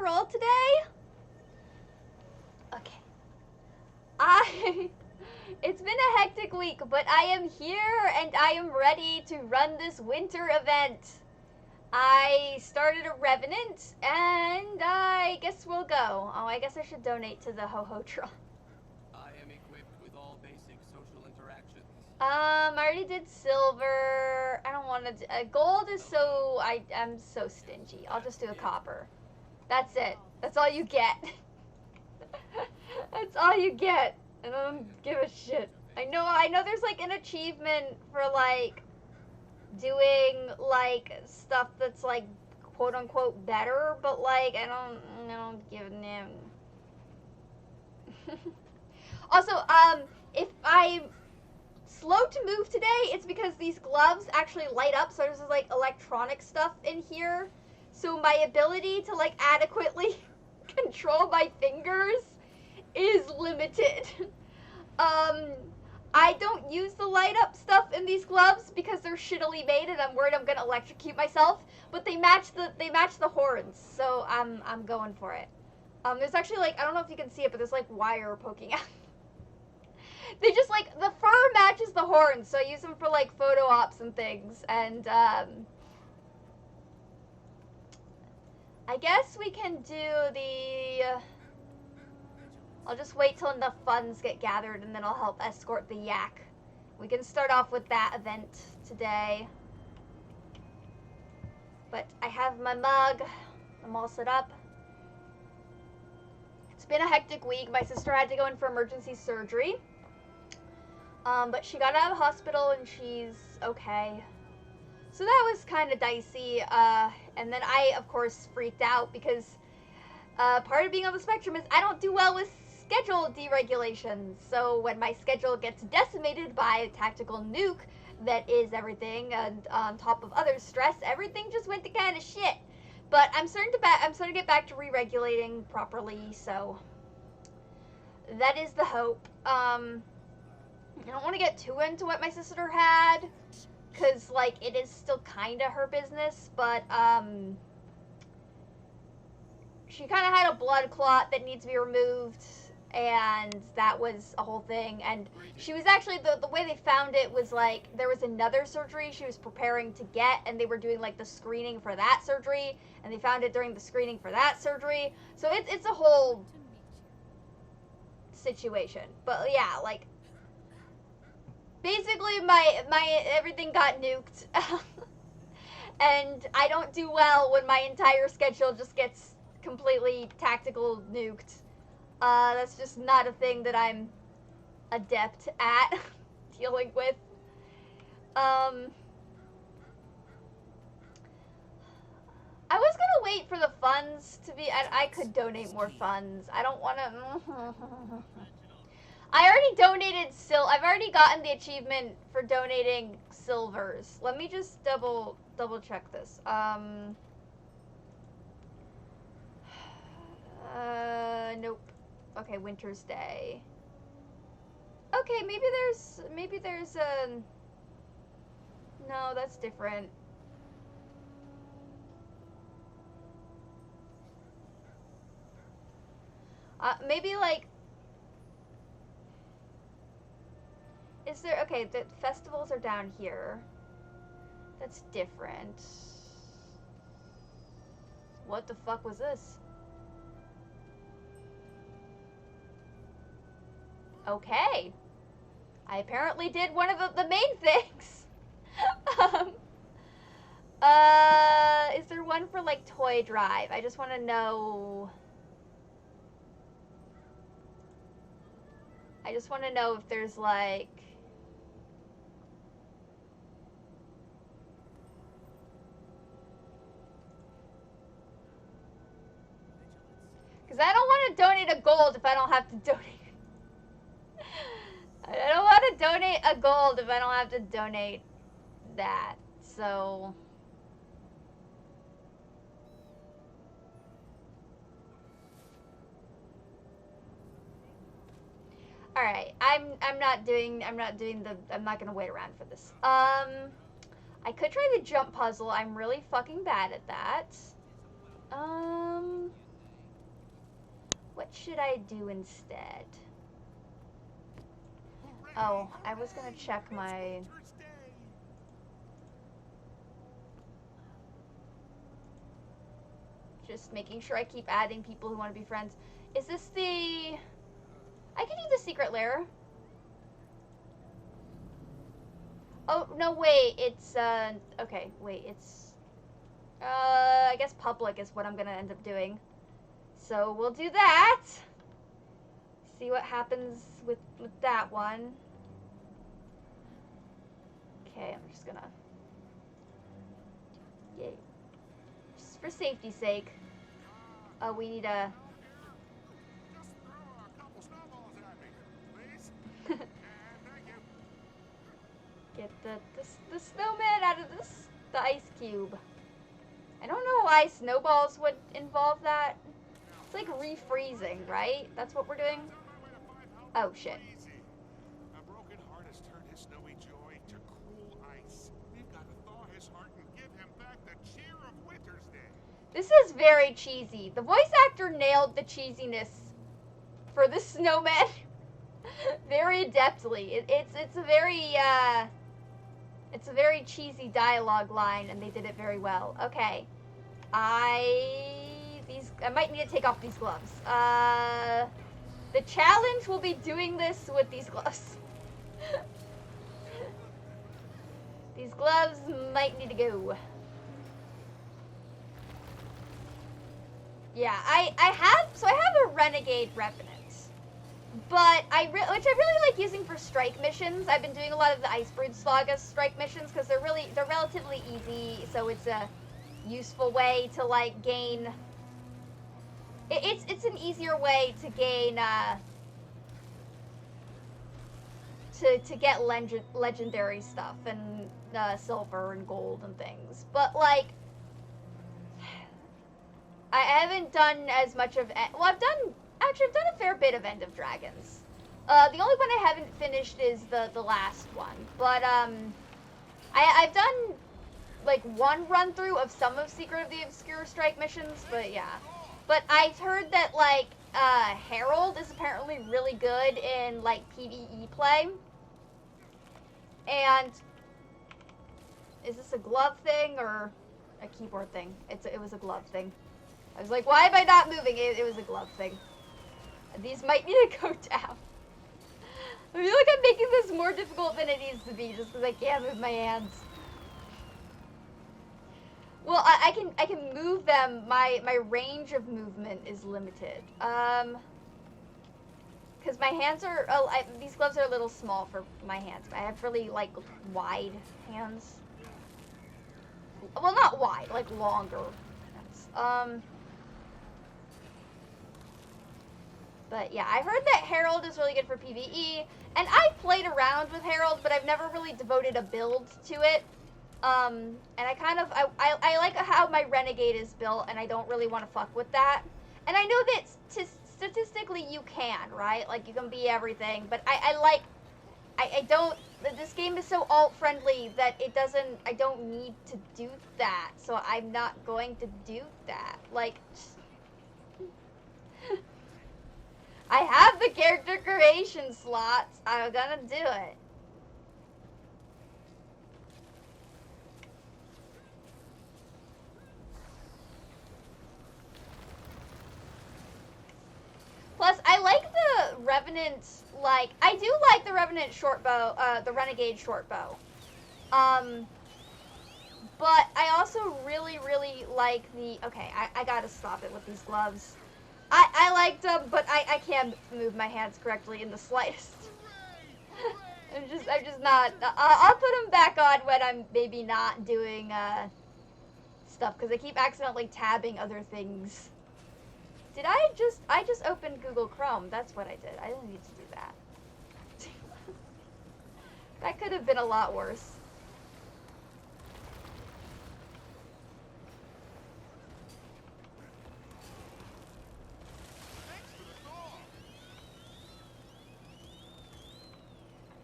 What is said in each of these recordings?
roll today? Okay. It's been a hectic week, but I am here and I am ready to run this winter event. I started a Revenant, and I guess we'll go. Oh, I guess I should donate to the Ho-Ho-Tron. I am equipped with all basic social interactions. I already did silver. I don't want to. Gold is so. I'm so stingy. I'll just do a copper. That's it. That's all you get. That's all you get. I don't give a shit. I know there's like an achievement for like doing like stuff that's like quote unquote better, but like I don't give a damn. Also, if I'm slow to move today, it's because these gloves actually light up, so there's like electronic stuff in here. So my ability to like adequately control my fingers is limited. I don't use the light up stuff in these gloves because they're shittily made and I'm worried I'm gonna electrocute myself. But they match the horns, so I'm going for it. There's actually like, I don't know if you can see it, but there's like wire poking out. They just like, the fur matches the horns, so I use them for like photo ops and things. And I guess we can do the. I'll just wait till enough funds get gathered and then I'll help escort the yak. We can start off with that event today. But I have my mug. I'm all set up. It's been a hectic week. My sister had to go in for emergency surgery. But she got out of hospital and she's okay. So that was kind of dicey. And then I, of course, freaked out because part of being on the spectrum is I don't do well with schedule deregulations. So when my schedule gets decimated by a tactical nuke that is everything, and on top of other stress, everything just went to kind of shit. But I'm starting to get back to re-regulating properly. So that is the hope. I don't want to get too into what my sister had, because like it is still kind of her business. But she kind of had a blood clot that needs to be removed, and that was a whole thing. And she was actually, the way they found it was like there was another surgery she was preparing to get, and they were doing like the screening for that surgery, and they found it during the screening for that surgery. So it's a whole situation. But yeah, like basically my everything got nuked. And I don't do well when my entire schedule just gets completely tactical nuked. That's just not a thing that I'm adept at dealing with. I was gonna wait for the funds to be, I could donate more funds. I don't wanna, I already donated I've already gotten the achievement for donating silvers. Let me just double check this. Nope. Okay, Winter's Day. Okay, maybe there's a... No, that's different. Maybe like... Is there... Okay, the festivals are down here. That's different. What the fuck was this? Okay. I apparently did one of the main things. Is there one for like toy drive? I just want to know. I just want to know if there's like. Because I don't want to donate a gold if I don't have to donate. I don't want to donate a gold if I don't have to donate that. So. Alright, I'm not gonna wait around for this. I could try the jump puzzle. I'm really fucking bad at that. should I do instead? Oh, I was gonna check my... Just making sure I keep adding people who want to be friends. Is this the... I can do the secret lair. Oh, no, wait, it's, okay, wait, it's, I guess public is what I'm gonna end up doing. So we'll do that. See what happens with that one. Okay, I'm just gonna, yay. Just for safety's sake. Oh, we need a... Get the snowman out of the ice cube. I don't know why snowballs would involve that. It's like refreezing, right? That's what we're doing? Oh, shit. A broken heart has turned his snowy joy to cool ice. We've got to thaw his heart and give him back the cheer of Winter's Day. This is very cheesy. The voice actor nailed the cheesiness for the snowman very adeptly. It's a very, it's a very cheesy dialogue line, and they did it very well. Okay. I might need to take off these gloves. The challenge will be doing this with these gloves. These gloves might need to go. Yeah, I have a Renegade Revenant. But which I really like using for strike missions. I've been doing a lot of the Icebrood Saga strike missions because they're relatively easy, so it's a useful way to like gain. It's an easier way to gain to get legendary stuff and silver and gold and things. But like, I haven't done as much of. Well, I've done a fair bit of End of Dragons. The only one I haven't finished is the last one. But I've done like one run through of some of Secret of the Obscure strike missions. But yeah. But I've heard that like Herald is apparently really good in like PvE play. And is this a glove thing or a keyboard thing? It was a glove thing. I was like, why am I not moving? It was a glove thing. These might need to go down. I feel like I'm making this more difficult than it needs to be just because I can't move my hands. Well, I can move them. My range of movement is limited. Because my hands are, these gloves are a little small for my hands. I have really like wide hands. Well, not wide, like longer hands. But yeah, I heard that Herald is really good for PvE, and I've played around with Herald, but I've never really devoted a build to it. And I like how my Renegade is built, and I don't really want to fuck with that. And I know that statistically you can, right? Like, you can be everything, but I don't, this game is so alt-friendly that I don't need to do that, so I'm not going to do that. Like, I have the character creation slots. I'm gonna do it. Plus, I like the Revenant, like, I do like the Revenant shortbow, the Renegade shortbow. But I also really, really like the, okay, I gotta stop it with these gloves. I liked them, but I can't move my hands correctly in the slightest. I'm just not, I'll put them back on when I'm maybe not doing, stuff, because I keep accidentally tabbing other things. Did I just opened Google Chrome, that's what I did. I didn't need to do that. That could have been a lot worse.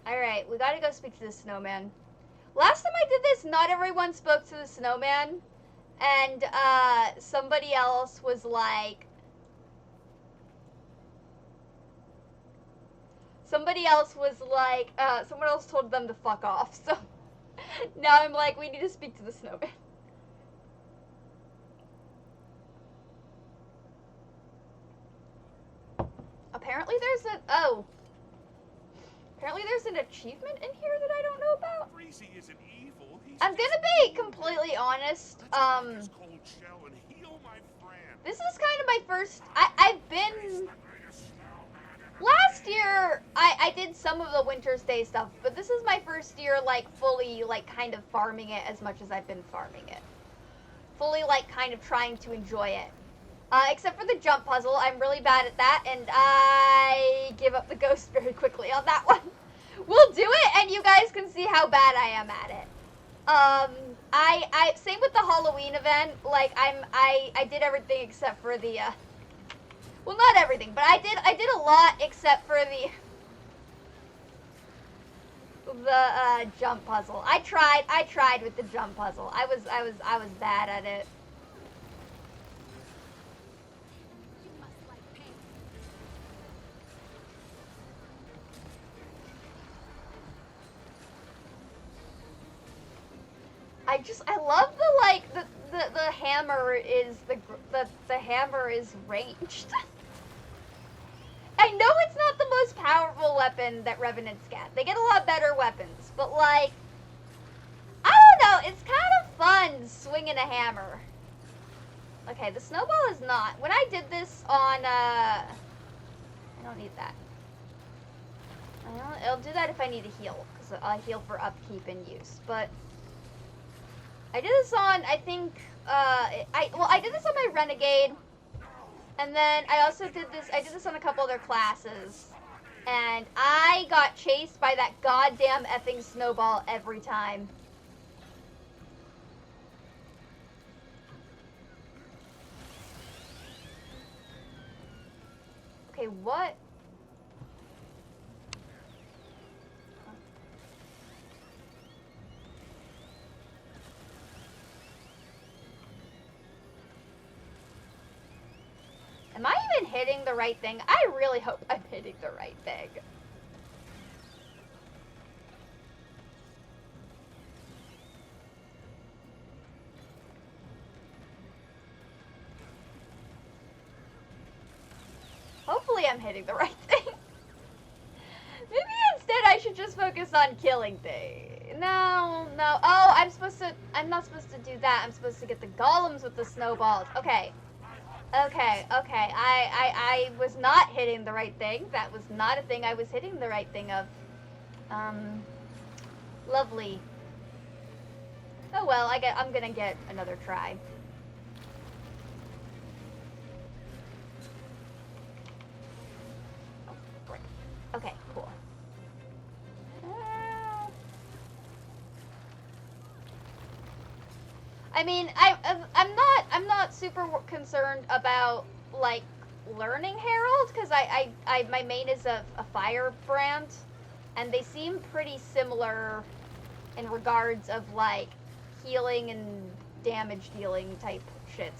Alright, we gotta go speak to the snowman. Last time I did this, not everyone spoke to the snowman. And, somebody else was like, somebody else was like, someone else told them to fuck off, so now I'm like, we need to speak to the snowman. Apparently there's an achievement in here that I don't know about. Freezy isn't evil. He's I'm just gonna be bored. completely honest, Let's crack his cold shell and heal my friend. this is kind of my first, I've been, last year, I did some of the Winter's Day stuff, but this is my first year, like, fully, like, kind of farming it as much as I've been farming it. Fully, like, kind of trying to enjoy it. Except for the jump puzzle, I'm really bad at that, and I give up the ghost very quickly on that one. We'll do it, and you guys can see how bad I am at it. Same with the Halloween event, like, I did everything except for the, well, not everything, but I did a lot except for the jump puzzle. I tried with the jump puzzle. I was bad at it. I love the, like, the hammer is, the hammer is ranged. I know it's not the most powerful weapon that Revenants get. They get a lot better weapons, but, like, I don't know, it's kind of fun swinging a hammer. Okay, the snowball is not. When I did this on, I don't need that. I'll do that if I need to heal, because I heal for upkeep and use, but I did this on, I think, I did this on my Renegade, and then I did this on a couple other classes, and I got chased by that goddamn effing snowball every time. Okay, what? Am I even hitting the right thing? I really hope I'm hitting the right thing. Hopefully I'm hitting the right thing. Maybe instead I should just focus on killing things. No. Oh, I'm not supposed to do that. I'm supposed to get the golems with the snowballs. Okay. I was not hitting the right thing. That was not a thing I was hitting the right thing of. Lovely. Oh well, I'm gonna get another try. Oh, great. Okay, cool. I mean, I'm not super concerned about, like, learning Herald, because my main is a firebrand, and they seem pretty similar in regards of, like, healing and damage dealing type shit.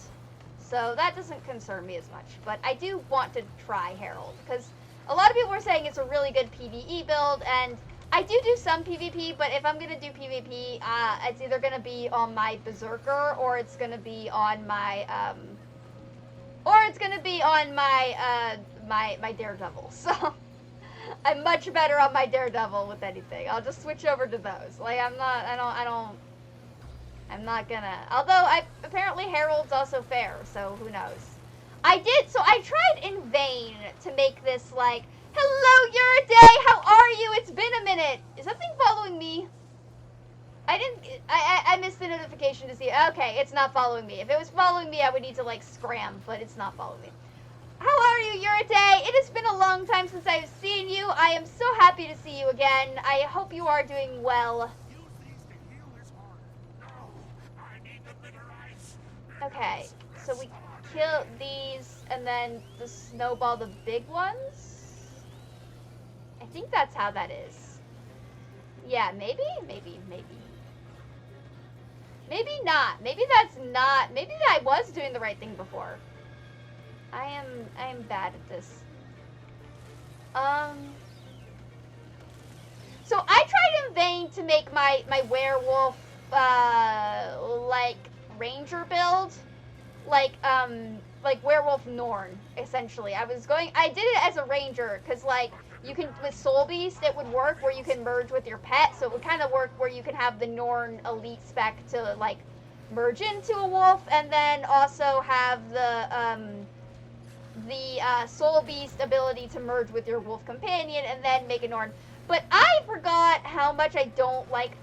So that doesn't concern me as much, but I do want to try Herald, because a lot of people were saying it's a really good PvE build, and I do some PvP, but if I'm gonna do PvP, it's either gonna be on my Berserker, or it's gonna be on my, my Daredevil. So I'm much better on my Daredevil with anything. I'll just switch over to those. Like, I'm not gonna. Although apparently Herald's also fair, so who knows? I tried in vain to make this, like, hello, you're a day, how are you? It's been a minute. Is that thing following me? I missed the notification to see. Okay, it's not following me. If it was following me, I would need to, like, scram, but it's not following me. How are you? You're a day. It has been a long time since I've seen you. I am so happy to see you again. I hope you are doing well. Okay, so we kill these, and then the snowball the big ones? I think that's how that is. Yeah, maybe? Maybe not. Maybe that's not. Maybe I was doing the right thing before. I am bad at this. So I tried in vain to make my werewolf, like, ranger build. Like werewolf Norn, essentially. I did it as a ranger, because, like, you can, with Soul Beast, it would work where you can merge with your pet, so it would kind of work where you can have the Norn elite spec to, like, merge into a wolf, and then also have the Soul Beast ability to merge with your wolf companion, and then make a Norn. But I forgot how much I don't like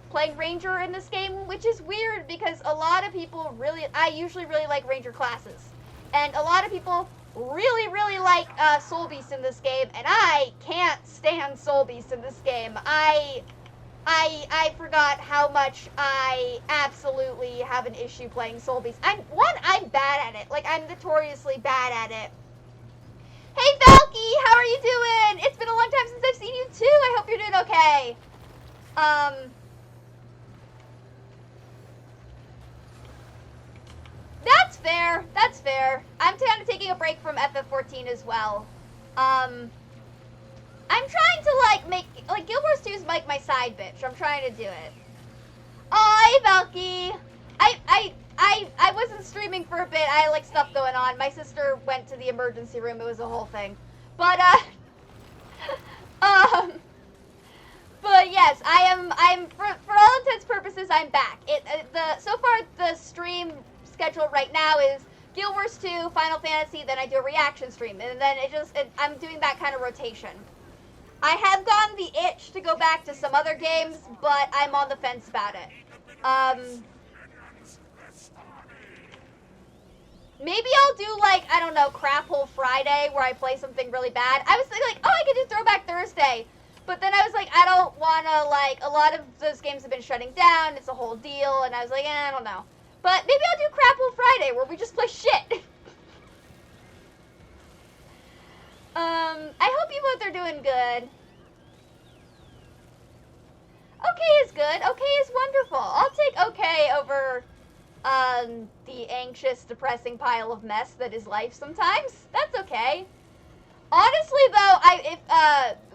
playing Ranger in this game, which is weird, because a lot of people I usually really like Ranger classes. And a lot of people really like Soul Beast in this game, and I can't stand Soul Beast in this game. I forgot how much I absolutely have an issue playing Soul Beast. I'm bad at it. Like, I'm notoriously bad at it. Hey, Valky, how are you doing? It's been a long time since I've seen you, too. I hope you're doing okay. That's fair. That's fair. I'm kind of taking a break from FF14 as well. I'm trying to, like, Guild Wars 2 is, like, my side bitch. I'm trying to do it. Oh, hey, Valky. I wasn't streaming for a bit. I had, like, stuff going on. My sister went to the emergency room. It was a whole thing. But, but yes, I'm, for all intents and purposes, I'm back. So far, the stream schedule right now is Guild Wars 2, Final Fantasy, then I do a reaction stream, and then I'm doing that kind of rotation. I have gotten the itch to go back to some other games, but I'm on the fence about it. Maybe I'll do, like, I don't know, Crap Hole Friday, where I play something really bad. I was thinking, like, oh, I could do Throwback Thursday. But then I was like, I don't want to, like, a lot of those games have been shutting down. It's a whole deal. And I was like, I don't know. But maybe I'll do Crap Hole Friday, where we just play shit. I hope you both are doing good. Okay is good. Okay is wonderful. I'll take okay over the anxious, depressing pile of mess that is life sometimes. That's okay. Honestly, though,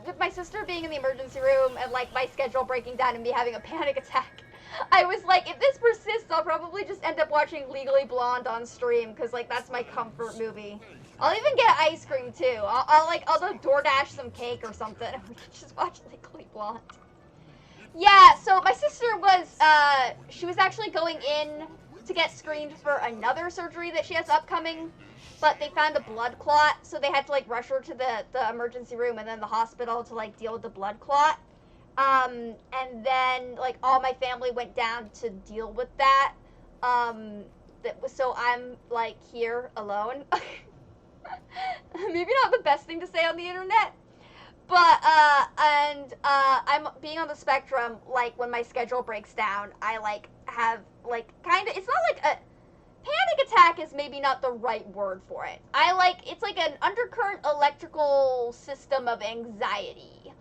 with my sister being in the emergency room and, like, my schedule breaking down and me having a panic attack, I was like, if this persists, I'll probably just end up watching Legally Blonde on stream, because, like, that's my comfort movie. I'll even get ice cream, too. I'll DoorDash some cake or something, and we can just watch Legally Blonde. Yeah, so my sister she was actually going in to get screened for another surgery that she has upcoming, but they found a blood clot, so they had to, like, rush her to the emergency room and then the hospital to, like, deal with the blood clot. And then, like, all my family went down to deal with that. So I'm, like, here alone. Maybe not the best thing to say on the internet. But, I'm being on the spectrum, like, when my schedule breaks down, I, like, have, like, kind of, it's not like a, panic attack is maybe not the right word for it. It's like an undercurrent electrical system of anxiety.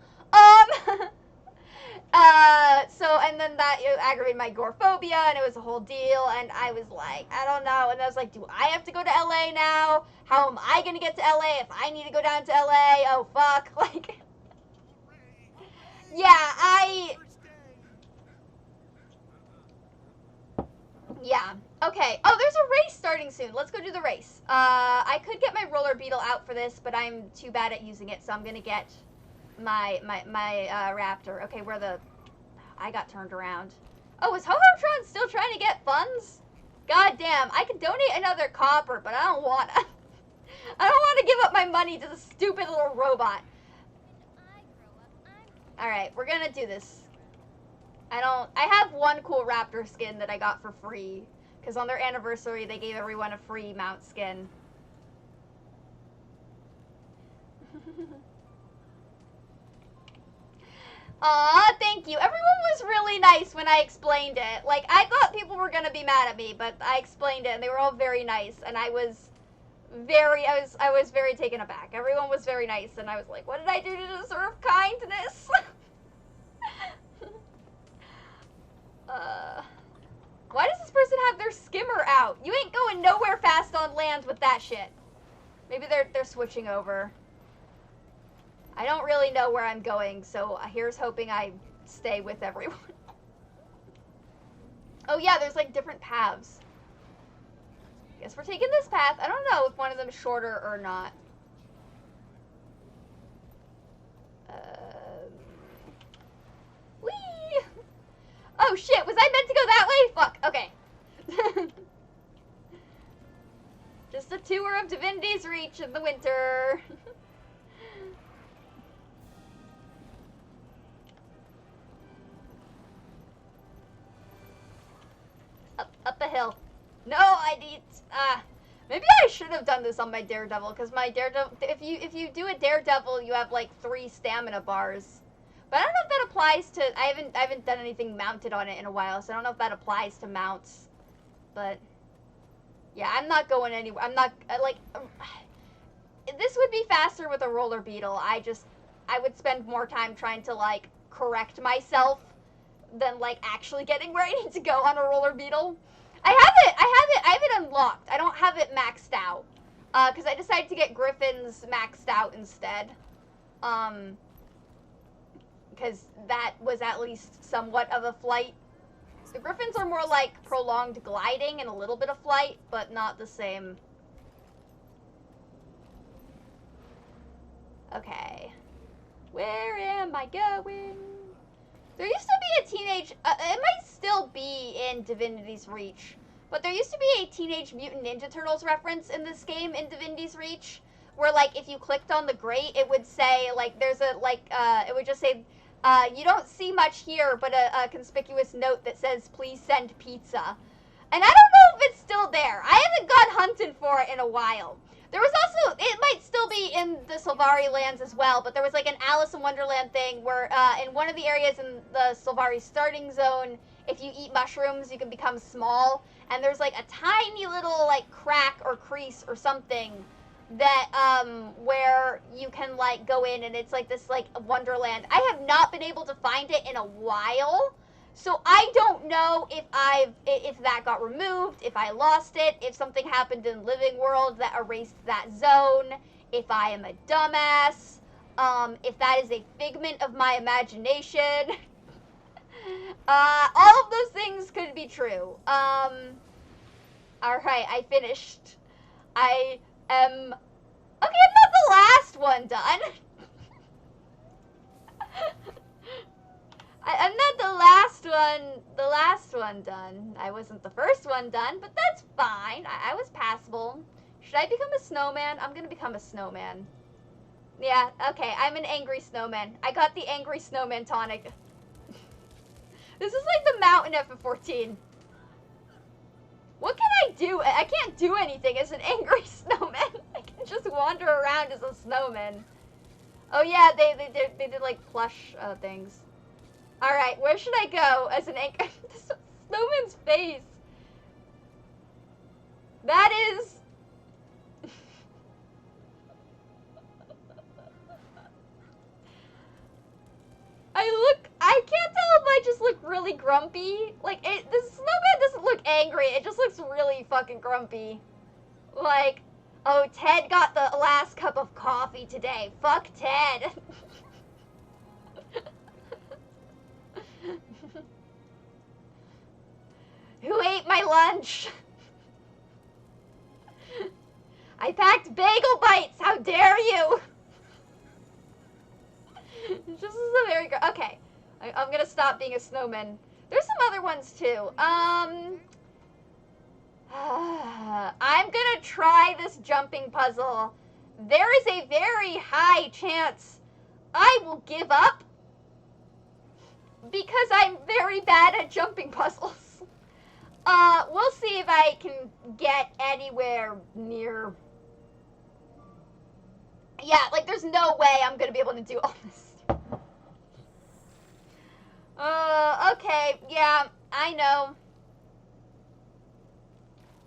And then that aggravated my agoraphobia, and it was a whole deal, and I was like, I don't know, and I was like, do I have to go to LA now? How am I gonna get to LA if I need to go down to LA? Oh, fuck, like, yeah, okay. Oh, there's a race starting soon. Let's go do the race. I could get my roller beetle out for this, but I'm too bad at using it, so I'm gonna get my raptor. Okay, I got turned around. Oh, is Ho-Ho-Tron still trying to get funds? God damn, I could donate another copper, but I don't wanna. I don't want to give up my money to the stupid little robot. Alright, we're gonna do this. I have one cool raptor skin that I got for free, because on their anniversary they gave everyone a free mount skin. Aw, thank you. Everyone was really nice when I explained it. Like, I thought people were gonna be mad at me, but I explained it, and they were all very nice, and I was very taken aback. Everyone was very nice, and I was like, what did I do to deserve kindness? Why does this person have their skimmer out? You ain't going nowhere fast on land with that shit. Maybe they're switching over. I don't really know where I'm going, so here's hoping I stay with everyone. Oh yeah, there's like different paths. Guess we're taking this path. I don't know if one of them is shorter or not. Whee! Oh shit, was I meant to go that way? Fuck, okay. Just a tour of Divinity's Reach in the winter. Up a hill. No, I need, maybe I should have done this on my Daredevil, because my Daredevil, if you do a Daredevil, you have like 3 stamina bars. But I don't know if that applies to, I haven't done anything mounted on it in a while, so I don't know if that applies to mounts. But, yeah, I'm not going anywhere. I'm not, like, this would be faster with a roller beetle. I would spend more time trying to, like, correct myself than, like, actually getting where I need to go on a roller beetle. I have it unlocked. I don't have it maxed out. Because I decided to get Griffins maxed out instead. Because that was at least somewhat of a flight. The Griffins are more like prolonged gliding and a little bit of flight, but not the same. Okay. Where am I going? There used to be a teenage, it might still be in Divinity's Reach, but there used to be a Teenage Mutant Ninja Turtles reference in this game in Divinity's Reach, where, like, if you clicked on the grate, it would say, like, there's a, like, it would just say, you don't see much here, but a conspicuous note that says, please send pizza. And I don't know if it's still there. I haven't gone hunting for it in a while. There was also, it might still be in the Sylvari lands as well, but there was like an Alice in Wonderland thing where in one of the areas in the Sylvari starting zone, if you eat mushrooms, you can become small. And there's like a tiny little like crack or crease or something that, where you can like go in and it's like this like Wonderland. I have not been able to find it in a while. So I don't know if if that got removed, if I lost it, if something happened in Living World that erased that zone, if I am a dumbass, if that is a figment of my imagination. All of those things could be true. Alright, I finished. I am... Okay, I'm not the last one done. I'm not the last one done. I wasn't the first one done, but that's fine. I was passable. Should I become a snowman? I'm gonna become a snowman. Yeah, okay, I'm an angry snowman. I got the angry snowman tonic. This is like the mountain FF14. What can I do? I can't do anything as an angry snowman. I can just wander around as a snowman. Oh yeah, they did like plush things. Alright, where should I go as an angry... This snowman's face. That is... I can't tell if I just look really grumpy. Like, this snowman doesn't look angry. It just looks really fucking grumpy. Like, oh, Ted got the last cup of coffee today. Fuck Ted. Who ate my lunch? I packed bagel bites. How dare you? This is a very good... Okay. I'm gonna stop being a snowman. There's some other ones, too. I'm gonna try this jumping puzzle. There is a very high chance I will give up because I'm very bad at jumping puzzles. We'll see if I can get anywhere near... Yeah, like, there's no way I'm gonna be able to do all this. Okay, yeah, I know.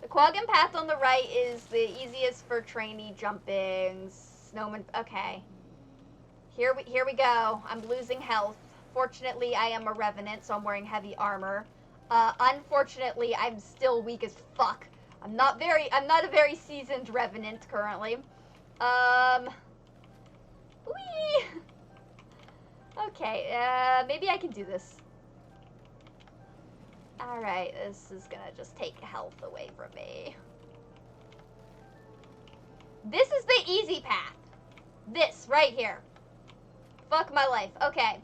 The Quaggan path on the right is the easiest for trainee jumping. Snowman, okay. Here we go. I'm losing health. Fortunately, I am a revenant, so I'm wearing heavy armor. Unfortunately, I'm still weak as fuck. I'm not a very seasoned revenant currently. Whee! Okay, maybe I can do this. Alright, this is gonna just take health away from me. This is the easy path. This, right here. Fuck my life. Okay.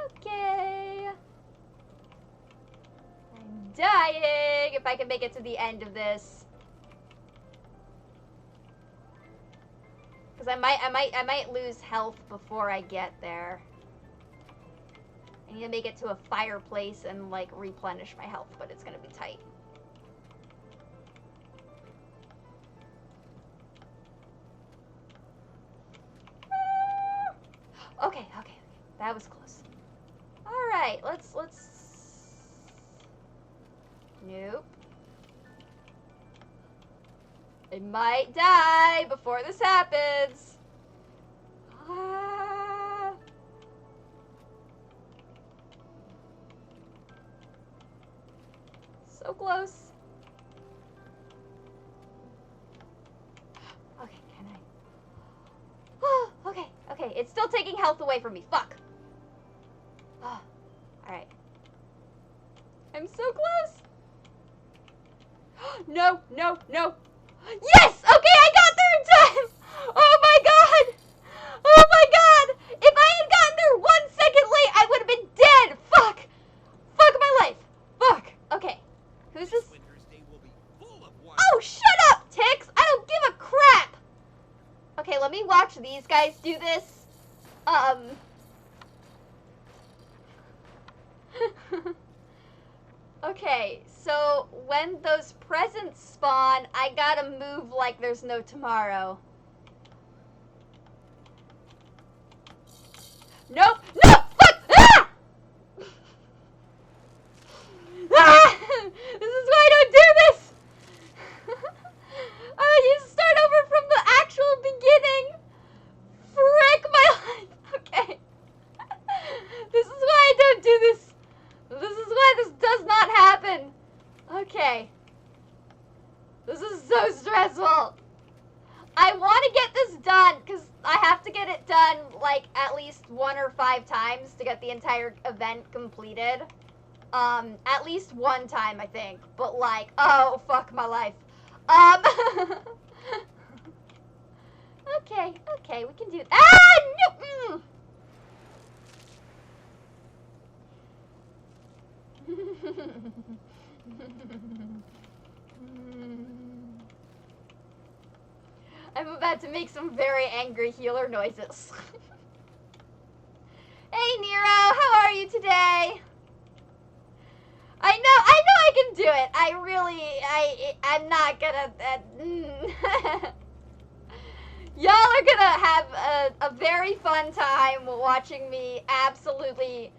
Okay. I'm dying if I can make it to the end of this. Because I might lose health before I get there. I need to make it to a fireplace and like replenish my health, but it's gonna be tight. Okay, okay, that was close. All right, let's. Nope. I might die before this happens. Ah. So close. Okay, can I? Oh, okay, okay. It's still taking health away from me. Fuck. Oh, all right. I'm so close. No, no, no. Yes! Okay, I got there in time! Oh my god! Oh my god! If I had gotten there 1 second late, I would have been dead! Fuck! Fuck my life! Fuck! Okay. Who's this? Oh, shut up, Tix! I don't give a crap! Okay, let me watch these guys do this. Okay, so when those presents spawn, I gotta move like there's no tomorrow. Nope! No! Fuck! Ah! Ah! This is why I don't do this! You start over from the actual beginning! Frick my life! Okay. This is why I don't do this. This is why this does not happen. Okay. This is so stressful. I want to get this done because I have to get it done like at least 1 or 5 times to get the entire event completed. At least 1 time, I think. But like, oh, fuck my life. Okay, okay, we can do. Ah, no. I'm about to make some very angry healer noises. Hey Nero, how are you today? I know I can do it. I'm not gonna. Y'all are gonna have a very fun time watching me absolutely.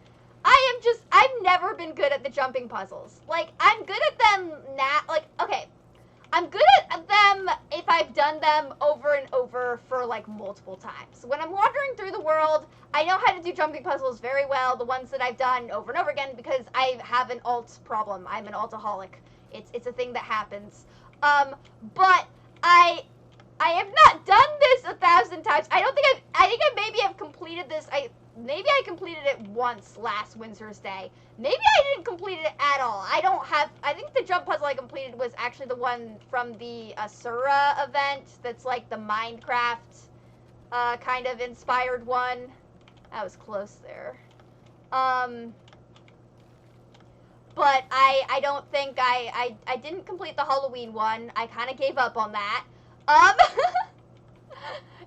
I've never been good at the jumping puzzles. Like, I'm good at them now. Like, okay. I'm good at them if I've done them over and over for, like, multiple times. When I'm wandering through the world, I know how to do jumping puzzles very well, the ones that I've done over and over again, because I have an alt problem. I'm an altaholic. It's a thing that happens. But I have not done this 1,000 times. I think I maybe have completed this. Maybe I completed it once last Winter's Day. Maybe I didn't complete it at all. I think the jump puzzle I completed was actually the one from the Asura event that's like the Minecraft kind of inspired one. That was close there. But I don't think I didn't complete the Halloween one. I kind of gave up on that.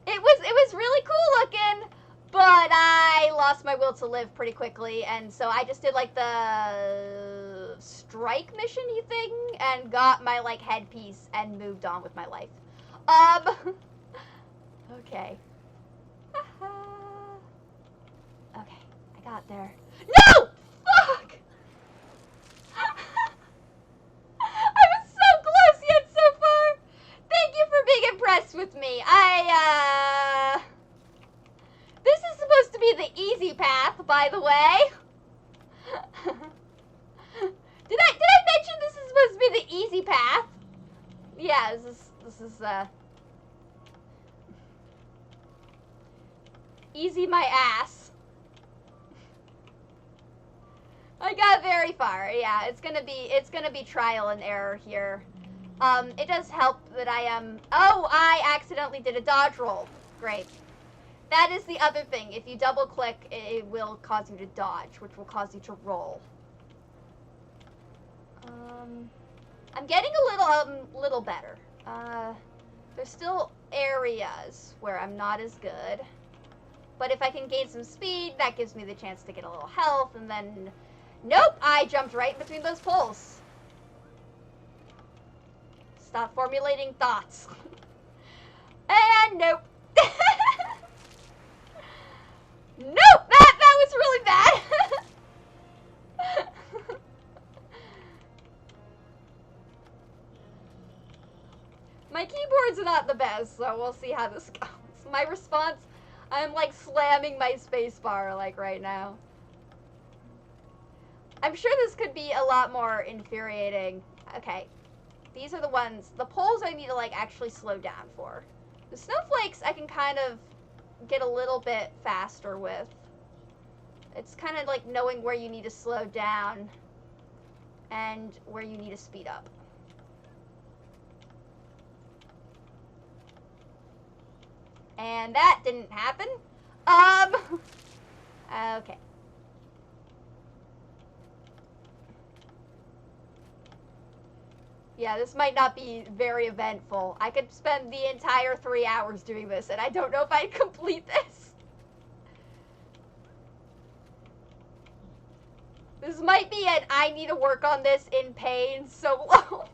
It was really cool looking. But I lost my will to live pretty quickly, and so I just did, like, the strike mission-y thing, and got my, like, headpiece, and moved on with my life. Okay. Okay, I got there. No! Fuck! I was so close, yet so far! Thank you for being impressed with me. This is supposed to be the easy path, by the way. Did I mention this is supposed to be the easy path? Yeah, this is Easy my ass. I got very far. Yeah, it's gonna be trial and error here. It does help that I am. Oh, I accidentally did a dodge roll. Great. That is the other thing. If you double click, it will cause you to dodge, which will cause you to roll. I'm getting a little better. There's still areas where I'm not as good. But if I can gain some speed, that gives me the chance to get a little health, and then... Nope! I jumped right between those poles. Stop formulating thoughts. And nope. Nope! That was really bad! My keyboard's not the best, so we'll see how this goes. My response, I'm like slamming my spacebar like right now. I'm sure this could be a lot more infuriating. Okay, these are the ones, the poles I need to like actually slow down for. The snowflakes I can kind of get a little bit faster with. It's kind of like knowing where you need to slow down and where you need to speed up. And that didn't happen. Okay. Yeah, this might not be very eventful. I could spend the entire 3 hours doing this, and I don't know if I'd complete this. This might be an I need to work on this in pain solo.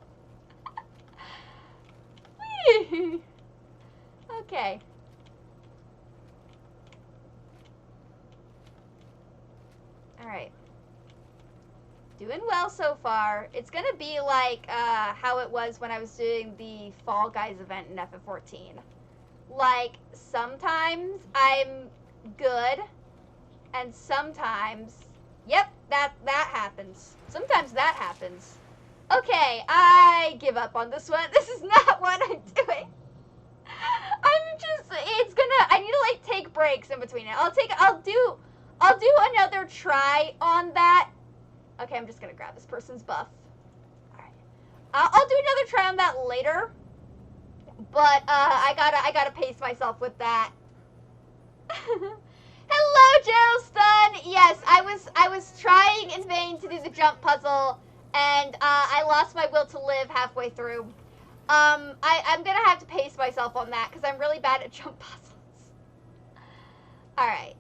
Okay. Alright. Doing well so far. It's gonna be like how it was when I was doing the Fall Guys event in FF14. Like, sometimes I'm good, and sometimes, yep, that happens. Sometimes that happens. Okay, I give up on this one. This is not what I'm doing. I need to like take breaks in between it. I'll do another try on that. Okay, I'm just gonna grab this person's buff. Alright. I'll do another try on that later. But, I gotta pace myself with that. Hello, Geraldstone! Yes, I was trying in vain to do the jump puzzle, and, I lost my will to live halfway through. I'm gonna have to pace myself on that, because I'm really bad at jump puzzles. Alright,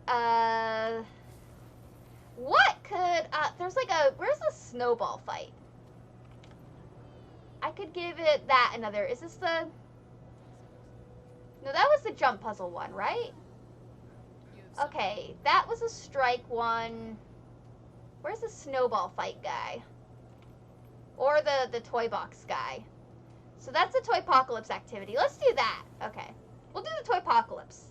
what could, there's like where's the snowball fight? I could give it that another, is this the, no, that was the jump puzzle one, right? Okay, that was a strike one. Where's the snowball fight guy? Or the toy box guy? So that's the Toypocalypse activity. Let's do that. Okay. We'll do the Toypocalypse.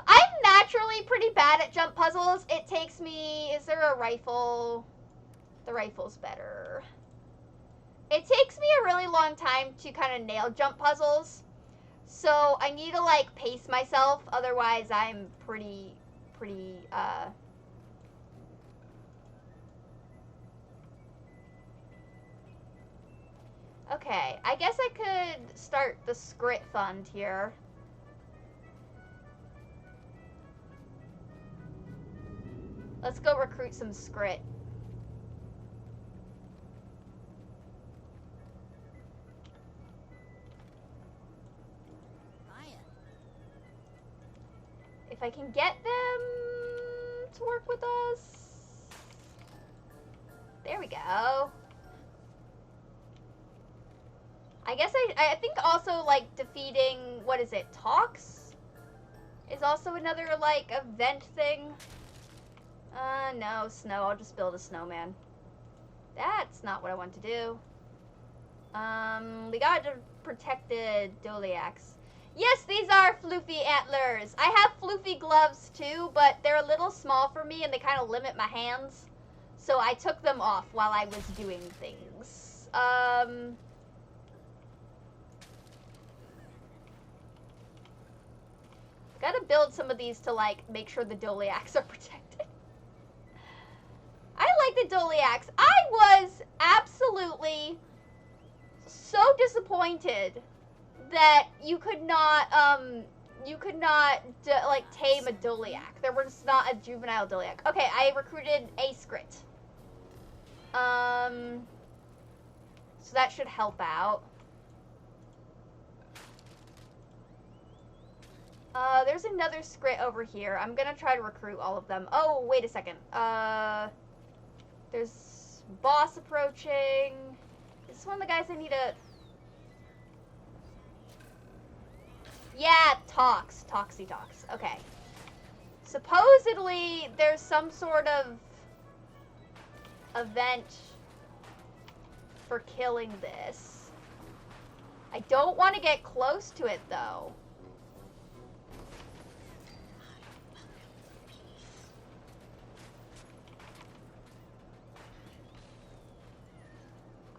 I'm naturally pretty bad at jump puzzles. It takes me... Is there a rifle? The rifle's better. It takes me a really long time to kind of nail jump puzzles. So I need to, like, pace myself. Otherwise, I'm pretty, Okay, I guess I could start the Scrit Fund here. Let's go recruit some Scrit. If I can get them to work with us. There we go. I guess I think also, like, defeating, what is it, Talks? Is also another, like, event thing. No, snow. I'll just build a snowman. That's not what I want to do. We got protected Doliacs. Yes, these are floofy antlers. I have floofy gloves, too, but they're a little small for me, and they kind of limit my hands. So I took them off while I was doing things. gotta build some of these to, like, make sure the Doliacs are protected. I like the Doliacs. I was absolutely so disappointed that you could not, like, tame a Doliac. There was not a juvenile Doliac. Okay, I recruited a Scrit. So that should help out. There's another Scrit over here. I'm gonna try to recruit all of them. Oh, wait a second. There's boss approaching. Is this one of the guys I need to... Yeah, Toxy Tox. Okay. Supposedly, there's some sort of event for killing this. I don't want to get close to it, though.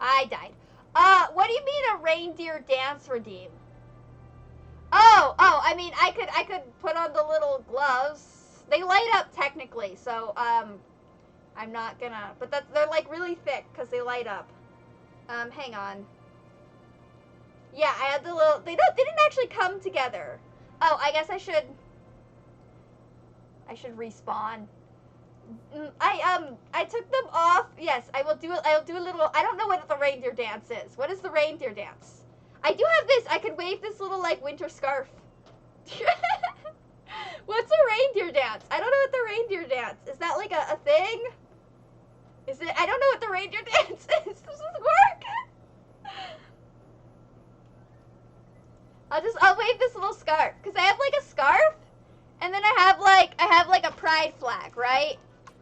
I died. What do you mean a reindeer dance redeem? Oh, I mean, I could put on the little gloves. They light up technically, so, I'm not gonna, but they're like really thick because they light up. Hang on. Yeah, I had the little, they didn't actually come together. Oh, I guess I should respawn. I took them off. Yes, I'll do a little, I don't know what the reindeer dance is. What is the reindeer dance? I do have this, I could wave this little, like, winter scarf. What's a reindeer dance? I don't know what the reindeer dance. Is that, like, a thing? Is it, I don't know what the reindeer dance is. Does this work? I'll wave this little scarf. Because I have, like, a scarf. And then I have, like, a pride flag, right?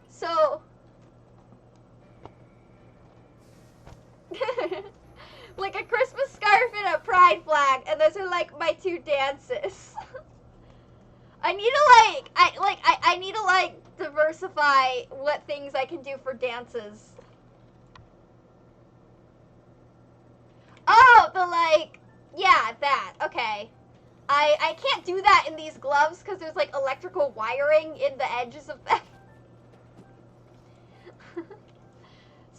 So... like a Christmas scarf and a pride flag, and those are like my two dances. I need to like diversify what things I can do for dances. Oh, yeah, that. Okay. I can't do that in these gloves because there's like electrical wiring in the edges of them.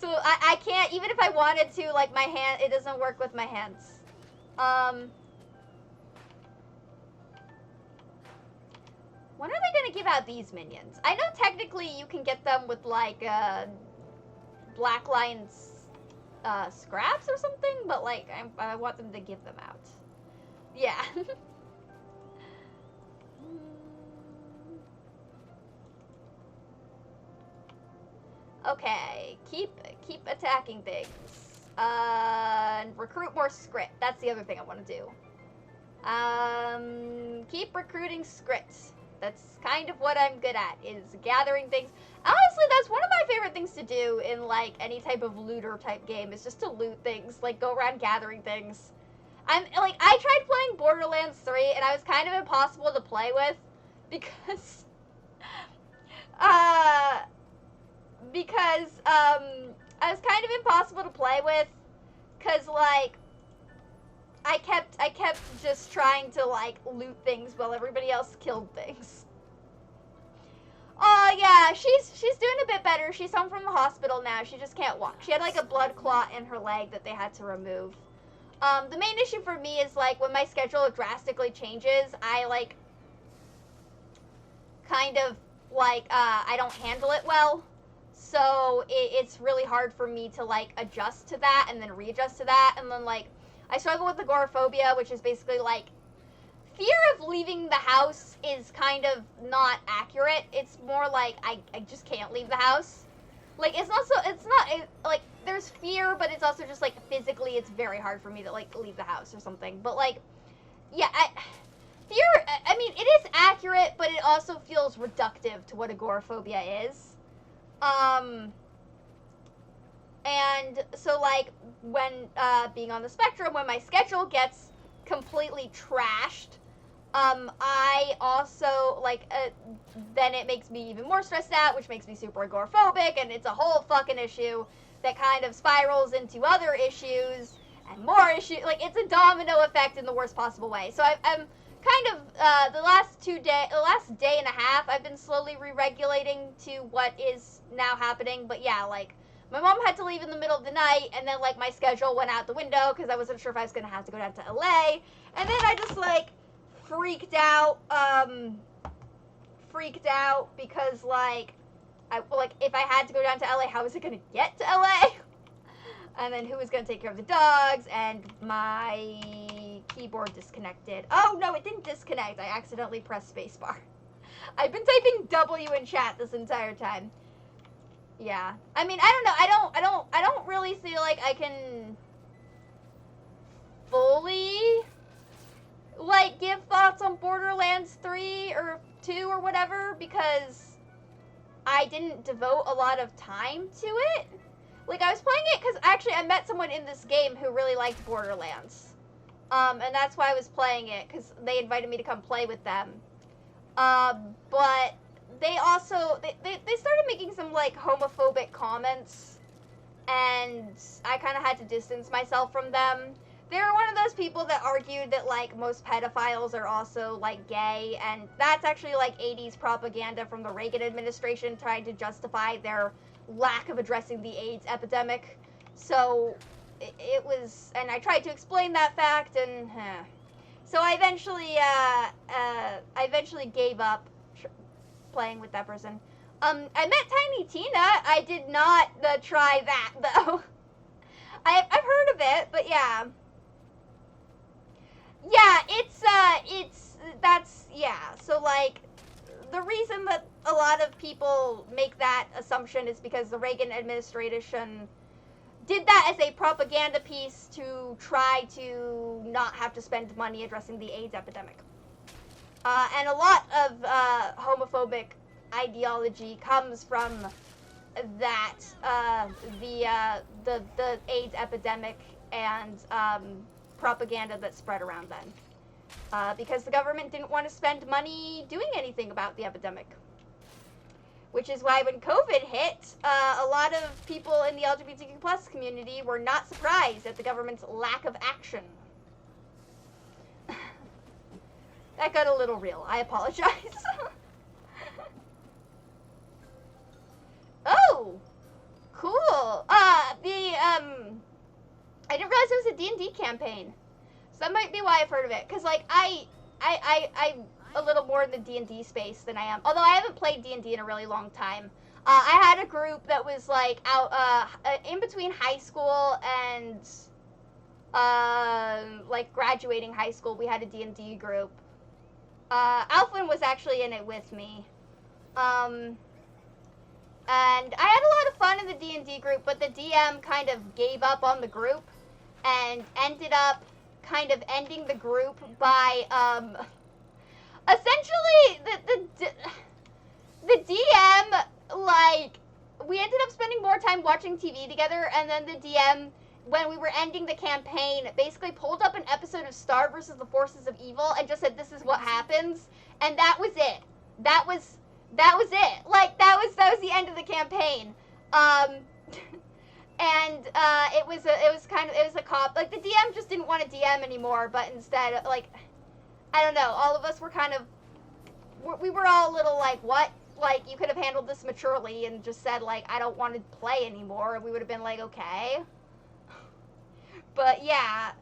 So I can't, even if I wanted to, like, my hand, it doesn't work with my hands. When are they gonna give out these minions? I know technically you can get them with, like, Black Lion's, scraps or something, but, like, I want them to give them out. Yeah. Okay, keep attacking things. Recruit more Scrit. That's the other thing I want to do. Keep recruiting Scrit. That's kind of what I'm good at, is gathering things. Honestly, that's one of my favorite things to do in, like, any type of looter type game, is just to loot things, like, go around gathering things. I tried playing Borderlands 3, and I was kind of impossible to play with, because, I was kind of impossible to play with, because, like, I kept just trying to, like, loot things while everybody else killed things. Oh, yeah, she's doing a bit better. She's home from the hospital now. She just can't walk. She had, like, a blood clot in her leg that they had to remove. The main issue for me is, like, when my schedule drastically changes, I, like, kind of, like, I don't handle it well. So it's really hard for me to, like, adjust to that and then readjust to that. And then, like, I struggle with agoraphobia, which is basically, like, fear of leaving the house is kind of not accurate. It's more like I just can't leave the house. Like, like, there's fear, but it's also just, like, physically it's very hard for me to, like, leave the house or something. But, like, yeah, fear, I mean, it is accurate, but it also feels reductive to what agoraphobia is. And so, like, when, being on the spectrum, when my schedule gets completely trashed, I also, like, then it makes me even more stressed out, which makes me super agoraphobic, and it's a whole fucking issue that kind of spirals into other issues, and more issues. Like, it's a domino effect in the worst possible way. So I'm kind of the last day and a half, I've been slowly re-regulating to what is now happening. But yeah, like my mom had to leave in the middle of the night, and then like my schedule went out the window because I wasn't sure if I was gonna have to go down to LA, and then I just like freaked out because like if I had to go down to LA, how was it gonna get to LA? And then who was going to take care of the dogs, and my keyboard disconnected. Oh, no, it didn't disconnect. I accidentally pressed spacebar. I've been typing W in chat this entire time. Yeah. I mean, I don't know. I don't really feel like I can fully, like, give thoughts on Borderlands 3 or 2 or whatever, because I didn't devote a lot of time to it. Like, I was playing it because, actually, I met someone in this game who really liked Borderlands. And that's why I was playing it, because they invited me to come play with them. But they also, they started making some, like, homophobic comments, and I kind of had to distance myself from them. They were one of those people that argued that, like, most pedophiles are also, like, gay, and that's actually, like, 80s propaganda from the Reagan administration trying to justify their lack of addressing the AIDS epidemic. So it was, and I tried to explain that fact, and so I eventually gave up playing with that person. I met Tiny Tina. I did not try that though. I've heard of it, but yeah, so like the reason that a lot of people make that assumption is because the Reagan administration did that as a propaganda piece to try to not have to spend money addressing the AIDS epidemic. And a lot of homophobic ideology comes from that, the AIDS epidemic and propaganda that spread around then. Because the government didn't want to spend money doing anything about the epidemic. Which is why when COVID hit, a lot of people in the LGBTQ plus community were not surprised at the government's lack of action. That got a little real. I apologize. Oh! Cool! I didn't realize it was a D&D campaign. So that might be why I've heard of it. Because, like, I'm a little more in the D&D space than I am. Although I haven't played D&D in a really long time. I had a group that was, like, out, in between high school and, like, graduating high school. We had a D&D group. Alflin was actually in it with me. And I had a lot of fun in the D&D group, but the DM kind of gave up on the group and ended up kind of ending the group by, essentially, the DM, like, we ended up spending more time watching TV together, and then the DM, when we were ending the campaign, basically pulled up an episode of Star vs. the Forces of Evil and just said, "This is what happens," and that was it. That was it. Like, that was the end of the campaign. And it was a cop. Like, the DM just didn't want to DM anymore, but instead, like, I don't know. All of us were kind of, we were all a little like, what? Like, you could have handled this maturely and just said, like, I don't want to play anymore, and we would have been like, okay. But yeah.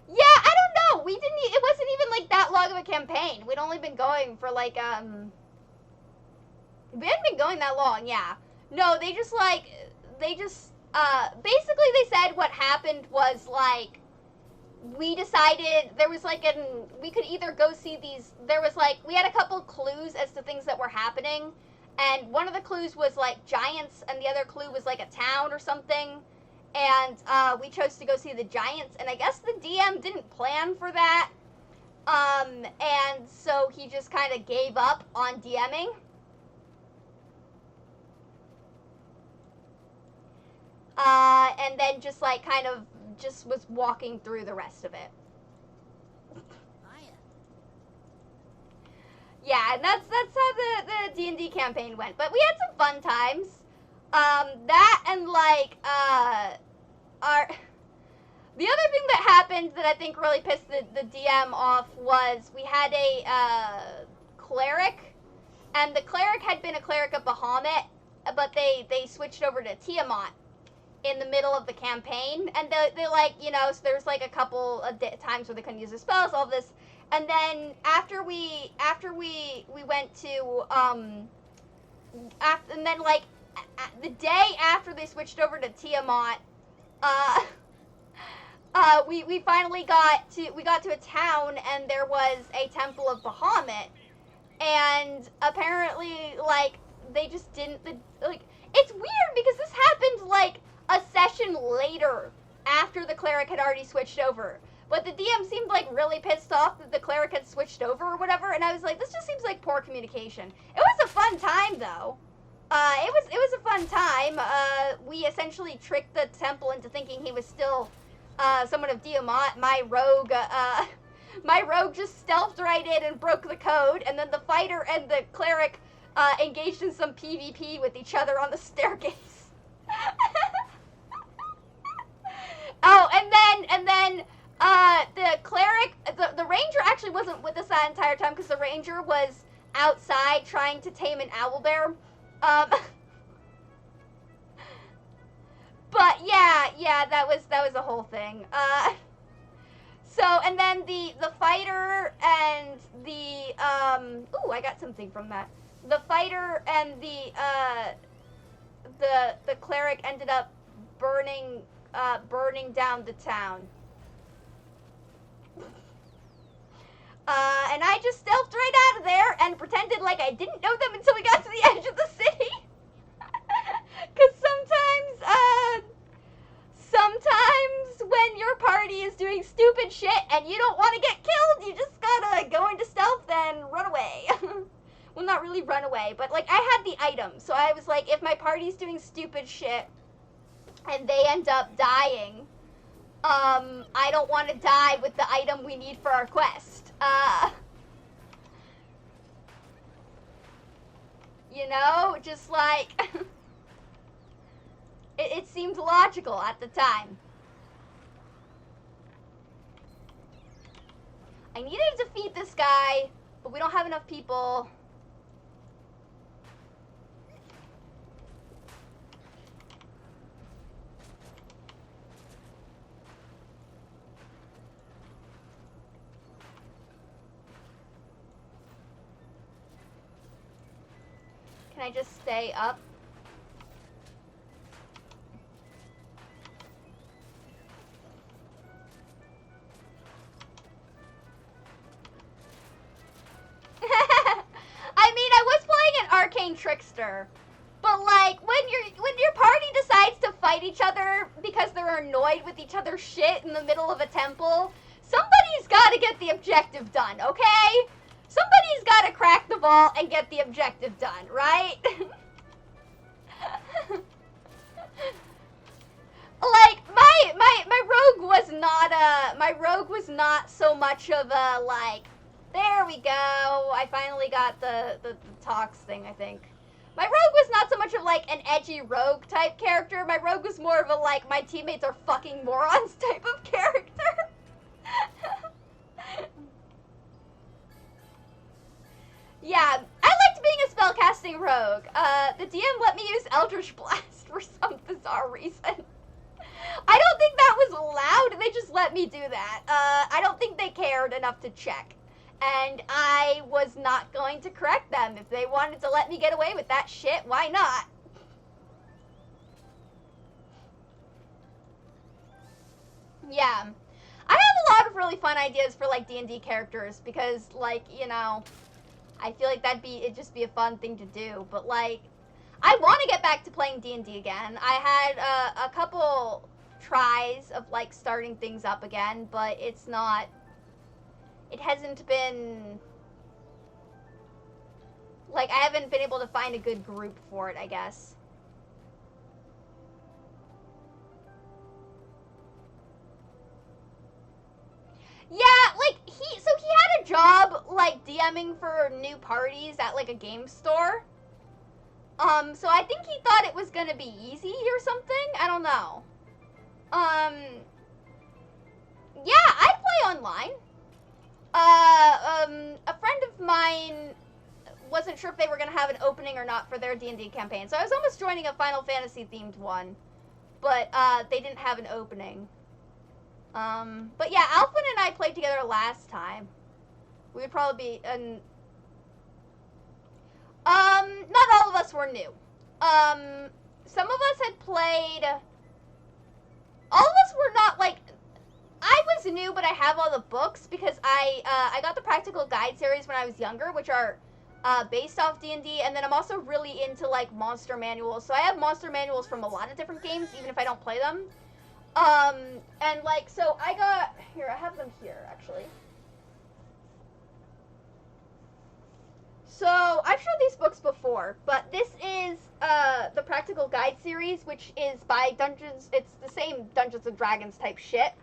Yeah, I don't know. It wasn't even like that long of a campaign. We'd only been going for like, we hadn't been going that long, yeah. No, basically they said what happened was, like, we decided there was, like, we could either go see these, we had a couple clues as to things that were happening, and one of the clues was, like, giants, and the other clue was, like, a town or something, and, we chose to go see the giants, and I guess the DM didn't plan for that, and so he just kind of gave up on DMing. And then just, like, kind of just was walking through the rest of it. Yeah, and that's how the D&D campaign went. But we had some fun times. That and, like, the other thing that happened that I think really pissed the DM off was we had a cleric, and the cleric had been a cleric of Bahamut, but they switched over to Tiamat in the middle of the campaign, and they like, you know, so there's like a couple of times where they couldn't use their spells, all this, and then after we went to and then like the day after they switched over to Tiamat, we finally got to a town, and there was a temple of Bahamut, and apparently like they just didn't like. It's weird because this happened like a session later after the cleric had already switched over. But the DM seemed like really pissed off that the cleric had switched over or whatever, and I was like, this just seems like poor communication. It was a fun time though. It was a fun time. We essentially tricked the temple into thinking he was still someone of Tiamat. My rogue just stealthed right in and broke the code, and then the fighter and the cleric engaged in some PvP with each other on the staircase. Oh, and then the cleric, the ranger actually wasn't with us that entire time because the ranger was outside trying to tame an owlbear. But yeah, that was a whole thing. So, and then the fighter and the ooh, I got something from that. The fighter and the cleric ended up burning down the town. And I just stealthed right out of there and pretended like I didn't know them until we got to the edge of the city. Because sometimes when your party is doing stupid shit and you don't want to get killed, you just gotta go into stealth and run away. Well, not really run away, but like I had the item, so I was like, if my party's doing stupid shit and they end up dying, I don't want to die with the item we need for our quest. You know, just like, it seemed logical at the time. I needed to defeat this guy, but we don't have enough people. Can I just stay up? I mean, I was playing an arcane trickster, but like when your party decides to fight each other because they're annoyed with each other's shit in the middle of a temple, somebody's got to get the objective done, okay? Somebody's got to crack the ball and get the objective done, right? Like my rogue was not so much of a like, there we go, I finally got the tox thing, I think. My rogue was not so much of like an edgy rogue type character. My rogue was more of a like, my teammates are fucking morons type of character. Yeah, I liked being a spellcasting rogue. The DM let me use Eldritch Blast for some bizarre reason. I don't think that was allowed, they just let me do that. I don't think they cared enough to check. And I was not going to correct them. If they wanted to let me get away with that shit, why not? Yeah. I have a lot of really fun ideas for, like, D&D characters, because, like, you know, I feel like it'd just be a fun thing to do, but, like, I want to get back to playing D&D again. I had a couple tries of, like, starting things up again, but it hasn't been, like, I haven't been able to find a good group for it, I guess. Yeah, like, he had a job, like, DMing for new parties at, like, a game store. So I think he thought it was gonna be easy or something, I don't know. Yeah, I play online. A friend of mine wasn't sure if they were going to have an opening or not for their D&D campaign, so I was almost joining a Final Fantasy themed one, but they didn't have an opening. But yeah, Alphen and I played together last time. We would probably be not all of us were new. Some of us had played. All of us were not like. I was new, but I have all the books because I got the Practical Guide series when I was younger, which are based off D&D, and then I'm also really into like monster manuals. So I have monster manuals from a lot of different games, even if I don't play them. And like, so I got here. I have them here actually. So, I've shown these books before, but this is the Practical Guide series, which is by Dungeons, it's the same Dungeons & Dragons type shit,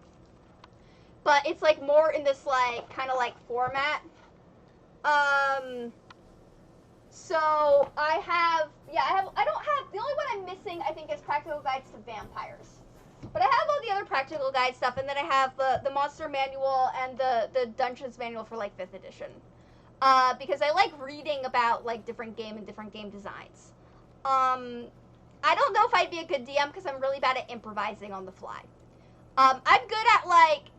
but it's like more in this like, kind of like format. So, I don't have, the only one I'm missing, I think, is Practical Guides to Vampires. But I have all the other Practical Guide stuff, and then I have the Monster Manual and the Dungeons Manual for like 5th edition. Because I like reading about like different game and different game designs. I don't know if I'd be a good DM because I'm really bad at improvising on the fly. I'm good at like,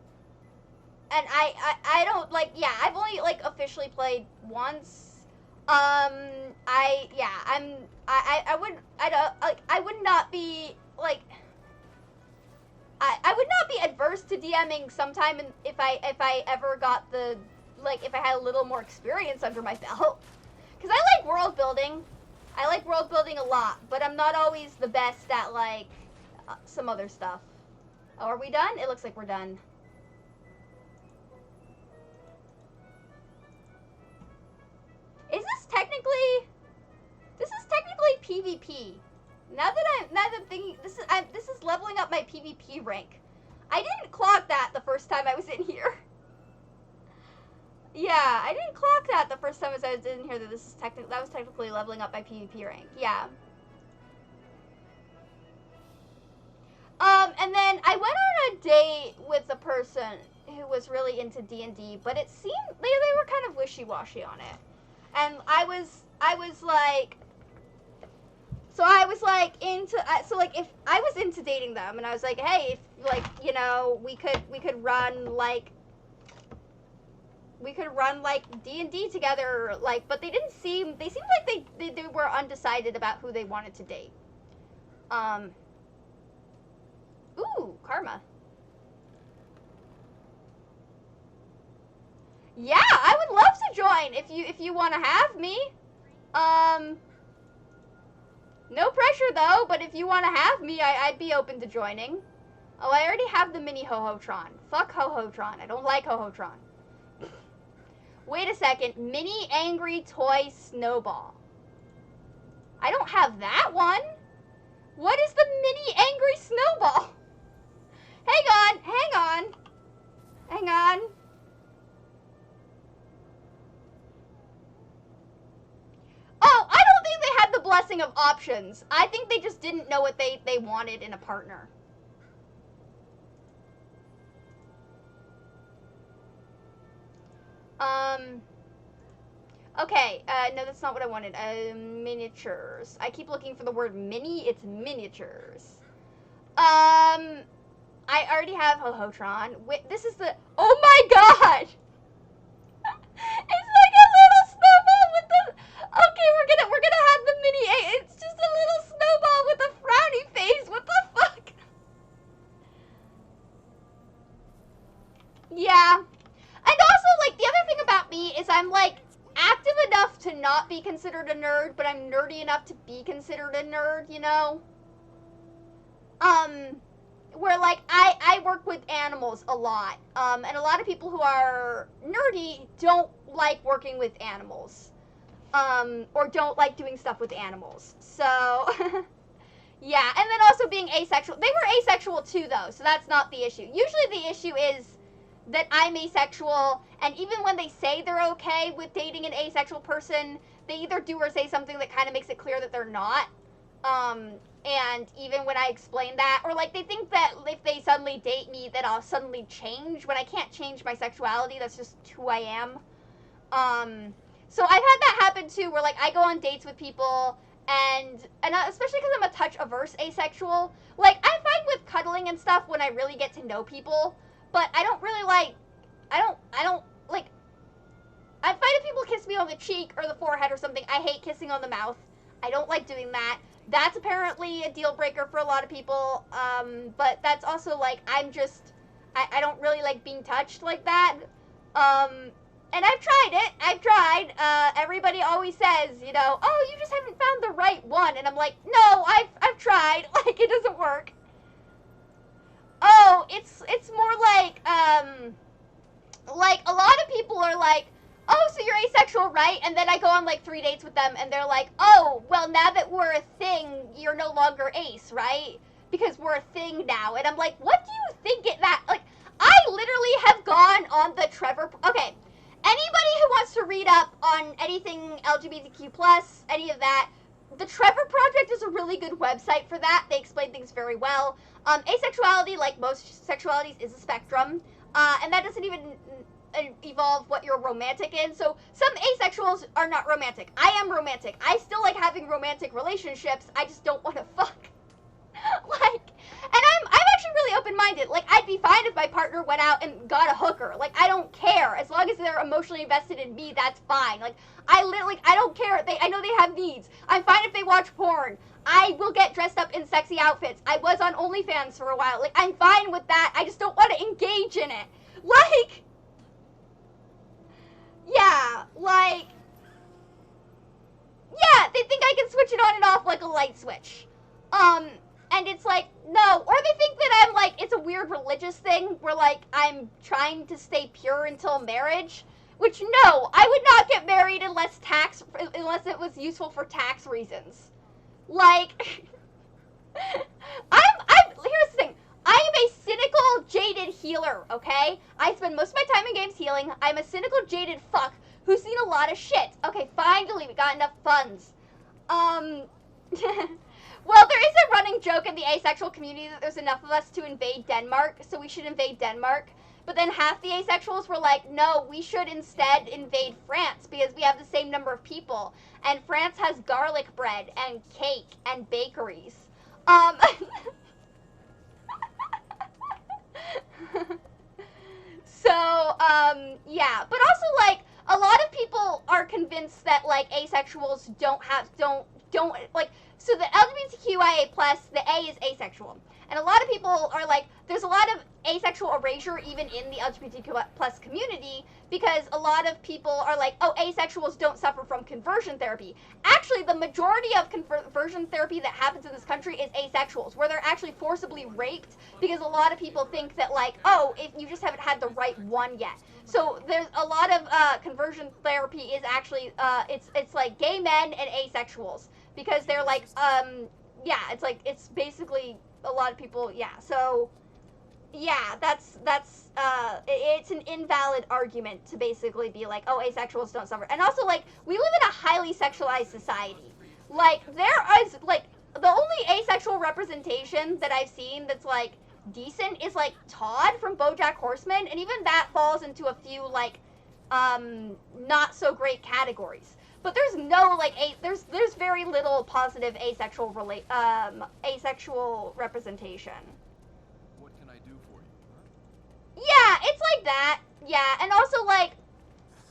and I don't like, yeah, I've only like officially played once. I would not be like, I would not be adverse to DMing sometime if I ever got the, like, if I had a little more experience under my belt. Because I like world building. I like world building a lot, but I'm not always the best at, like, some other stuff. Oh, are we done? It looks like we're done. Is this technically PvP? Now that I'm thinking, this is leveling up my PvP rank. I didn't clock that the first time I was in here. Yeah, I didn't clock that the first time I was in here that that was technically leveling up my PvP rank. Yeah. And then I went on a date with a person who was really into D&D, but it seemed they were kind of wishy-washy on it. And I was like, so if I was into dating them, and I was like, hey, if like, you know, we could run like D&D together, like, but they seemed like they were undecided about who they wanted to date. Ooh, karma. Yeah, I would love to join if you want to have me. No pressure though, but if you want to have me, I'd be open to joining. Oh, I already have the mini Ho-Ho-Tron. Fuck Ho-Ho-Tron. I don't like Ho-Ho-Tron. Wait a second. Mini Angry Toy Snowball. I don't have that one. What is the Mini Angry Snowball? Hang on. Oh, I don't think they had the blessing of options. I think they just didn't know what they wanted in a partner. Okay, no, that's not what I wanted. Miniatures. I keep looking for the word mini. It's miniatures. I already have Ho-Ho-Tron. This is the, oh my god! It's like a little snowball with the, okay, we're gonna have the mini, it's just a little snowball with a frowny face. What the fuck? Yeah. And also, like, the other thing about me is I'm, like, active enough to not be considered a nerd, but I'm nerdy enough to be considered a nerd, you know? Where, like, I work with animals a lot, and a lot of people who are nerdy don't like working with animals, or don't like doing stuff with animals, so, yeah, and then also being asexual. They were asexual too, though, so that's not the issue. Usually the issue is that I'm asexual, and even when they say they're okay with dating an asexual person, they either do or say something that kind of makes it clear that they're not. And even when I explain that, or like they think that if they suddenly date me that I'll suddenly change when I can't change my sexuality. That's just who I am. So I've had that happen too, where like I go on dates with people, and especially because I'm a touch averse asexual. Like I'm fine with cuddling and stuff when I really get to know people, but I don't really like. I don't like. I'm fine if people kiss me on the cheek or the forehead or something. I hate kissing on the mouth. I don't like doing that. That's apparently a deal breaker for a lot of people. But that's also like I don't really like being touched like that. And I've tried it. I've tried. Everybody always says, you know, oh, you just haven't found the right one. And I'm like, no, I've tried. Like, it doesn't work. Oh, it's more like a lot of people are like, oh, so you're asexual, right? And then I go on like 3 dates with them, and they're like, oh, well, now that we're a thing, you're no longer ace, right? Because we're a thing now. And I'm like, what do you think like, I literally have gone on the Trevor, okay. Anybody who wants to read up on anything LGBTQ+, any of that, the Trevor Project is a really good website for that. They explain things very well. Asexuality, like most sexualities, is a spectrum. And that doesn't even evolve what you're romantic in. So some asexuals are not romantic. I am romantic. I still like having romantic relationships. I just don't want to fuck. Like, and I'm actually really open-minded. Like, I'd be fine if my partner went out and got a hooker. Like, I don't care. As long as they're emotionally invested in me, that's fine. Like, I don't care. I know they have needs. I'm fine if they watch porn. I will get dressed up in sexy outfits. I was on OnlyFans for a while. Like, I'm fine with that. I just don't want to engage in it. Like, yeah, like, yeah, they think I can switch it on and off like a light switch. And it's like, no. Or they think that I'm like, it's a weird religious thing where like I'm trying to stay pure until marriage. Which, no, I would not get married unless it was useful for tax reasons. Like, here's the thing. I am a cynical, jaded healer, okay? I spend most of my time in games healing. I'm a cynical, jaded fuck who's seen a lot of shit. Okay, finally, we got enough funds. Well, there is a running joke in the asexual community that there's enough of us to invade Denmark, so we should invade Denmark. But then half the asexuals were like, no, we should instead invade France because we have the same number of people. And France has garlic bread and cake and bakeries. So, yeah. But also, like, a lot of people are convinced that, like, asexuals don't, like, so the LGBTQIA+, the A is asexual. And a lot of people are like, there's a lot of asexual erasure even in the LGBTQ+ community because a lot of people are like, oh, asexuals don't suffer from conversion therapy. Actually, the majority of conversion therapy that happens in this country is asexuals, where they're actually forcibly raped because a lot of people think that, like, oh, if you just haven't had the right one yet. So there's a lot of conversion therapy is actually, it's like gay men and asexuals because they're like, yeah, it's like, it's basically a lot of people, yeah, so, yeah, that's, it's an invalid argument to basically be like, oh, asexuals don't suffer. And also, like, we live in a highly sexualized society. Like, there is, like, the only asexual representation that I've seen that's, like, decent is, like, Todd from BoJack Horseman, and even that falls into a few, like, not so great categories. But there's no, like, there's very little positive asexual asexual representation. What can I do for you? Yeah, it's like that. Yeah, and also, like,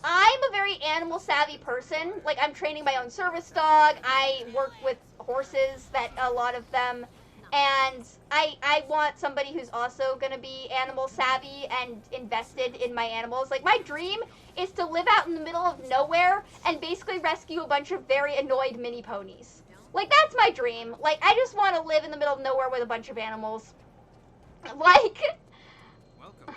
I'm a very animal savvy person. Like, I'm training my own service dog. I work with horses, that a lot of them, and I want somebody who's also gonna be animal savvy and invested in my animals. Like, my dream is to live out in the middle of nowhere and basically rescue a bunch of very annoyed mini ponies. Like, that's my dream. Like, I just want to live in the middle of nowhere with a bunch of animals. Like, Welcome.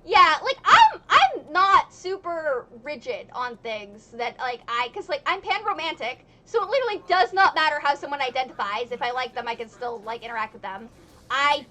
yeah, like, I'm not super rigid on things that, like, cause, like, I'm pan-romantic, so it literally does not matter how someone identifies. If I like them, I can still, like, interact with them. I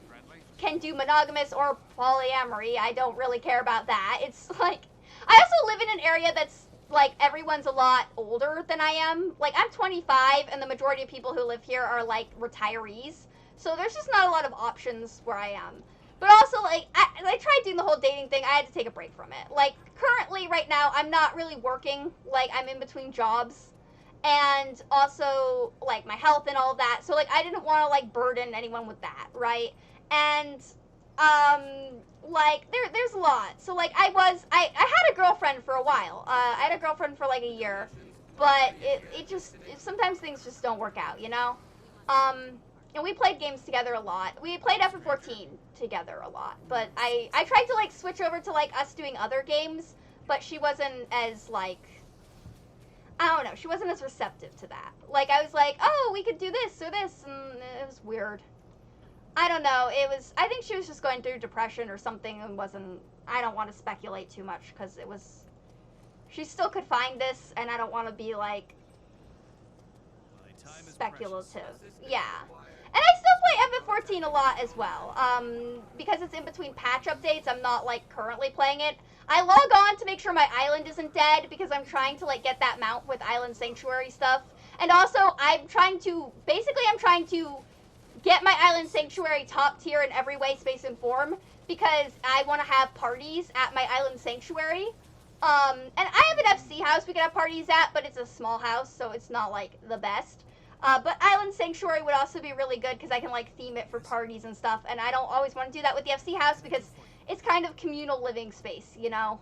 can do monogamous or polyamory. I don't really care about that. It's, like, I also live in an area that's, like, everyone's a lot older than I am. Like, I'm 25, and the majority of people who live here are, like, retirees. So there's just not a lot of options where I am. But also, like, I tried doing the whole dating thing. I had to take a break from it. Like, currently, right now, I'm not really working. Like, I'm in between jobs. And also, like, my health and all of that. So, like, I didn't want to, like, burden anyone with that, right? And, like, there's a lot. So, like, I had a girlfriend for a while. I had a girlfriend for, like, a year. But sometimes things just don't work out, you know? And we played games together a lot. We played FF14 together a lot. But I tried to, like, switch over to, like, us doing other games. But she wasn't as, like, I don't know. She wasn't as receptive to that. Like, I was like, oh, we could do this or this. And it was weird. I don't know. I think she was just going through depression or something and I don't want to speculate too much because she still could find this and I don't want to be, like, speculative. Yeah. And I still play FF14 a lot as well. Because it's in between patch updates, I'm not, like, currently playing it. I log on to make sure my island isn't dead because I'm trying to, like, get that mount with Island Sanctuary stuff. And also, I'm trying to get my Island Sanctuary top tier in every way, space, and form because I want to have parties at my Island Sanctuary. And I have an FC house we can have parties at, but it's a small house, so it's not, like, the best. But Island Sanctuary would also be really good because I can, like, theme it for parties and stuff. And I don't always want to do that with the FC house because it's kind of communal living space, you know?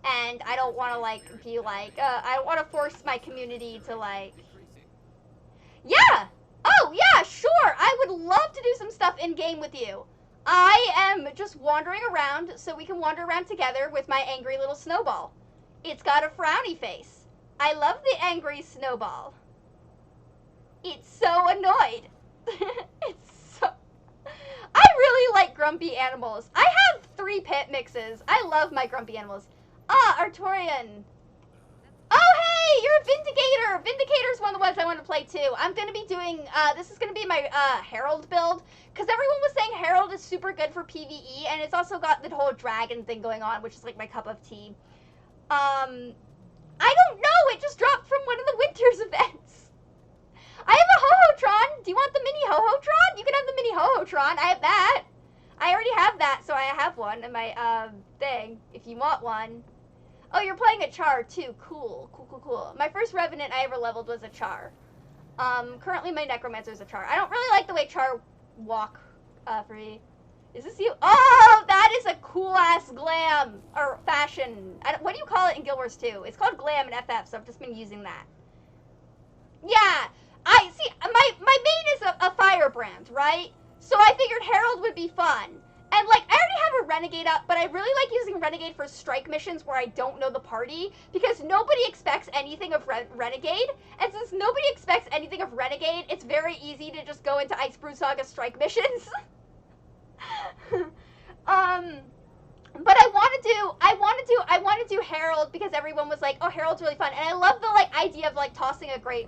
And I don't want to, like, be, like, I don't want to force my community to, like... Yeah! Oh, yeah, sure! I would love to do some stuff in-game with you. I am just wandering around so we can wander around together with my angry little snowball. It's got a frowny face. I love the angry snowball. It's so annoyed. I really like grumpy animals. I have 3 pet mixes. I love my grumpy animals. Ah, Artorian. Oh, hey, you're a Vindicator. Vindicator's one of the ones I want to play, too. I'm going to be doing, this is going to be my Herald build, because everyone was saying Herald is super good for PvE, and it's also got the whole dragon thing going on, which is, like, my cup of tea. I don't know. It just dropped from one of the Winter's events. I have a Ho-Ho-Tron. Do you want the mini Ho-Ho-Tron? You can have the mini Ho-Ho-Tron. I have that. I already have that, so I have one in my, thing, if you want one. Oh, you're playing a Char, too. Cool. Cool. My first Revenant I ever leveled was a Char. Currently my Necromancer is a Char. I don't really like the way Char walk, free. Is this you? Oh, that is a cool-ass glam, or fashion. What do you call it in Guild Wars 2? It's called glam in FF, so I've just been using that. Yeah. I see, my main is a firebrand, right? So I figured Herald would be fun. And, like, I already have a Renegade up, but I really like using Renegade for strike missions where I don't know the party, because nobody expects anything of Renegade, and since nobody expects anything of Renegade, it's very easy to just go into Icebrew Saga strike missions. But I want to do Herald because everyone was like, oh, Herald's really fun. And I love the, like, idea of, like, tossing a great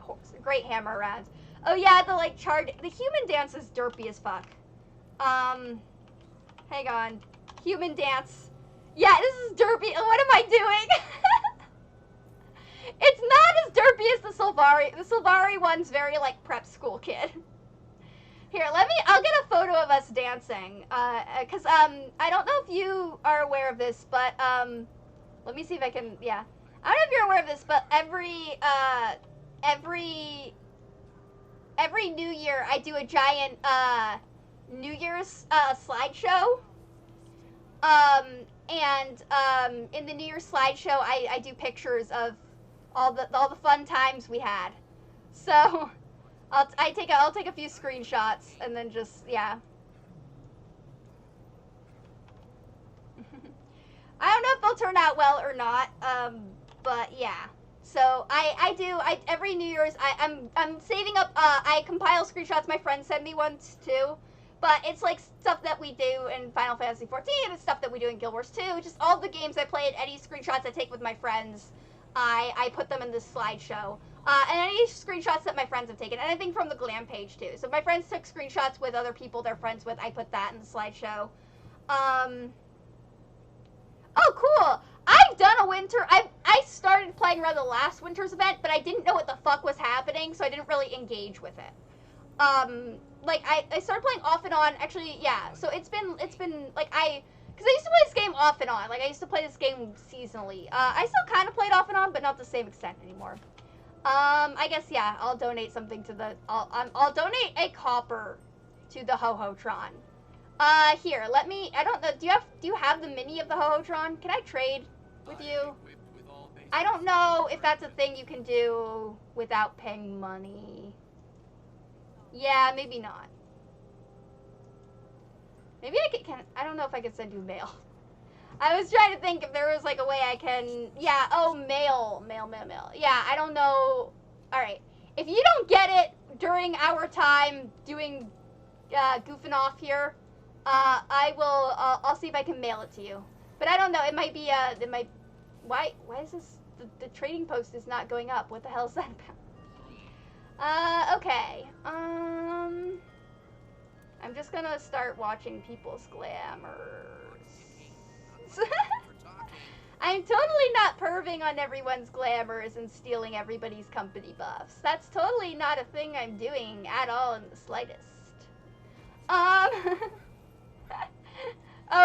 hammer around. Oh, yeah, the human dance is derpy as fuck. Hang on. Human dance. Yeah, this is derpy. What am I doing? It's not as derpy as the Sylvari. The Sylvari one's very, like, prep school kid. Here, I'll get a photo of us dancing, because, I don't know if you are aware of this, but, let me see if I can, yeah. I don't know if you're aware of this, but every New Year, I do a giant, New Year's, slideshow, in the New Year's slideshow, I do pictures of all the fun times we had, so... I'll take a few screenshots and then just, yeah. I don't know if they'll turn out well or not, but yeah. So every New Year's, I'm saving up, I compile screenshots, my friends send me ones too, but it's like stuff that we do in Final Fantasy XIV, and stuff that we do in Guild Wars 2, just all the games I played, any screenshots I take with my friends, I put them in this slideshow. And any screenshots that my friends have taken, anything from the glam page too. So if my friends took screenshots with other people they're friends with, I put that in the slideshow. Oh, cool! I've done a winter, I started playing around the last winter's event, but I didn't know what the fuck was happening, so I didn't really engage with it. like, I started playing off and on, actually, yeah, so it's been, like, because I used to play this game off and on, like, I used to play this game seasonally. I still kind of played off and on, but not the same extent anymore. I guess, yeah, I'll donate something to the, I'll donate a copper to the Ho-Ho-Tron. Here, let me, I don't know, do you have the mini of the Ho-Ho-Tron? Can I trade with you? I don't know if that's a thing you can do without paying money. Yeah, maybe not. Maybe I can, I don't know if I can send you mail. I was trying to think if there was, like, a way I can, yeah, oh, mail. Yeah, I don't know. Alright, if you don't get it during our time doing, goofing off here, I'll see if I can mail it to you. But I don't know, it might be, why is this, the trading post is not going up. What the hell is that about? Okay, I'm just gonna start watching people's glamours. I'm totally not perving on everyone's glamours and stealing everybody's company buffs. That's totally not a thing I'm doing at all in the slightest. Oh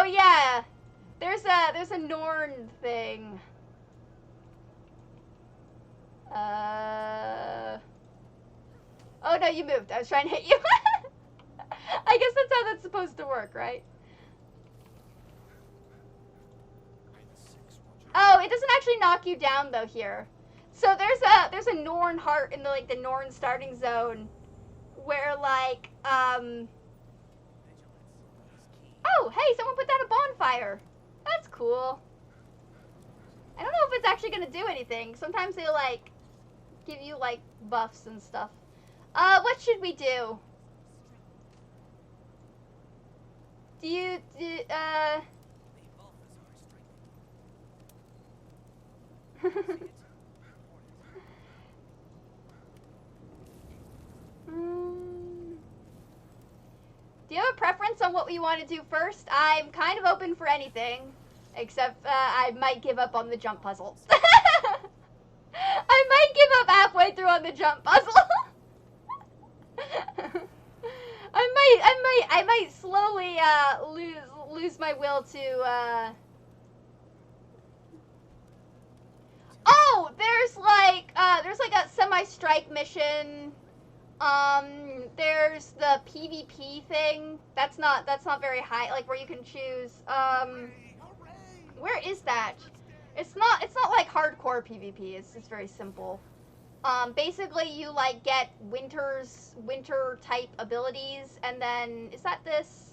yeah, there's a Norn thing. Oh no, you moved. I was trying to hit you. I guess that's how that's supposed to work, right? Oh, it doesn't actually knock you down though here. So there's a Norn heart in the, like, the Norn starting zone where, like, oh, hey, someone put down a bonfire. That's cool. I don't know if it's actually gonna do anything. Sometimes they, like, give you, like, buffs and stuff. What should we do? Do you have a preference on what we want to do first? I'm kind of open for anything, except I might give up on the jump puzzle. I might give up halfway through on the jump puzzle. I might slowly lose my will to Oh, there's like a semi-strike mission. There's the PvP thing. That's not very high, like, where you can choose. Where is that? It's not like hardcore PvP. It's just very simple. Basically you, like, get winter type abilities, and then is that this?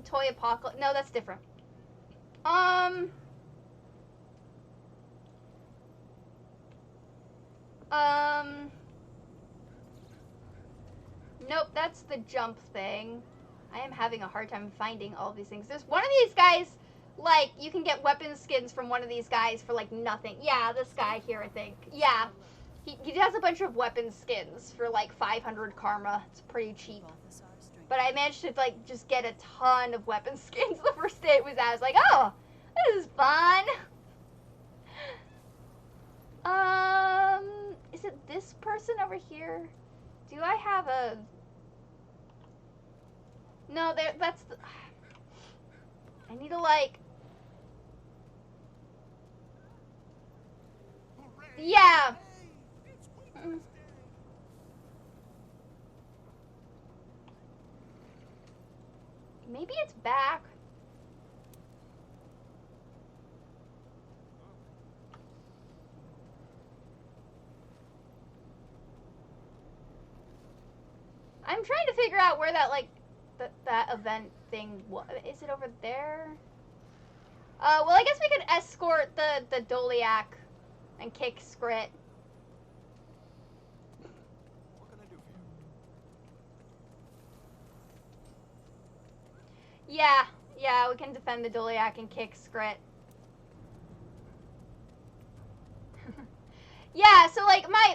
Toy Apocalypse. No, that's different. Nope, that's the jump thing. I am having a hard time finding all these things. There's one of these guys, like, you can get weapon skins from one of these guys for, like, nothing. Yeah, this guy here, I think. Yeah. He has a bunch of weapon skins for, like, 500 karma. It's pretty cheap. But I managed to, like, just get a ton of weapon skins the first day it was out. I was like, oh, this is fun. Is it this person over here? Do I have a... No, that's the... I need to, like... Yeah. Maybe it's back. I'm trying to figure out where that, like, that event thing was. Is it over there? Well, I guess we could escort the Doliak and kick Skrit. What can I do for you? Yeah, we can defend the Doliak and kick Skrit. Yeah, so, like, my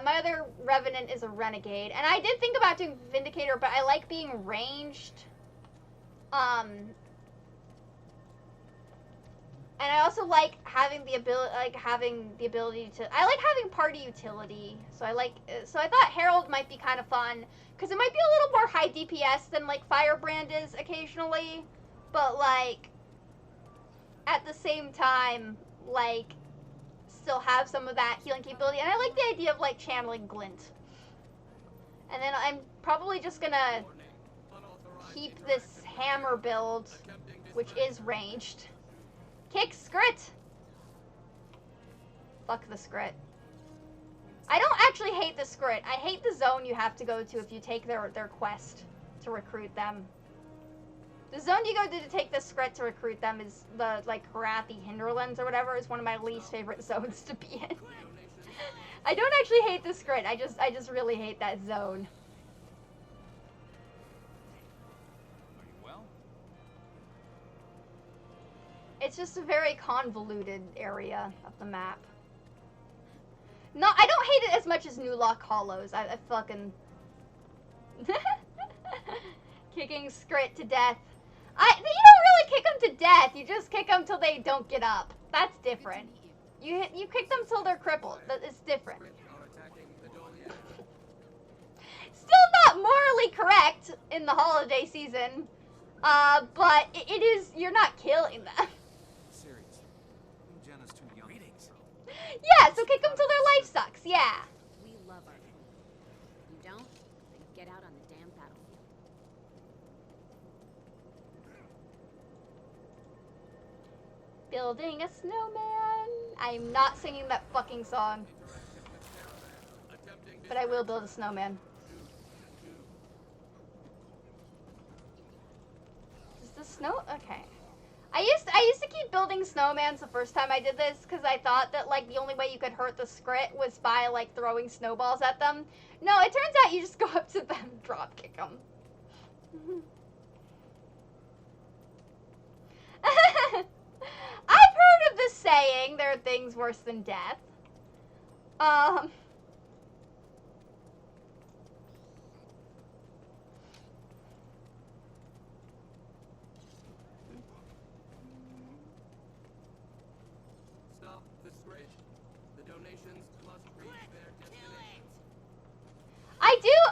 other Revenant is a Renegade, and I did think about doing Vindicator, but I like being ranged. And I also like having the ability to. I like having party utility. So I thought Herald might be kind of fun because it might be a little more high DPS than like Firebrand is occasionally, but like at the same time, like still have some of that healing capability. And I like the idea of like channeling Glint. And then I'm probably just gonna keep this hammer build, which is ranged. Kick Scrit! Fuck the Scrit. I don't actually hate the Scrit. I hate the zone you have to go to if you take their quest to recruit them. The zone you go to take the Scrit to recruit them is the, like, Harathi Hinterlands or whatever. Is one of my least favorite zones to be in. I don't actually hate the Scrit. I just really hate that zone. It's just a very convoluted area of the map. No, I don't hate it as much as New Lock Hollows. I fucking... Kicking Scrit to death. You don't really kick them to death. You just kick them till they don't get up. That's different. You kick them till they're crippled. It's different. Still not morally correct in the holiday season. But it is... You're not killing them. Yeah, so kick them till their life sucks, yeah. We love our food. You don't, then get out on the damn battlefield. Building a snowman. I'm not singing that fucking song. But I will build a snowman. Is the snow? Okay. I used to keep building snowmans the first time I did this because I thought that like the only way you could hurt the Scrit was by like throwing snowballs at them. No, it turns out you just go up to them and drop kick them. I've heard of this saying, there are things worse than death.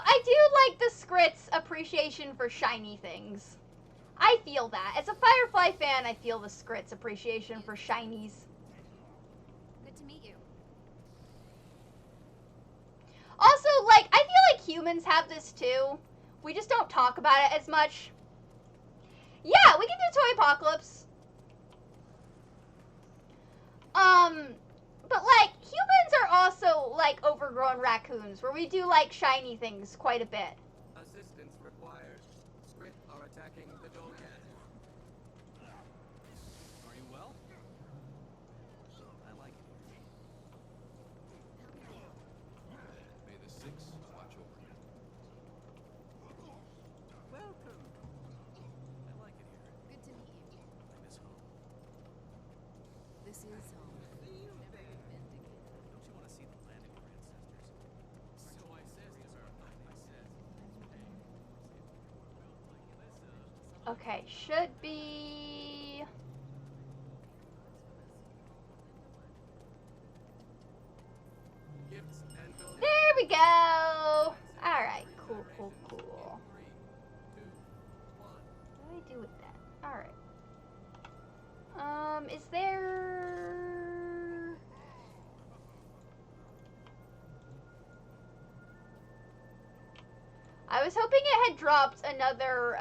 I do like the Scrit's appreciation for shiny things. I feel that. As a Firefly fan, I feel the Scrit's appreciation for shinies. Good to meet you. Also, like, I feel like humans have this too. We just don't talk about it as much. Yeah, we can do Toy Apocalypse. But like, humans are also like overgrown raccoons, where we do like shiny things quite a bit. Assistance required. Scrit are attacking the Dolgan. Are you well? I like it. May the Six watch over you. Welcome. I like it here. Good to meet you. I miss home. This is home. Don't you want to see the land of your ancestors? So I said. Okay, should be... Gifts and donations. There we go! Alright, cool. What do I do with that? Alright. Is there... I was hoping it had dropped another,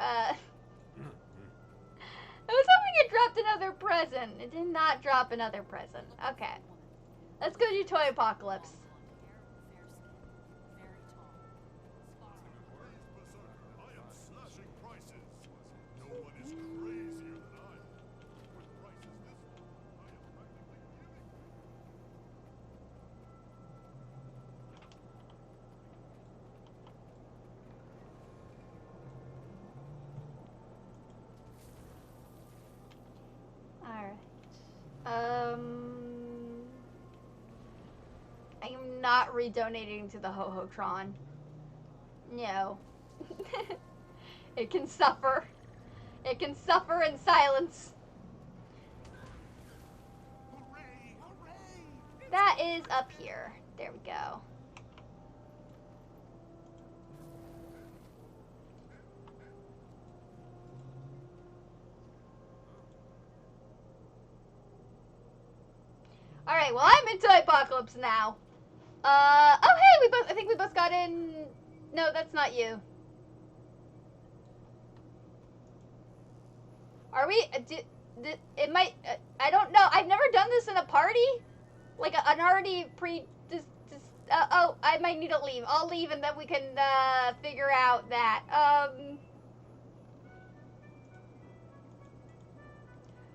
I was hoping it dropped another present. It did not drop another present. Okay. Let's go do Toy Apocalypse. I am slashing prices. No one is crazier than I am. With prices this low, I am practically giving. Alright. I am not redonating to the Ho-Ho-Tron. No. It can suffer. It can suffer in silence. that is up here. There we go. Alright, well, I'm into Apocalypse now. Oh, hey, I think we both got in. No, that's not you. Are we? It might. I don't know. I've never done this in a party. Like an already oh, I might need to leave. I'll leave and then we can figure out that.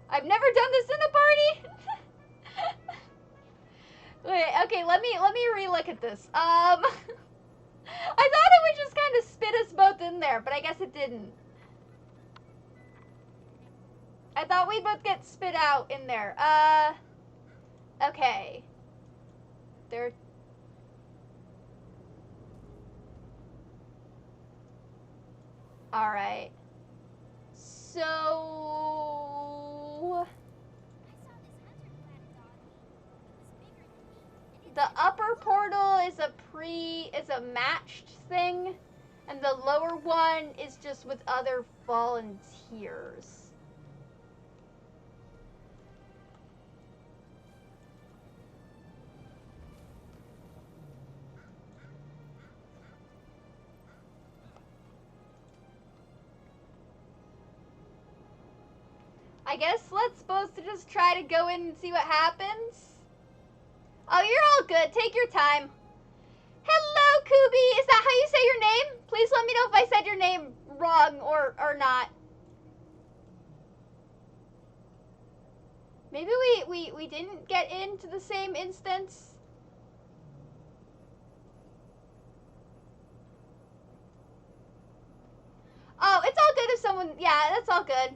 I've never done this in a party. Wait, okay, let me relook at this. I thought it would just kind of spit us both in there, but I guess it didn't. I thought we'd both get spit out in there. Okay. There. Alright. So... the upper portal is a matched thing, and the lower one is just with other volunteers. I guess let's both just try to go in and see what happens. Oh, you're all good. Take your time. Hello, Kubi. Is that how you say your name? Please let me know if I said your name wrong or not. Maybe we didn't get into the same instance. Oh, it's all good if someone... yeah, that's all good.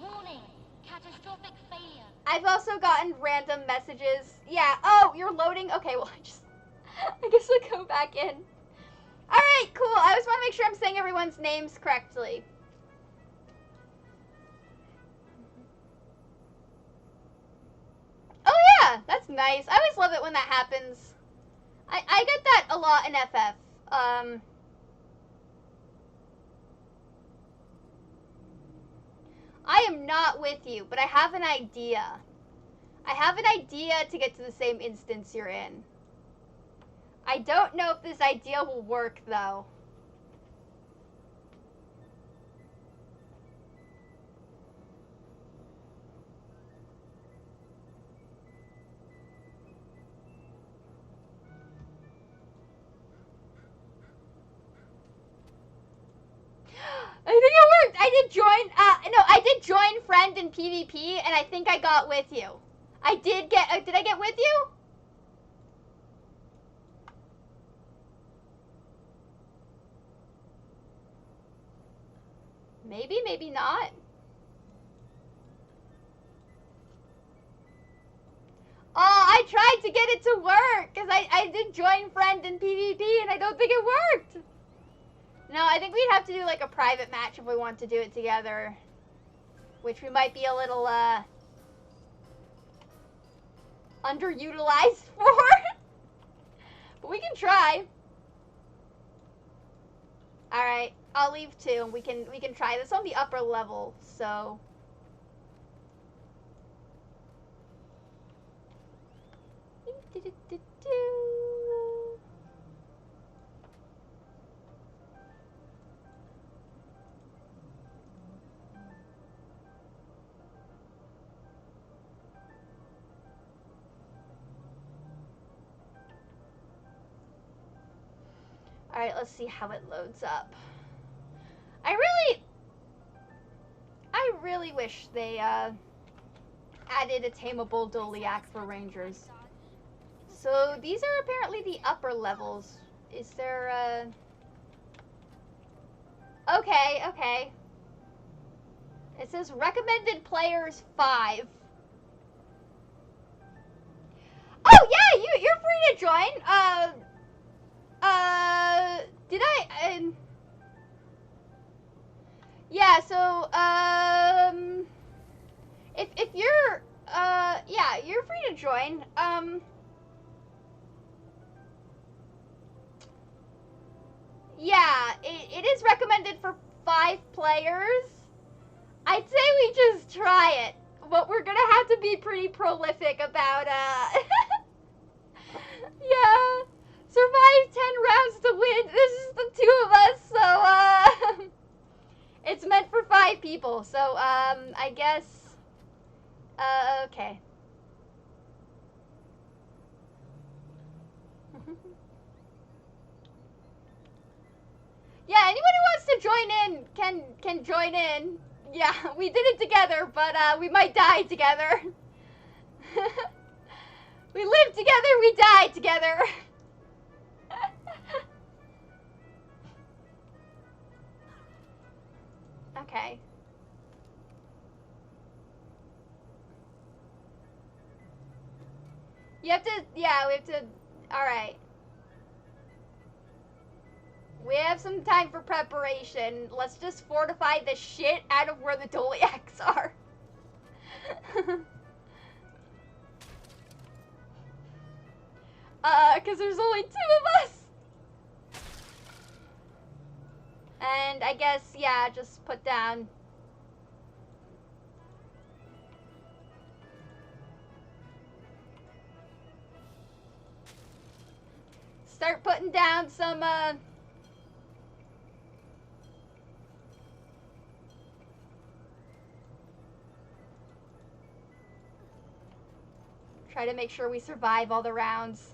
Warning. Catastrophic failure. I've also gotten random messages. Yeah, oh, you're loading? Okay, well, I guess I'll go back in. Alright, cool. I just want to make sure I'm saying everyone's names correctly. Oh, yeah, that's nice. I always love it when that happens. I get that a lot in FF. I am not with you, but I have an idea. I have an idea to get to the same instance you're in. I don't know if this idea will work, though. I think it worked. I did join, no, I did join friend in PvP, and I think I got with you. I did get, did I get with you? Maybe, maybe not. Oh, I tried to get it to work, because I did join friend in PvP, and I don't think it worked. No, I think we'd have to do like a private match if we want to do it together. Which we might be a little, underutilized for. But we can try. Alright, I'll leave too. We can try this on the upper level, so. Alright, let's see how it loads up. I really wish they added a tameable Doliac for Rangers. So these are apparently the upper levels. Is there a... okay, okay. It says recommended players 5. Oh yeah, you're free to join. Did I, yeah, so, if you're, yeah, you're free to join. yeah, it is recommended for 5 players. I'd say we just try it, but we're gonna have to be pretty prolific about, yeah. Survive 10 rounds to win. This is the 2 of us, so, it's meant for 5 people, so, I guess, okay. Yeah, anyone who wants to join in can join in. Yeah, we did it together, but we might die together. We live together, we die together. Okay. You have to, yeah, we have to, alright. We have some time for preparation. Let's just fortify the shit out of where the Doliacs are. Cause there's only 2 of us. And I guess, yeah, just put down. Start putting down some, try to make sure we survive all the rounds.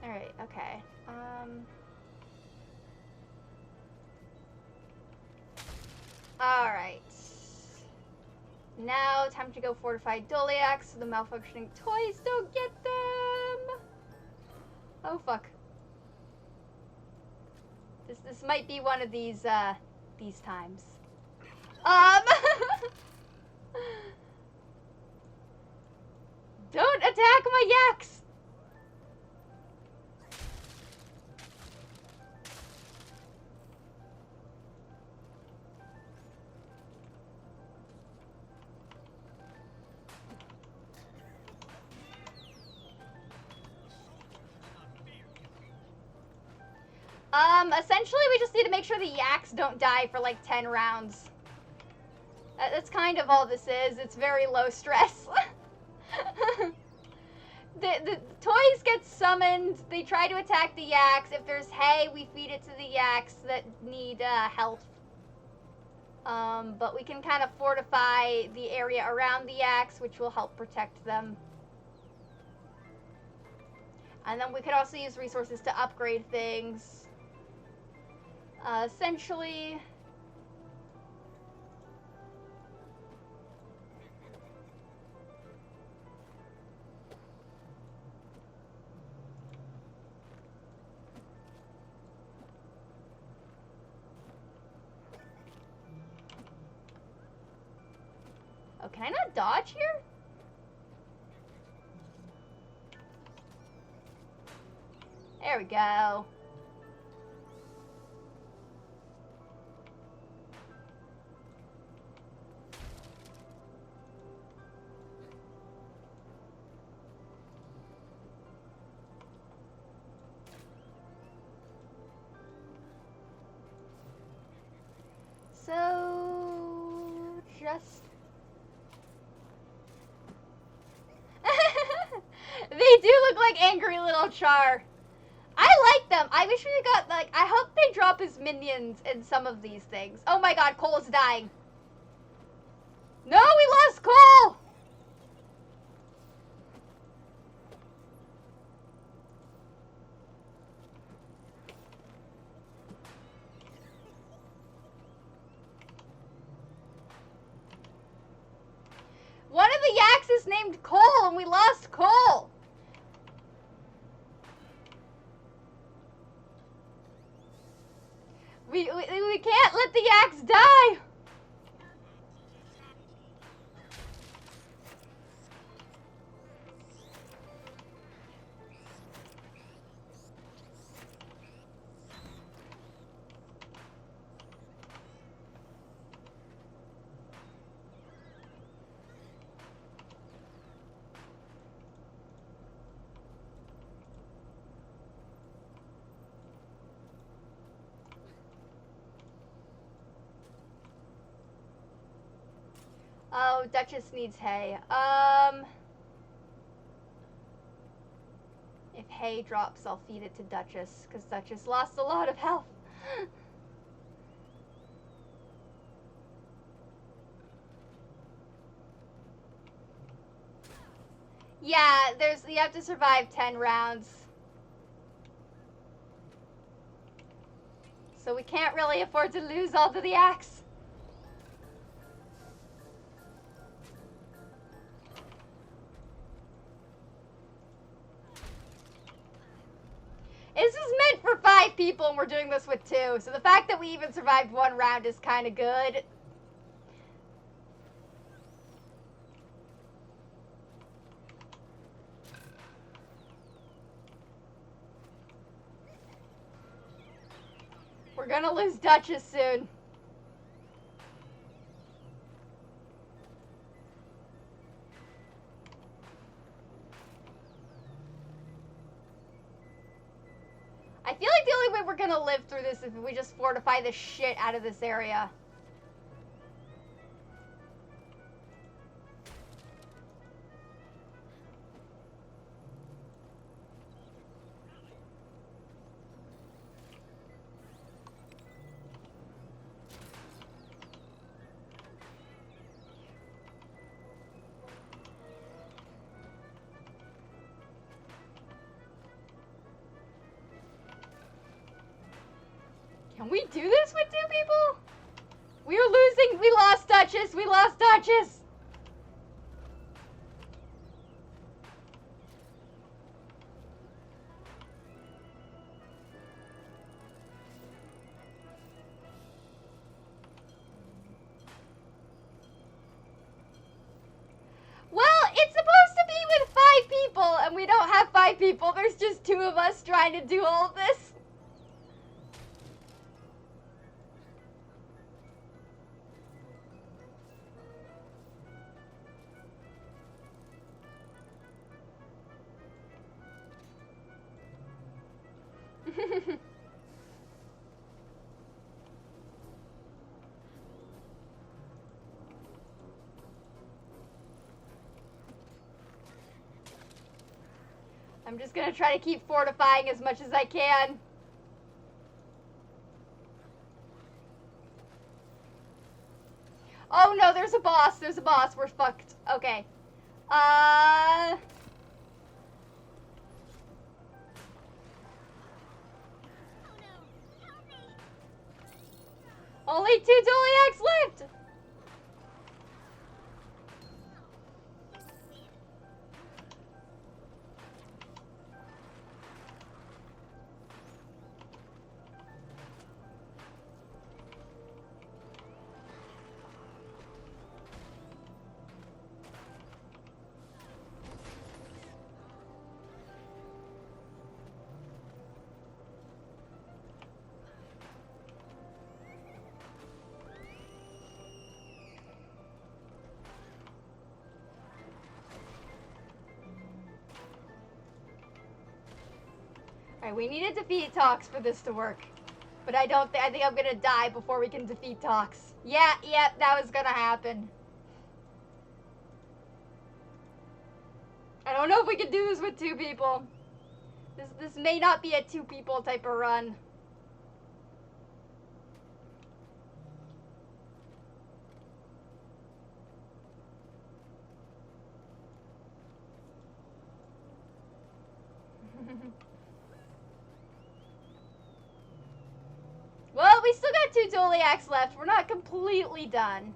Alright, okay. Alright. Now, time to go fortify Doliacs so the malfunctioning toys don't get them! Oh, fuck. This might be one of these times. Don't attack my yaks! Essentially we just need to make sure the yaks don't die for like 10 rounds. That's kind of all this is. It's very low stress. The toys get summoned, they try to attack the yaks. If there's hay, we feed it to the yaks that need health. But we can kind of fortify the area around the yaks, which will help protect them. And then we could also use resources to upgrade things. Essentially... Oh, can I not dodge here? There we go. So, just... They do look like angry little Char. I like them. I wish we got, like, I hope they drop as minions in some of these things. Oh my god, Cole's dying. No, we lost Cole! One of the yaks is named Cole, and we lost Cole. We can't let the yaks die. Oh, Duchess needs hay. If hay drops, I'll feed it to Duchess, because Duchess lost a lot of health. Yeah, you have to survive 10 rounds. So we can't really afford to lose all to the axe. This is meant for 5 people and we're doing this with 2. So the fact that we even survived 1 round is kind of good. We're gonna lose Duchess soon. I feel like the only way we're gonna live through this is if we just fortify the shit out of this area. Can we do this with 2 people? We are losing. We lost Duchess. We lost Duchess. Well, it's supposed to be with 5 people, and we don't have 5 people. There's just 2 of us trying to do all of this. I'm just gonna try to keep fortifying as much as I can. Oh no, there's a boss. There's a boss. We're fucked. Okay. Only 2 Doliacs left! Alright, we need to defeat Tox for this to work. But I think I'm gonna die before we can defeat Tox. Yeah, yep, that was gonna happen. I don't know if we can do this with 2 people. This may not be a 2 people type of run. Well, we still got 2 Doliacs left. We're not completely done.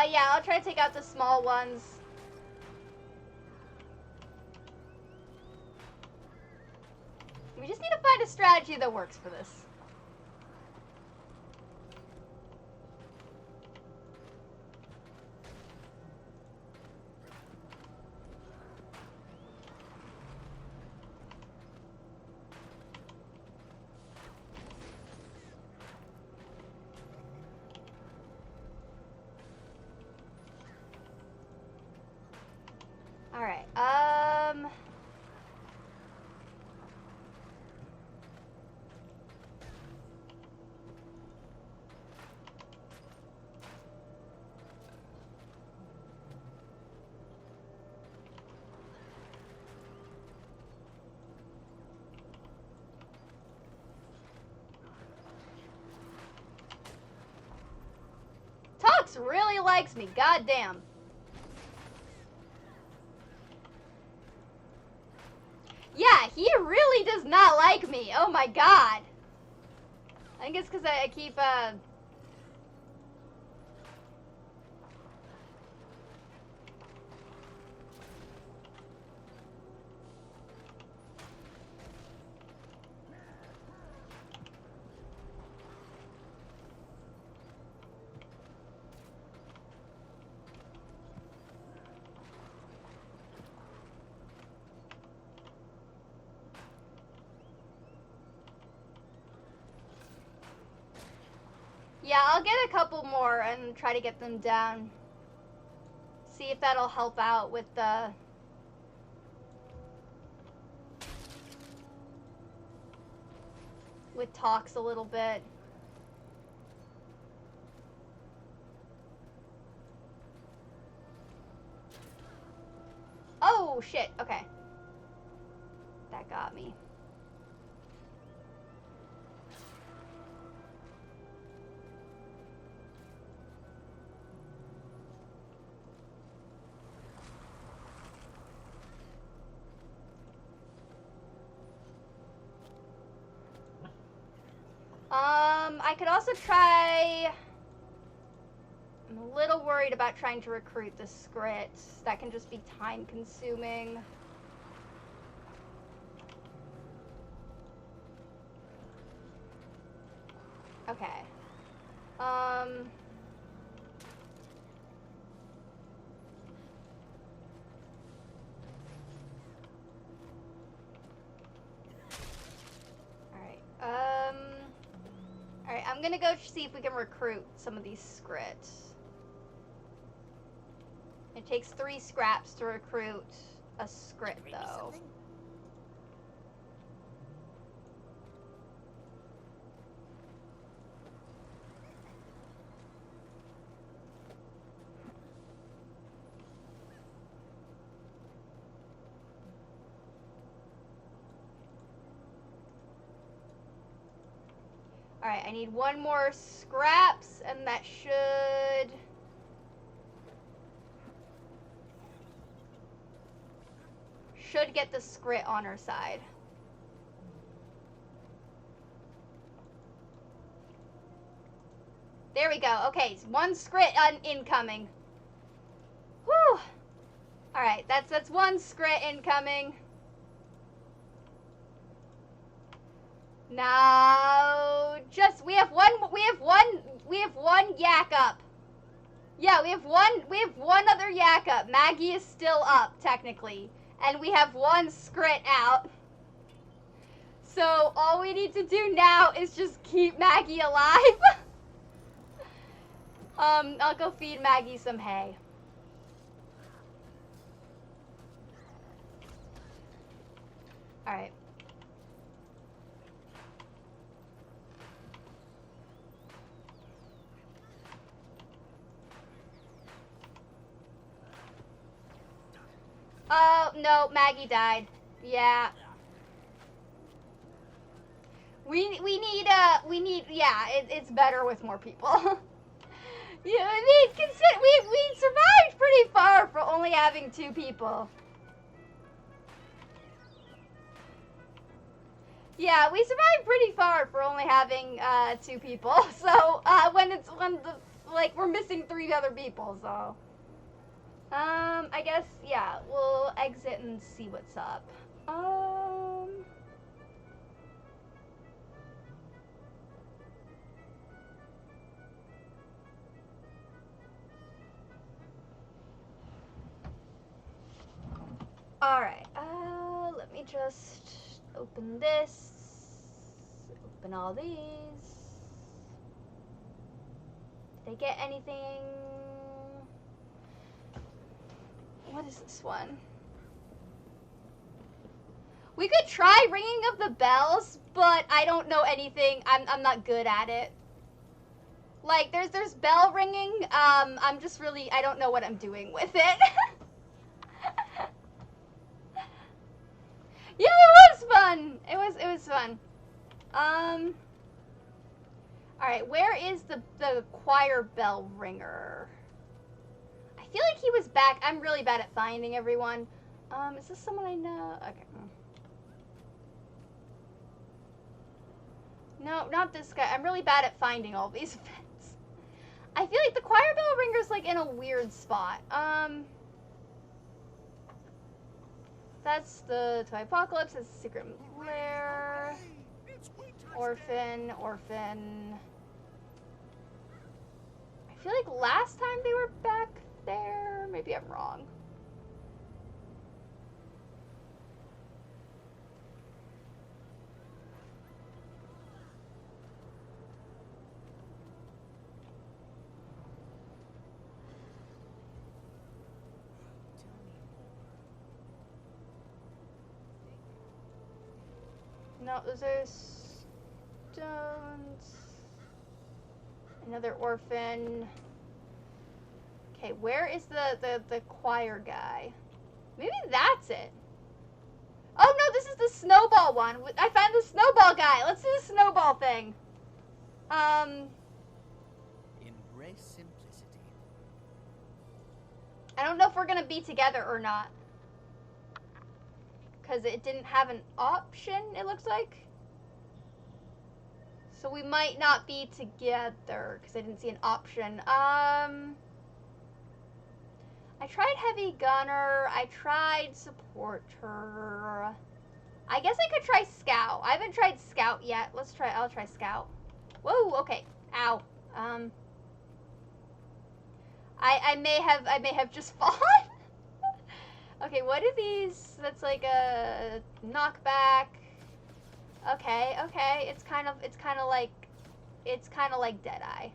Yeah, I'll try to take out the small ones. We just need to find a strategy that works for this. Alright, Tox really likes me, goddamn. Yeah, he really does not like me. Oh my god. I think it's because I keep, yeah, I'll get a couple more and try to get them down. See if that'll help out with the... with Tox a little bit. Oh, shit. Okay. That got me. I could also try... I'm a little worried about trying to recruit the Skrit. That can just be time-consuming. Okay. Alright, I'm gonna go see if we can recruit some of these Skrits. It takes 3 scraps to recruit a Skrit, though. Alright, I need 1 more scraps, and that should get the Skrit on our side. There we go. Okay, 1 Skrit incoming. Whew. Alright, that's 1 Skrit incoming. Now, just we have one yak up. Yeah, we have one other yak up. Maggie is still up technically, and we have 1 Skrit out. So all we need to do now is just keep Maggie alive. I'll go feed Maggie some hay. All right. Oh, no, Maggie died. Yeah. It's better with more people. Yeah, I mean, we survived pretty far for only having 2 people. Yeah, we survived pretty far for only having 2 people. So we're missing 3 other people, so I guess yeah, we'll exit and see what's up. Alright, let me just open this, open all these. Did I get anything? What is this one? We could try ringing of the bells, but I don't know anything. I'm not good at it. Like, there's bell ringing. I'm just really, I don't know what I'm doing with it. Yeah, it was fun. It was fun. Alright, where is the choir bell ringer? I feel like he was back. I'm really bad at finding everyone. Is this someone I know? Okay. No, not this guy. I'm really bad at finding all these events. I feel like the choir bell ringer's like in a weird spot. That's the Toy Apocalypse. That's Secret Lair. Orphan. I feel like last time they were back there. Maybe I'm wrong. No, those are stones. Another orphan. Okay, where is the choir guy? Maybe that's it. Oh no, this is the snowball one. I found the snowball guy. Let's do the snowball thing. Embrace simplicity. I don't know if we're gonna be together or not. Because it didn't have an option, it looks like. So we might not be together, because I didn't see an option. I tried heavy gunner. I tried supporter. I guess I could try scout. I haven't tried scout yet. I'll try scout. Whoa, okay. Ow. I may have just fallen. Okay, what are these? That's like a knockback. Okay. It's kind of like Deadeye,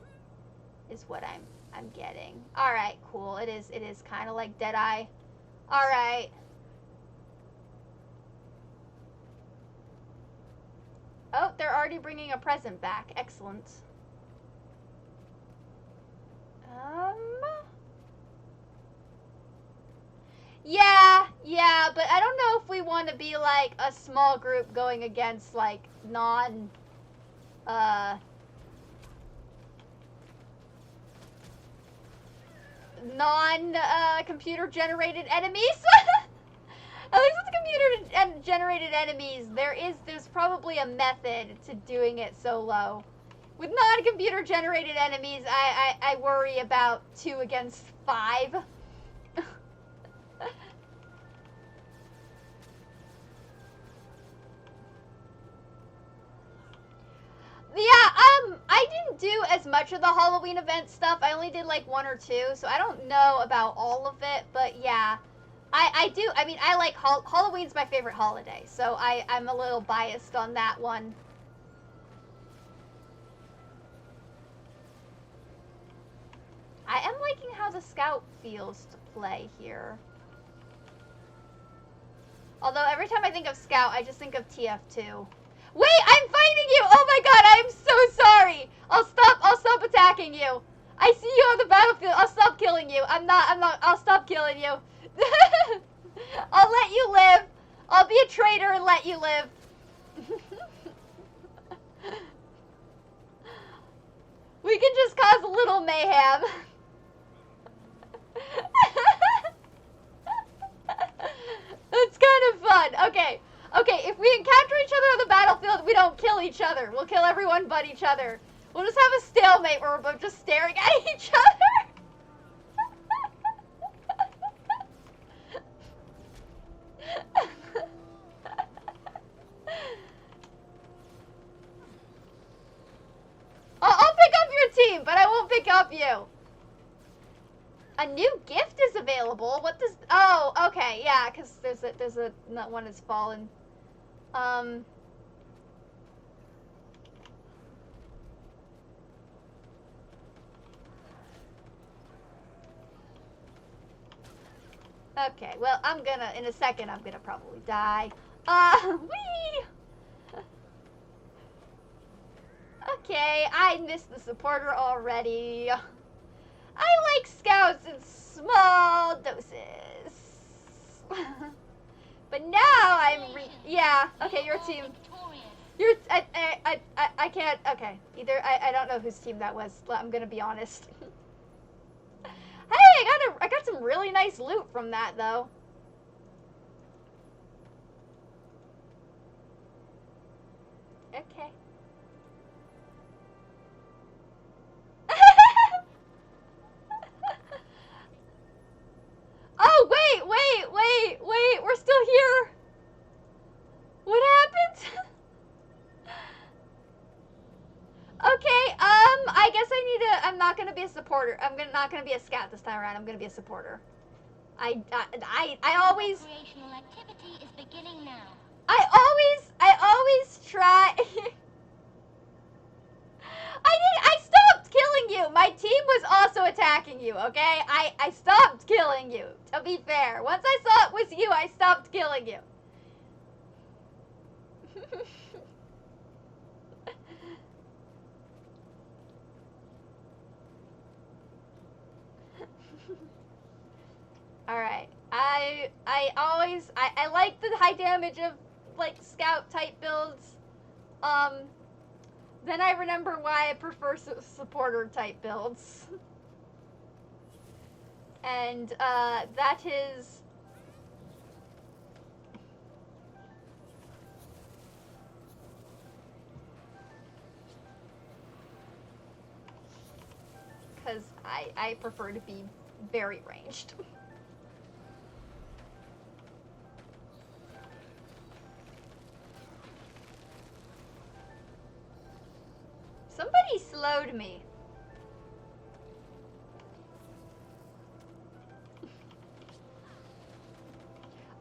is what I'm getting. All right, cool. It is kind of like Deadeye. All right. Oh, they're already bringing a present back. Excellent. Yeah, but I don't know if we want to be like a small group going against like computer generated enemies. At least with computer generated enemies, there's probably a method to doing it solo. With non-computer generated enemies, I worry about 2 against 5. Yeah, I didn't do as much of the Halloween event stuff. I only did like 1 or 2, so I don't know about all of it, but yeah. I do, I mean, I like, Halloween's my favorite holiday, so I'm a little biased on that one. I am liking how the scout feels to play here. Although every time I think of scout, I just think of TF2. Wait, I'm fighting you! Oh my god, I am so sorry! I'll stop attacking you. I see you on the battlefield. I'll stop killing you. I'll stop killing you. I'll let you live. I'll be a traitor and let you live. We can just cause a little mayhem. That's kind of fun. Okay, if we encounter each other on the battlefield, we don't kill each other. We'll kill everyone but each other. We'll just have a stalemate where we're both just staring at each other. I'll pick up your team, but I won't pick up you. A new gift is available. What does? Oh, okay, yeah, because there's a not one has fallen. Okay, well, in a second, I'm gonna probably die. Whee! Okay, I missed the supporter already. I like scouts in small doses. But now yeah, okay, your team. You're, I can't, okay. Either, I don't know whose team that was. I'm gonna be honest. Hey, I got some really nice loot from that, though. Okay. Oh, wait, we're still here. What happened? Okay, I guess I'm not gonna be a supporter. Not gonna be a scout this time around. I'm gonna be a supporter. I always... Recreational activity is beginning now. I always try... I stopped killing you! My team was also attacking you, okay? I stopped killing you, to be fair. Once I saw it was you, I stopped killing you. Alright. I like the high damage of, like, scout type builds. Then I remember why I prefer supporter type builds. And, that is... because I prefer to be very ranged. Somebody slowed me.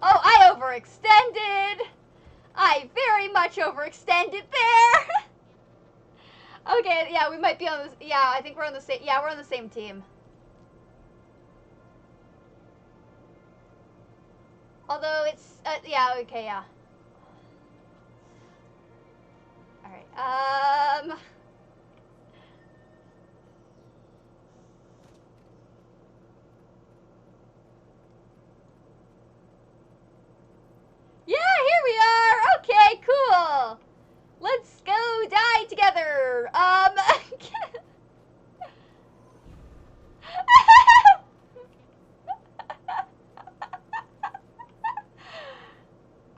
Oh, I overextended! I very much overextended there! Okay, yeah, we might be on this. Yeah, I think we're on the same. Yeah, we're on the same team. Although it's. Yeah, okay, yeah. Alright, yeah, here we are! Okay, cool! Let's go die together! Hi,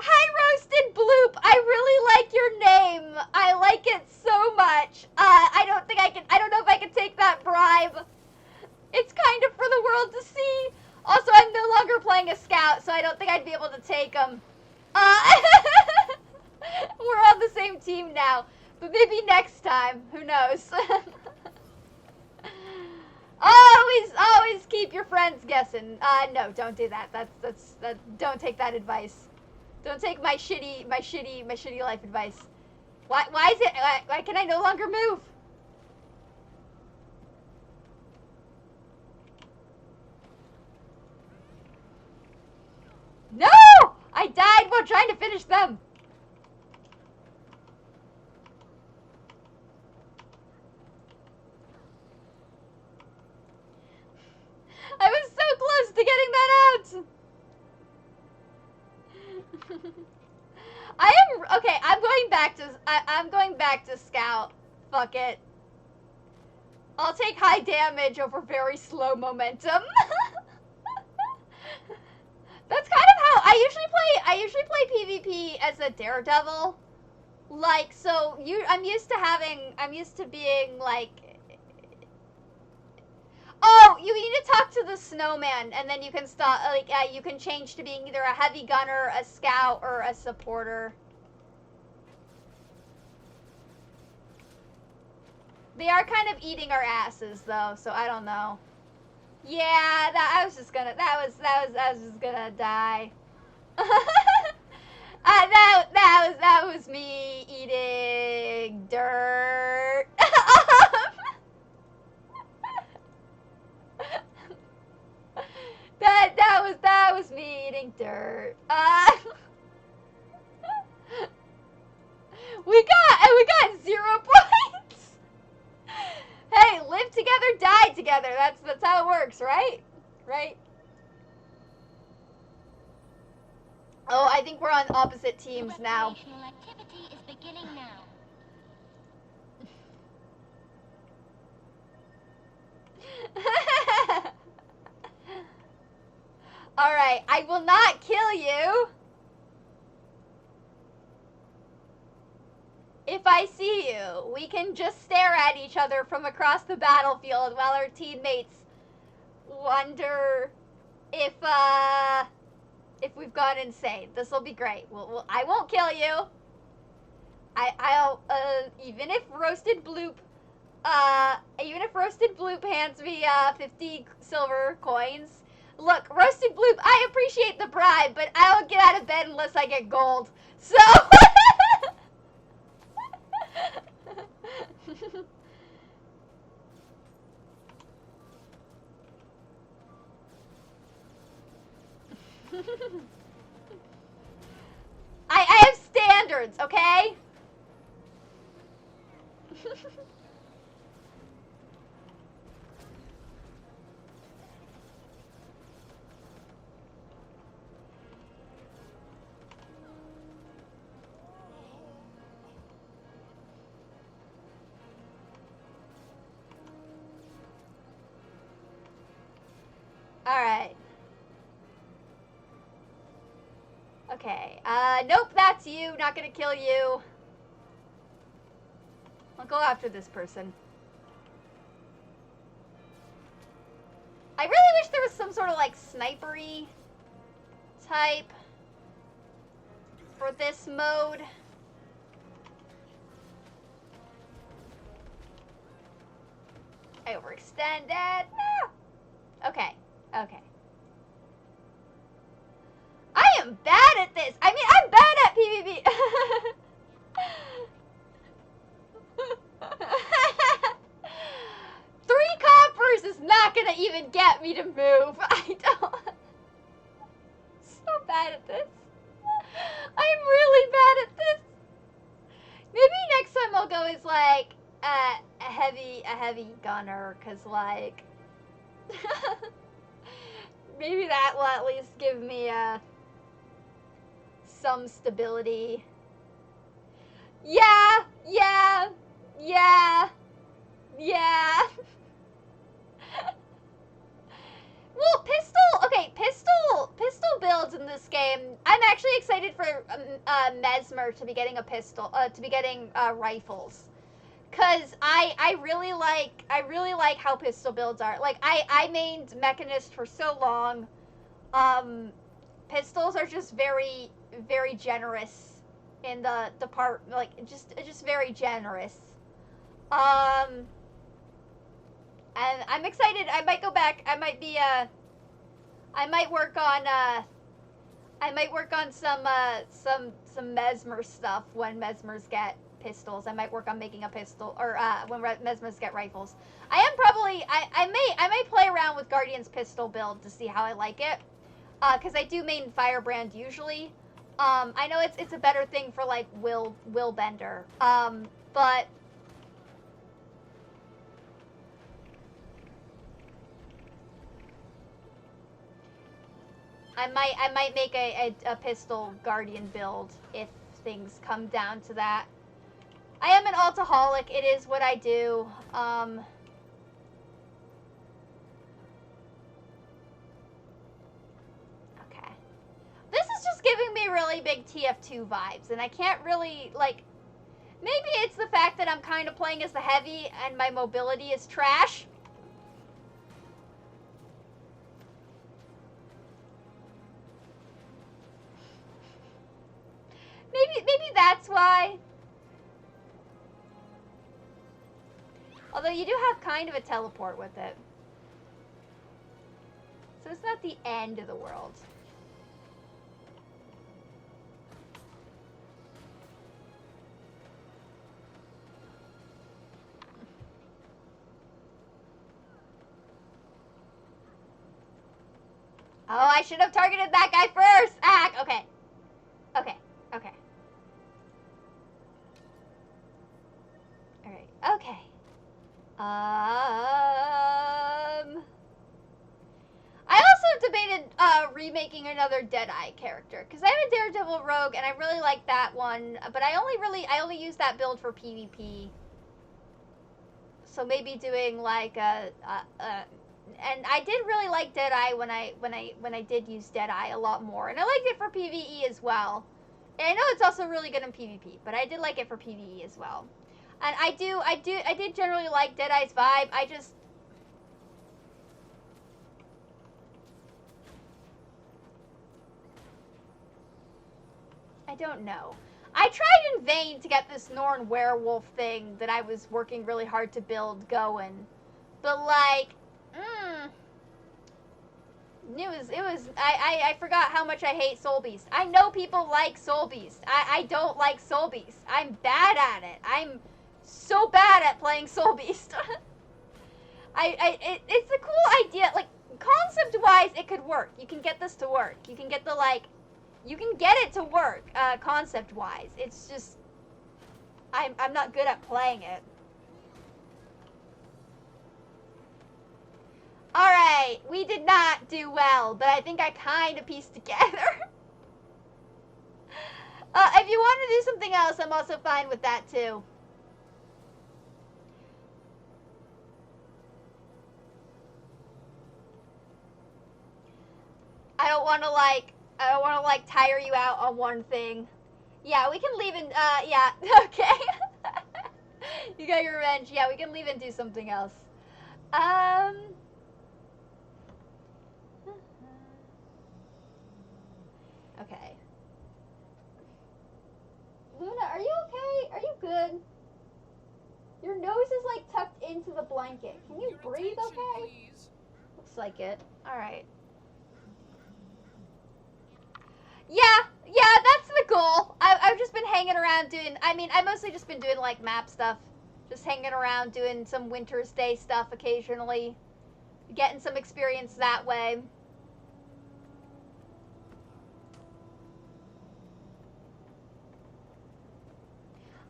Roasted Bloop! I really like your name! I like it so much! I don't know if I can take that bribe. It's kind of for the world to see. Also, I'm no longer playing a scout, so I don't think I'd be able to take them. We're on the same team now, but maybe next time. Who knows? Always keep your friends guessing. No, don't do that. Don't take that advice. Don't take my shitty life advice. Why is it? Why can I no longer move? No! I died while trying to finish them. I was so close to getting that out. Okay. I'm going back to scout. Fuck it. I'll take high damage over very slow momentum. That's kind of how I usually play PvP as a daredevil. Like, so I'm used to being like, oh, you need to talk to the snowman, and then you can stop, like, you can change to being either a heavy gunner, a scout, or a supporter. They are kind of eating our asses, though, so I don't know. Yeah, I was just gonna die. That was me eating dirt. that was me eating dirt. We got 0 points. Hey, live together, die together. That's how it works, right? Right? Oh, I think we're on opposite teams now. Recreational activity is beginning now. Alright, I will not kill you if I see you. We can just stare at each other from across the battlefield while our teammates wonder if we've gone insane. This will be great. I won't kill you. I'll even if Roasted Bloop hands me 50 silver coins. Look, Roasted Bloop, I appreciate the bribe, but I don't get out of bed unless I get gold. So I have standards, okay? Alright. Okay. Nope, that's you. Not gonna kill you. I'll go after this person. I really wish there was some sort of, like, snipery type for this mode. I overextended. Ah! Okay. Okay. I am bad at this. I mean, I'm bad at PvP. 3 coppers is not gonna even get me to move. I don't. So bad at this. I'm really bad at this. Maybe next time I'll go as like a heavy gunner, cause like maybe that will at least give me some stability. Yeah. Well, pistol builds in this game. I'm actually excited for Mesmer to be getting a pistol, to be getting rifles, cause I really like how pistol builds are. Like I mained Mechanist for so long. Pistols are just very generous in the part, like just very generous. And I'm excited. I might go back. I might work on some Mesmer stuff when Mesmers get pistols. I might work on making a pistol, or when Mesmers get rifles. I may play around with Guardian's pistol build to see how I like it. Because I do main Firebrand usually. I know it's a better thing for like Will Bender. But I might make a pistol Guardian build if things come down to that. I am an altaholic. It is what I do. Okay. This is just giving me really big TF2 vibes, and I can't really, like, maybe it's the fact that I'm kind of playing as the heavy and my mobility is trash. Maybe that's why. Although you do have kind of a teleport with it. So it's not the end of the world. Oh, I should have targeted that guy first. Ah, okay. Okay. Okay. another Deadeye character, because I have a Daredevil Rogue and I really like that one, but I only use that build for PvP. So maybe doing like and I did really like Deadeye when I did use Deadeye a lot more, and I liked it for PvE as well. And I know it's also really good in PvP, but I did like it for PvE as well. And I did generally like Deadeye's vibe. I don't know. I tried in vain to get this Norn werewolf thing that I was working really hard to build going. But like, I forgot how much I hate Soul Beast. I know people like Soul Beast. I don't like Soul Beast. I'm bad at it. I'm so bad at playing Soul Beast. It's a cool idea. Like, concept-wise, it could work. You can get this to work. You can get the, like, you can get it to work, concept-wise. It's just, I'm not good at playing it. Alright, we did not do well, but I think I kind of pieced together. If you want to do something else, I'm also fine with that, too. I don't want to, like, tire you out on one thing. Yeah, we can leave and, yeah, okay. You got your revenge. Yeah, we can leave and do something else. Okay. Luna, are you okay? Are you good? Your nose is, like, tucked into the blanket. Can you breathe okay? Please. Looks like it. Alright. Yeah, that's the goal. I've just been hanging around doing, I mostly just been doing, like, map stuff. Just hanging around doing some Winter's Day stuff occasionally. Getting some experience that way.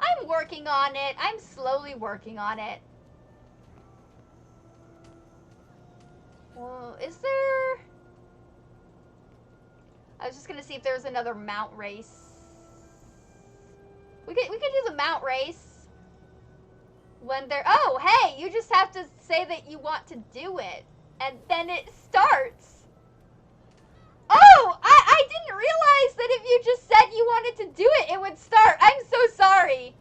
I'm working on it. I'm slowly working on it. Well, is there... I was just gonna see if there was another mount race. We could do the mount race when there. Oh, hey! You just have to say that you want to do it, and then it starts. Oh, I didn't realize that if you just said you wanted to do it, it would start. I'm so sorry.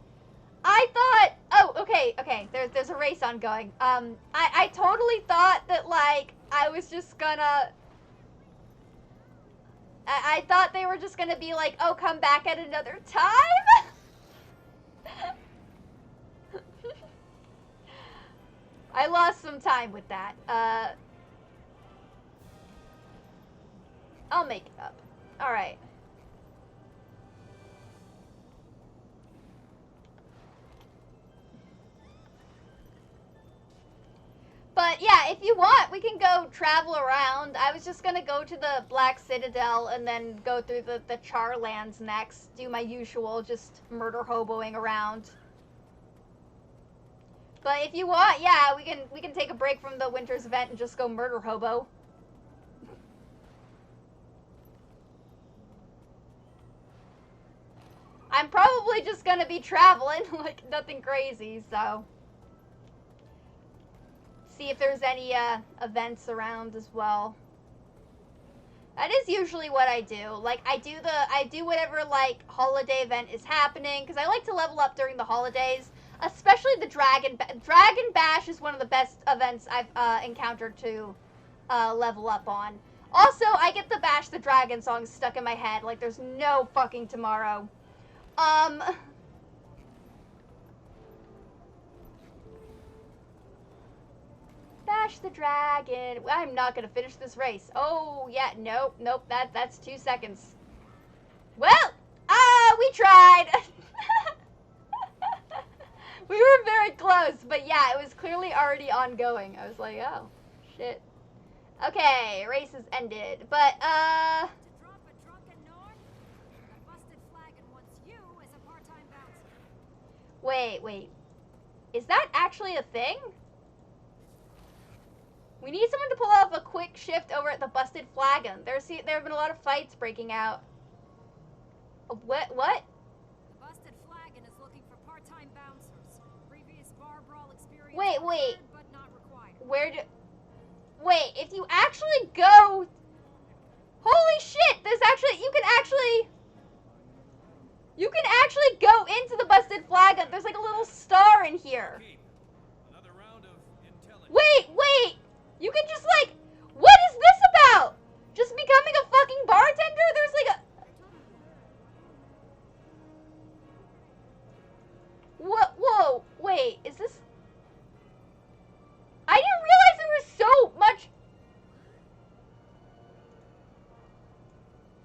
I thought. Oh, okay. There's a race ongoing. I totally thought that, like, I was just gonna. I thought they were just gonna be like, oh, come back at another time? I lost some time with that. I'll make it up. Alright. But yeah, if you want, we can go travel around. I was just gonna go to the Black Citadel and then go through the Charlands next. Do my usual, just murder hoboing around. But if you want, yeah, we can take a break from the Winter's event and just go murder hobo. I'm probably just gonna be traveling, like nothing crazy, so. See if there's any events around as well. That is usually what I do. Like, I do whatever, like, holiday event is happening, because I like to level up during the holidays, especially the Dragon Bash is one of the best events I've encountered to level up on. Also, I get the Bash the Dragon song stuck in my head, like there's no fucking tomorrow. Bash the Dragon. I'm not gonna finish this race. Oh, yeah, nope, that's 2 seconds. Well, we tried. We were very close, but yeah, it was clearly already ongoing. I was like, oh, shit. Okay, race has ended, but, To drop a drunken Norn? A busted flagon wants you as a part-time bouncer. wait. Is that actually a thing? We need someone to pull off a quick shift over at the Busted Flagon. There have been a lot of fights breaking out. What? The Busted Flagon is looking for part-time bouncers. Previous bar brawl experience Wait. preferred, but not required. Wait, if you actually go... Holy shit, there's actually... You can actually go into the Busted Flagon. There's like a little star in here. Another round of intelligence. Wait! You can just like... What is this about? Just becoming a fucking bartender? There's like a... What? Whoa, wait, is this... I didn't realize there was so much...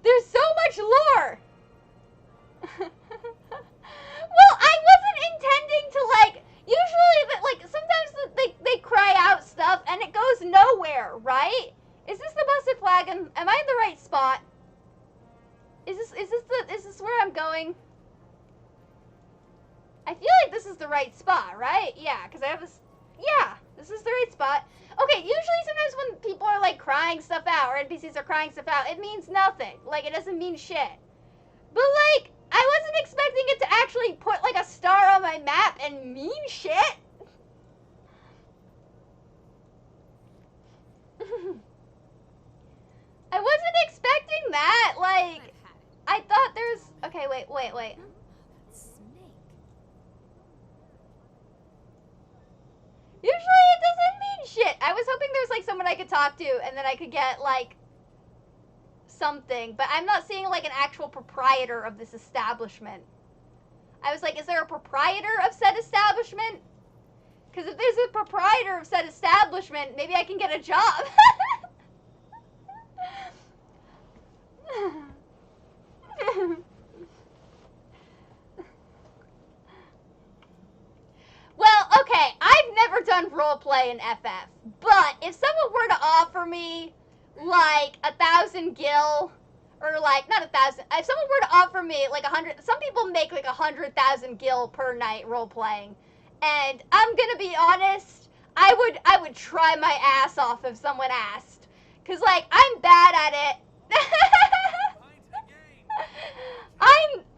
There's so much lore! Well, I wasn't intending to, like... Usually, like, sometimes they cry out stuff and it goes nowhere, right? Is this the Busted Flagon? Am I in the right spot? Is this where I'm going? I feel like this is the right spot, right? Yeah, because I have this... Yeah, this is the right spot. Okay, usually sometimes when people are, like, crying stuff out, or NPCs are crying stuff out, it means nothing. Like, it doesn't mean shit. But, like, I wasn't expecting it to actually put, like, a star on my map and mean shit. I wasn't expecting that. Like, I thought there's... Okay, wait. Snake. Usually it doesn't mean shit. I was hoping there's, like, someone I could talk to and then I could get, like, something. But I'm not seeing, like, an actual proprietor of this establishment. I was like, is there a proprietor of said establishment? Because if there's a proprietor of said establishment, maybe I can get a job. Well, okay, I've never done roleplay in FF, but if someone were to offer me, like, 1,000 gil, or, like, not 1,000, if someone were to offer me, like, 100, some people make, like, 100,000 gil per night roleplaying, and I'm gonna be honest, I would try my ass off if someone asked, because, like, I'm bad at it.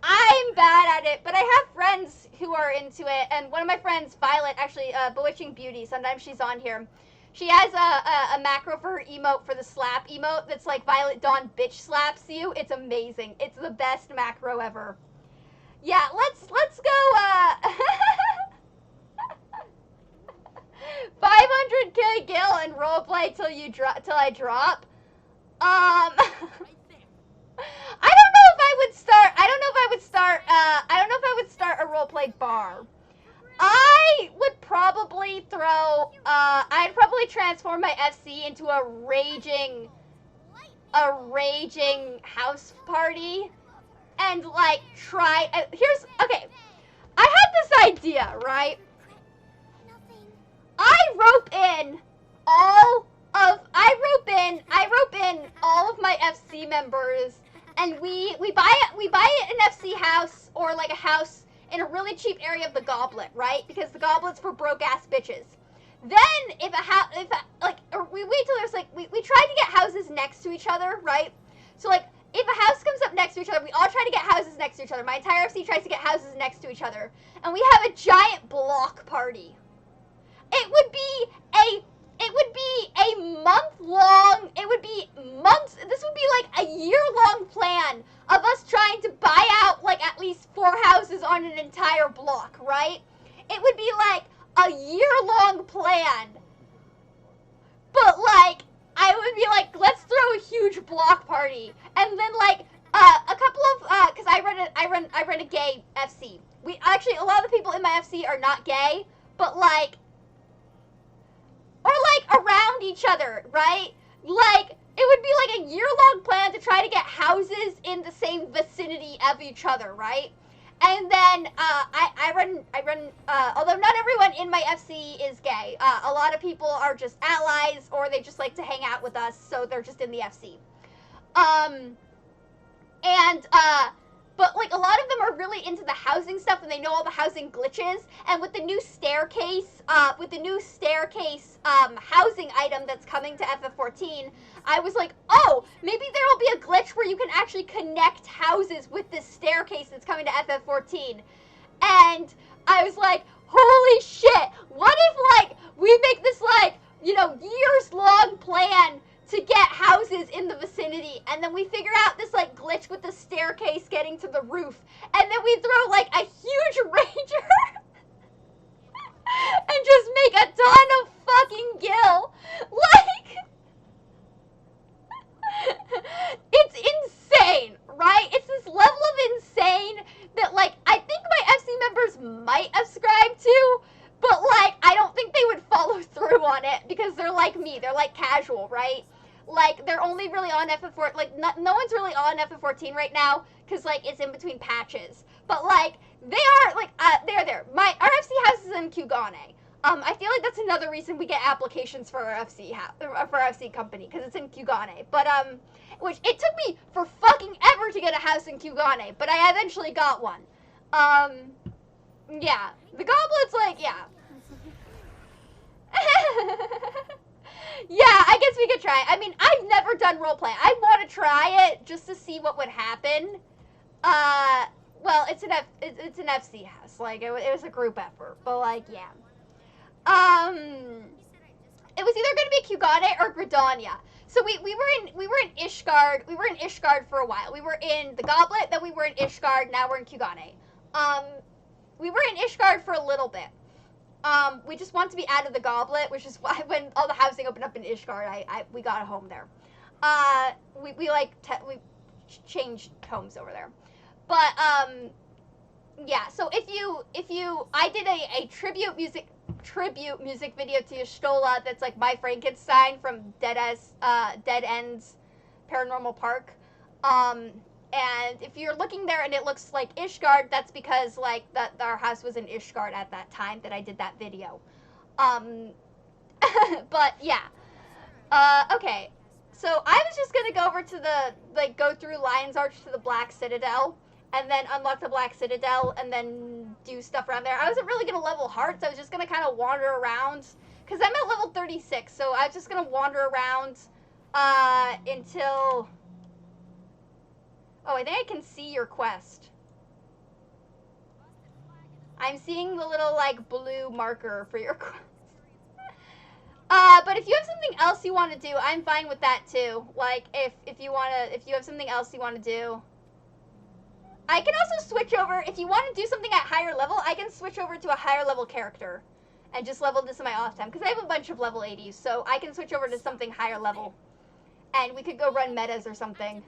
I'm bad at it, but I have friends who are into it, and one of my friends, Violet, actually, Bewitching Beauty, sometimes she's on here. She has a macro for her emote for the slap emote that's like Violet Dawn bitch slaps you. It's amazing. It's the best macro ever. Yeah, let's go, 500k gil and roleplay till I drop. I don't know if I would start a roleplay bar. I would probably I'd probably transform my FC into a raging house party and, like, try, okay, I had this idea, right? I rope in all of my FC members, and we buy an FC house, or like a house in a really cheap area of the Goblet, right? Because the Goblet's for broke ass bitches. Then we wait till there's like we try to get houses next to each other, right? So, like, if a house comes up next to each other, we all try to get houses next to each other. My entire FC tries to get houses next to each other, and we have a giant block party. It would be this would be like a year-long plan of us trying to buy out, like, at least 4 houses on an entire block, right? It would be like a year-long plan. But, like, I would be like, let's throw a huge block party. And then, like, a couple of, cause I run a gay FC. A lot of the people in my FC are not gay, but, like, or, like, around each other, right? Like, it would be like a year-long plan to try to get houses in the same vicinity of each other, right? And then, I run, although not everyone in my FC is gay. A lot of people are just allies, or they just like to hang out with us, so they're just in the FC. But, like, a lot of them are really into the housing stuff and they know all the housing glitches. And with the new staircase, housing item that's coming to FF14, I was like, oh, maybe there will be a glitch where you can actually connect houses with this staircase that's coming to FF14. And I was like, holy shit, what if, like, we make this, like, you know, years-long plan to get houses in the vicinity, and then we figure out this, like, glitch with the staircase getting to the roof, and then we throw, like, a huge ranger and just make a ton of fucking gil. Like, it's insane, right? It's this level of insane that, like, I think my FC members might have subscribed to, but, like, I don't think they would follow through on it because they're like me. They're, like, casual, right? Like, they're only really on FF4, like, no one's really on FF14 right now because, like, it's in between patches. But, like, they are, like, they're there. Our FC house is in Gw2. I feel like that's another reason we get applications for our FC company, because it's in Gw2. But, which, it took me for fucking ever to get a house in Gw2, but I eventually got one. Yeah. The goblets, like, yeah. Yeah, I guess we could try it. I mean, I've never done roleplay. I want to try it just to see what would happen. Well, it's an FC house. Like, it was a group effort. But, like, yeah. It was either going to be Gw2 or Gridania. So we were in Ishgard. We were in Ishgard for a while. We were in the Goblet, then we were in Ishgard, now we're in Gw2. We were in Ishgard for a little bit. We just want to be out of the Goblet, which is why when all the housing opened up in Ishgard, we got a home there. We changed homes over there. But, yeah, so I did a tribute music video to Y'shtola that's like My Frankenstein from Dead Ends Paranormal Park. And if you're looking there and it looks like Ishgard, that's because, like, our house was in Ishgard at that time that I did that video. But, yeah. Okay. So, I was just gonna go over to go through Lion's Arch to the Black Citadel, and then unlock the Black Citadel, and then do stuff around there. I wasn't really gonna level hearts, I was just gonna kind of wander around, because I'm at level 36, so I was just gonna wander around, until... Oh, I think I can see your quest. I'm seeing the little, like, blue marker for your quest. But if you have something else you want to do, I'm fine with that, too. Like, if you have something else you want to do. I can also switch over, if you want to do something at higher level, I can switch over to a higher level character. And just level this in my off time, because I have a bunch of level 80s, so I can switch over to something higher level. And we could go run metas or something.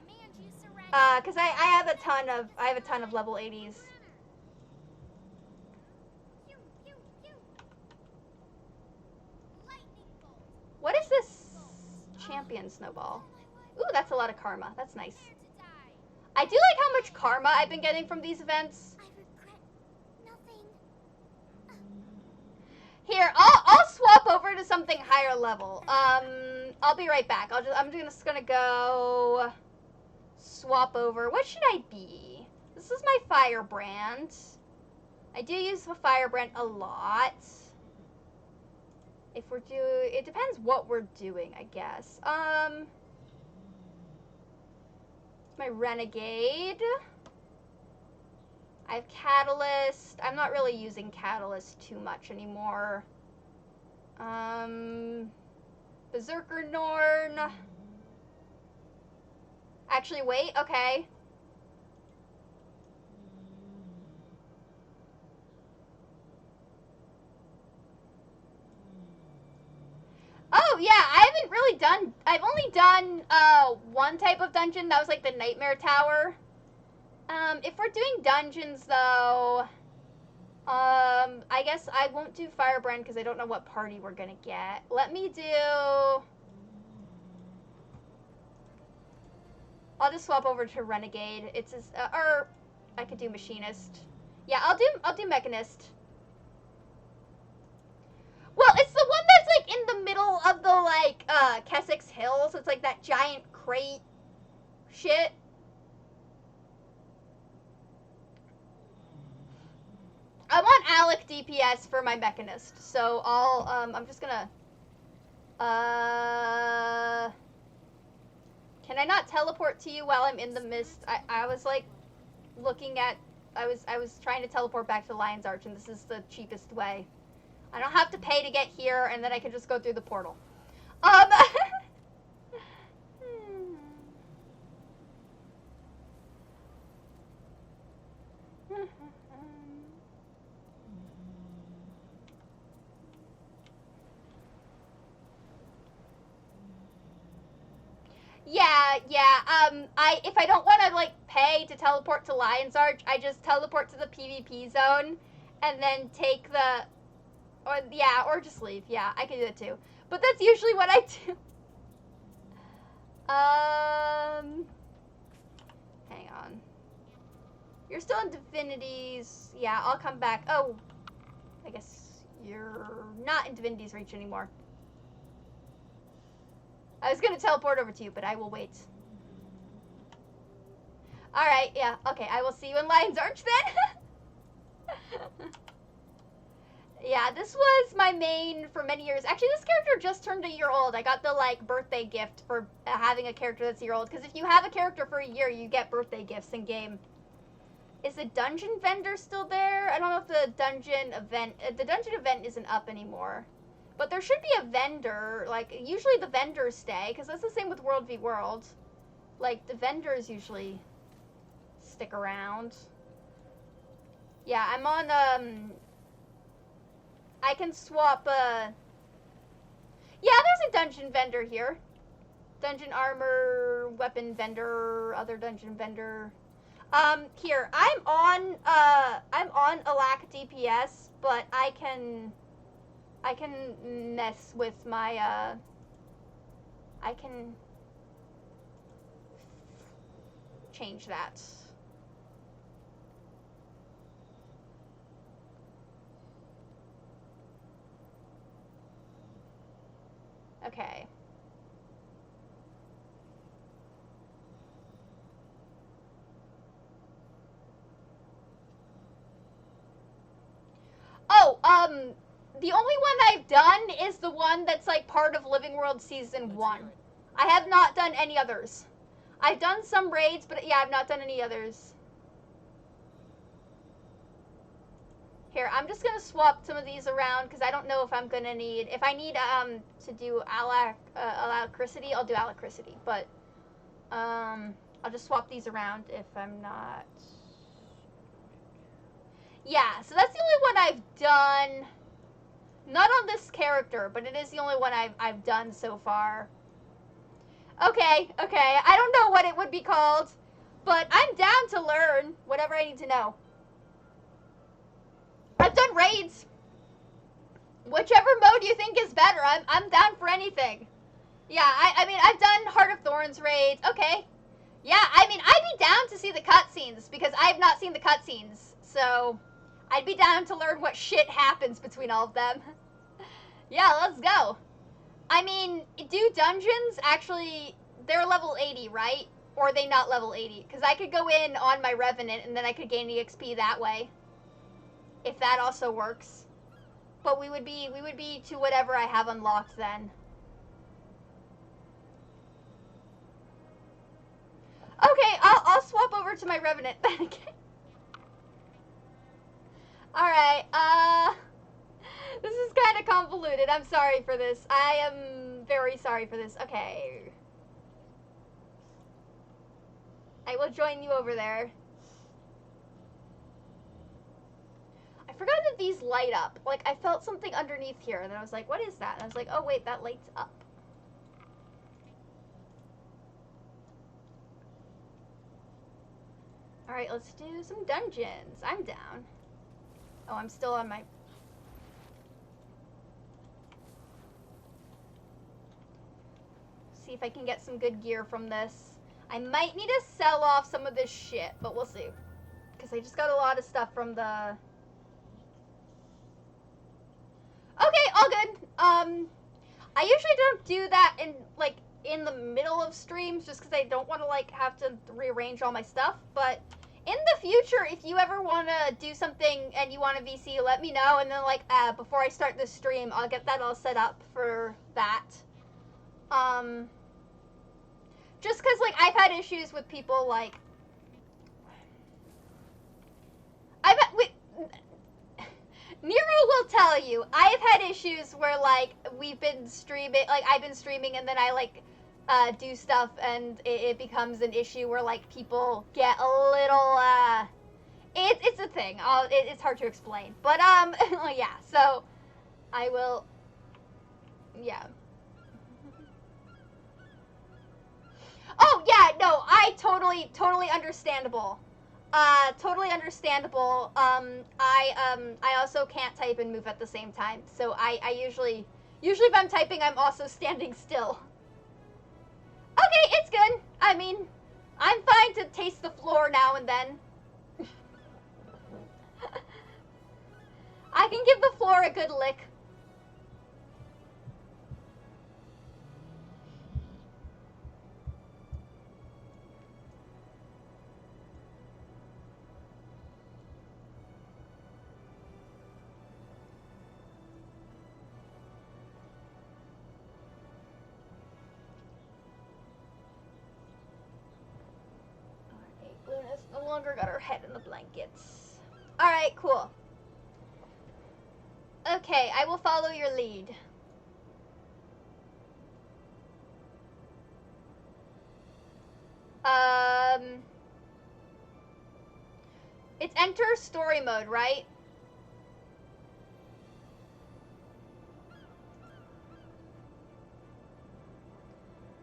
Because I have a ton of level 80s. What is this champion snowball? Ooh, that's a lot of karma. That's nice. I do like how much karma I've been getting from these events. Here, I'll swap over to something higher level. I'll be right back. I'm just gonna go swap over. What should I be? This is my firebrand. I do use the firebrand a lot. If we're doing, it depends what we're doing, I guess. My renegade. I have catalyst. I'm not really using catalyst too much anymore. Berserker Norn. Actually, wait, okay. Oh, yeah, I've only done, one type of dungeon, that was, like, the Nightmare Tower. If we're doing dungeons, though, I guess I won't do Firebrand, because I don't know what party we're gonna get. Let me do... I'll just swap over to Renegade. It's, or, I could do Machinist. Yeah, I'll do Mechanist. Well, it's the one that's, like, in the middle of the, like, Kessex Hills. It's, like, that giant crate shit. I'm on Alec DPS for my Mechanist, so I'm just gonna, can I not teleport to you while I'm in the mist? I was, like, looking at, I was trying to teleport back to the Lion's Arch, and this is the cheapest way. I don't have to pay to get here, and then I can just go through the portal. Yeah, if I don't want to, like, pay to teleport to Lion's Arch, I just teleport to the PvP zone, and then take the, or just leave, yeah, I can do that too. But that's usually what I do. Hang on. You're still in Divinity's, yeah, I'll come back. Oh, I guess you're not in Divinity's Reach anymore. I was going to teleport over to you, but I will wait. Alright, yeah, okay, I will see you in Lion's Arch then. Yeah, this was my main for many years. Actually, this character just turned a year old. I got the, like, birthday gift for having a character that's a year old. Because if you have a character for a year, you get birthday gifts in-game. Is the dungeon vendor still there? I don't know if the dungeon event isn't up anymore. But there should be a vendor. Like, usually the vendors stay, because that's the same with World v. World. Like, the vendors usually stick around. Yeah, I'm on, I can swap, yeah, there's a dungeon vendor here. Dungeon armor, weapon vendor, other dungeon vendor. Here, I'm on Alack DPS, but I can mess with my, I can change that. Okay. Oh, the only one I've done is the one that's, like, part of Living World Season 1. I have not done any others. I've done some raids, but yeah, I've not done any others. Here, I'm just gonna swap some of these around, because I don't know if I'm gonna need, if I need, to do Alacrity, I'll do Alacrity, but, I'll just swap these around if I'm not. Yeah, so that's the only one I've done. Not on this character, but it is the only one I've done so far. Okay, I don't know what it would be called, but I'm down to learn whatever I need to know. I've done raids. Whichever mode you think is better, I'm down for anything. Yeah, I mean, I've done Heart of Thorns raids. Okay. Yeah, I mean, I'd be down to see the cutscenes, because I've not seen the cutscenes, so I'd be down to learn what shit happens between all of them. Yeah, let's go. I mean, do dungeons actually, they're level 80, right? Or are they not level 80? Because I could go in on my Revenant, and then I could gain EXP that way. If that also works. But we would be to whatever I have unlocked then. Okay, I'll swap over to my Revenant then again. Alright, this is kind of convoluted. I'm sorry for this. I am very sorry for this. Okay. I will join you over there. I forgot that these light up. Like, I felt something underneath here, and then I was like, what is that? And I was like, oh wait, that lights up. Alright, let's do some dungeons. I'm down. Oh, I'm still on my... See if I can get some good gear from this. I might need to sell off some of this shit, but we'll see. Because I just got a lot of stuff from the... Okay, all good. I usually don't do that in the middle of streams, just because I don't want to, like, have to rearrange all my stuff, but in the future, if you ever want to do something and you want a VC, let me know. And then, like, before I start this stream, I'll get that all set up for that. Just because, like, I've had issues with people, like... Nero will tell you, I've had issues where, like, we've been streaming, like, I've been streaming and then I, like, do stuff and it becomes an issue where, like, people get a little, it's a thing. It's hard to explain. But, yeah, so I will, yeah. Oh, yeah, no, totally understandable. Totally understandable. I also can't type and move at the same time. So I usually if I'm typing, I'm also standing still. Okay, it's good. I mean, I'm fine to taste the floor now and then. I can give the floor a good lick. Luna's no longer got her head in the blankets. Alright, cool. Okay, I will follow your lead. It's enter story mode, right?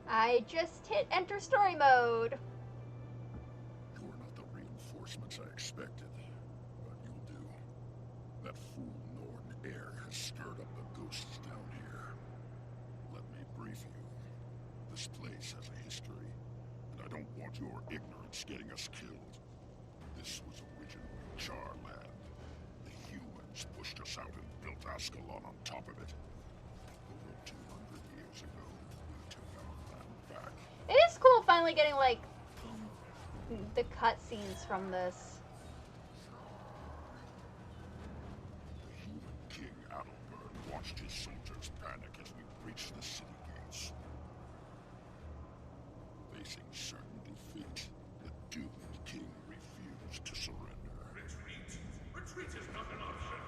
I just hit enter story mode. You're not the reinforcements I expected, but you'll do. That fool Norn Air has stirred up the ghosts down here. Let me brief you. This place has a history, and I don't want your ignorance getting us killed. This was originally Charland. The humans pushed us out and built Ascalon on top of it. Over 200 years ago, we took our land back. It is cool finally getting, like, the cutscenes from this. The human king Adalbert watched his soldiers panic as we breached the city gates. Facing certain defeat, the doomed king refused to surrender. Retreat is not an option.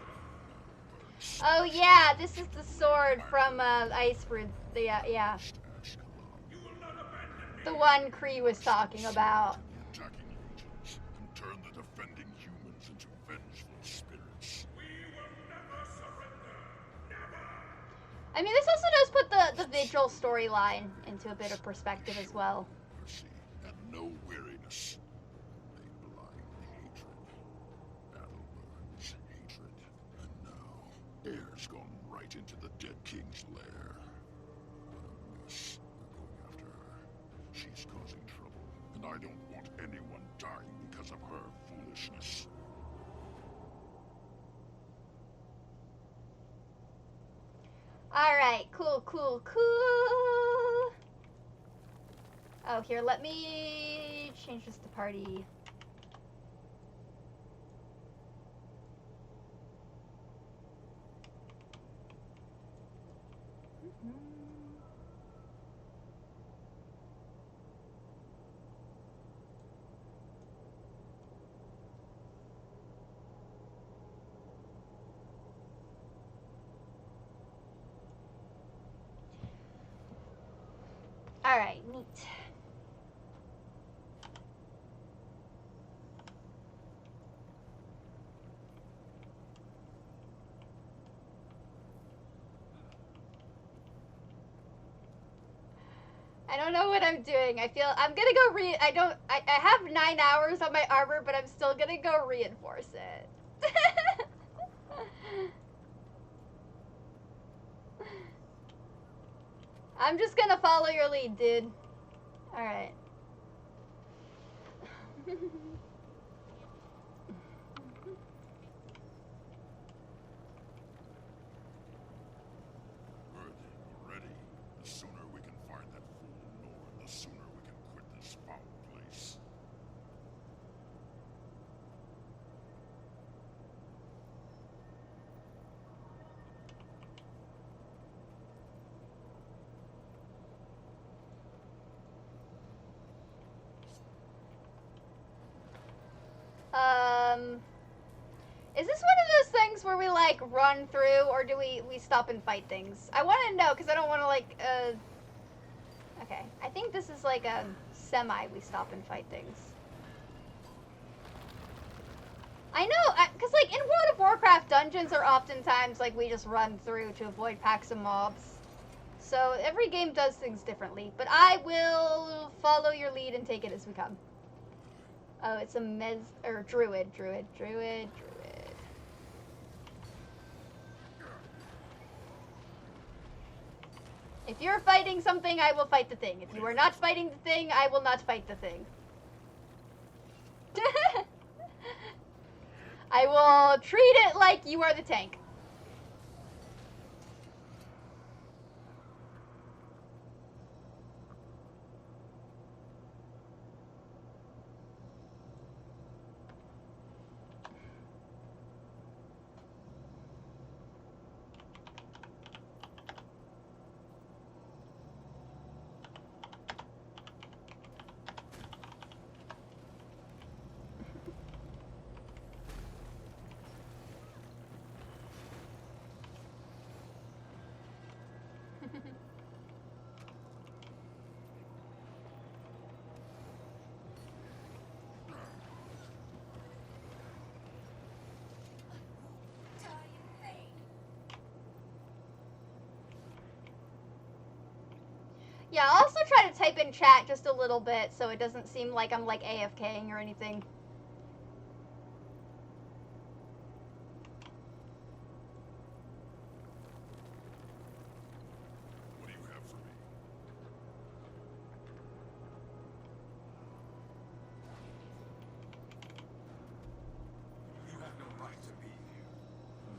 Oh yeah, this is the sword from Icebridge. Yeah. The one Kree was talking about. Attacking legions and turn the defending humans into vengeful spirits. We will never surrender. Never. I mean, this also does put the Vigil storyline into a bit of perspective as well. Mercy and no weariness. They blind hatred. Adalbern's hatred. And now, Air's gone right into the dead king's lair. What a mess. We're going after her. She's causing trouble, and I don't want anyone dying because of her foolishness. Alright, cool. Oh, here, let me change this to party. Alright, neat. I don't know what I'm doing. I feel I'm gonna go I have 9 hours on my armor, but I'm still gonna go reinforce it. I'm just gonna follow your lead, dude. Alright. Good. We're ready. The sooner we can find that fool Norn, the sooner we can quit this foul place. like, run through, or do we stop and fight things? I want to know, because I don't want to, like, Okay, I think this is, like, a we stop and fight things. I know, because, like, in World of Warcraft, dungeons are oftentimes, like, we just run through to avoid packs of mobs. So, every game does things differently, but I will follow your lead and take it as we come. Oh, it's a druid. If you're fighting something, I will fight the thing. If you are not fighting the thing, I will not fight the thing. I will treat it like you are the tank. Yeah, I'll also try to type in chat just a little bit so it doesn't seem like I'm, like, AFKing or anything. What do you have for me? You have no right to be here.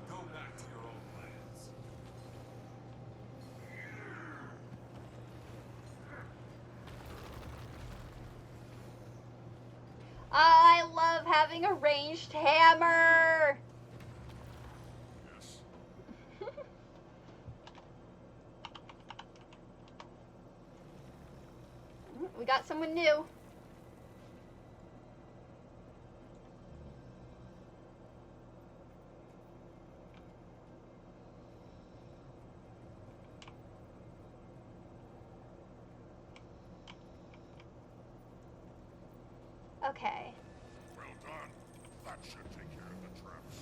Go back to your own lands. I love having a ranged hammer! Yes. We got someone new. Okay. Well done. That should take care of the traps.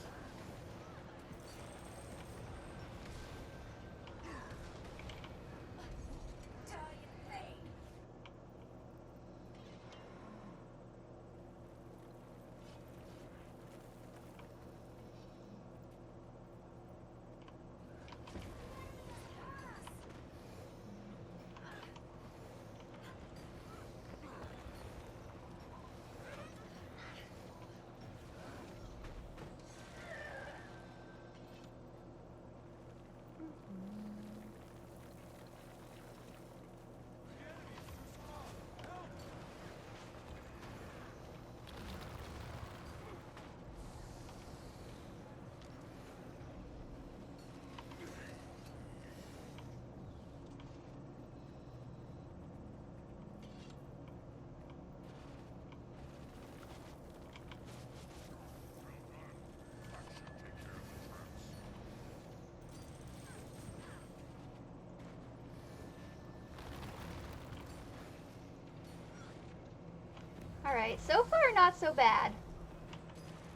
Alright, so far not so bad.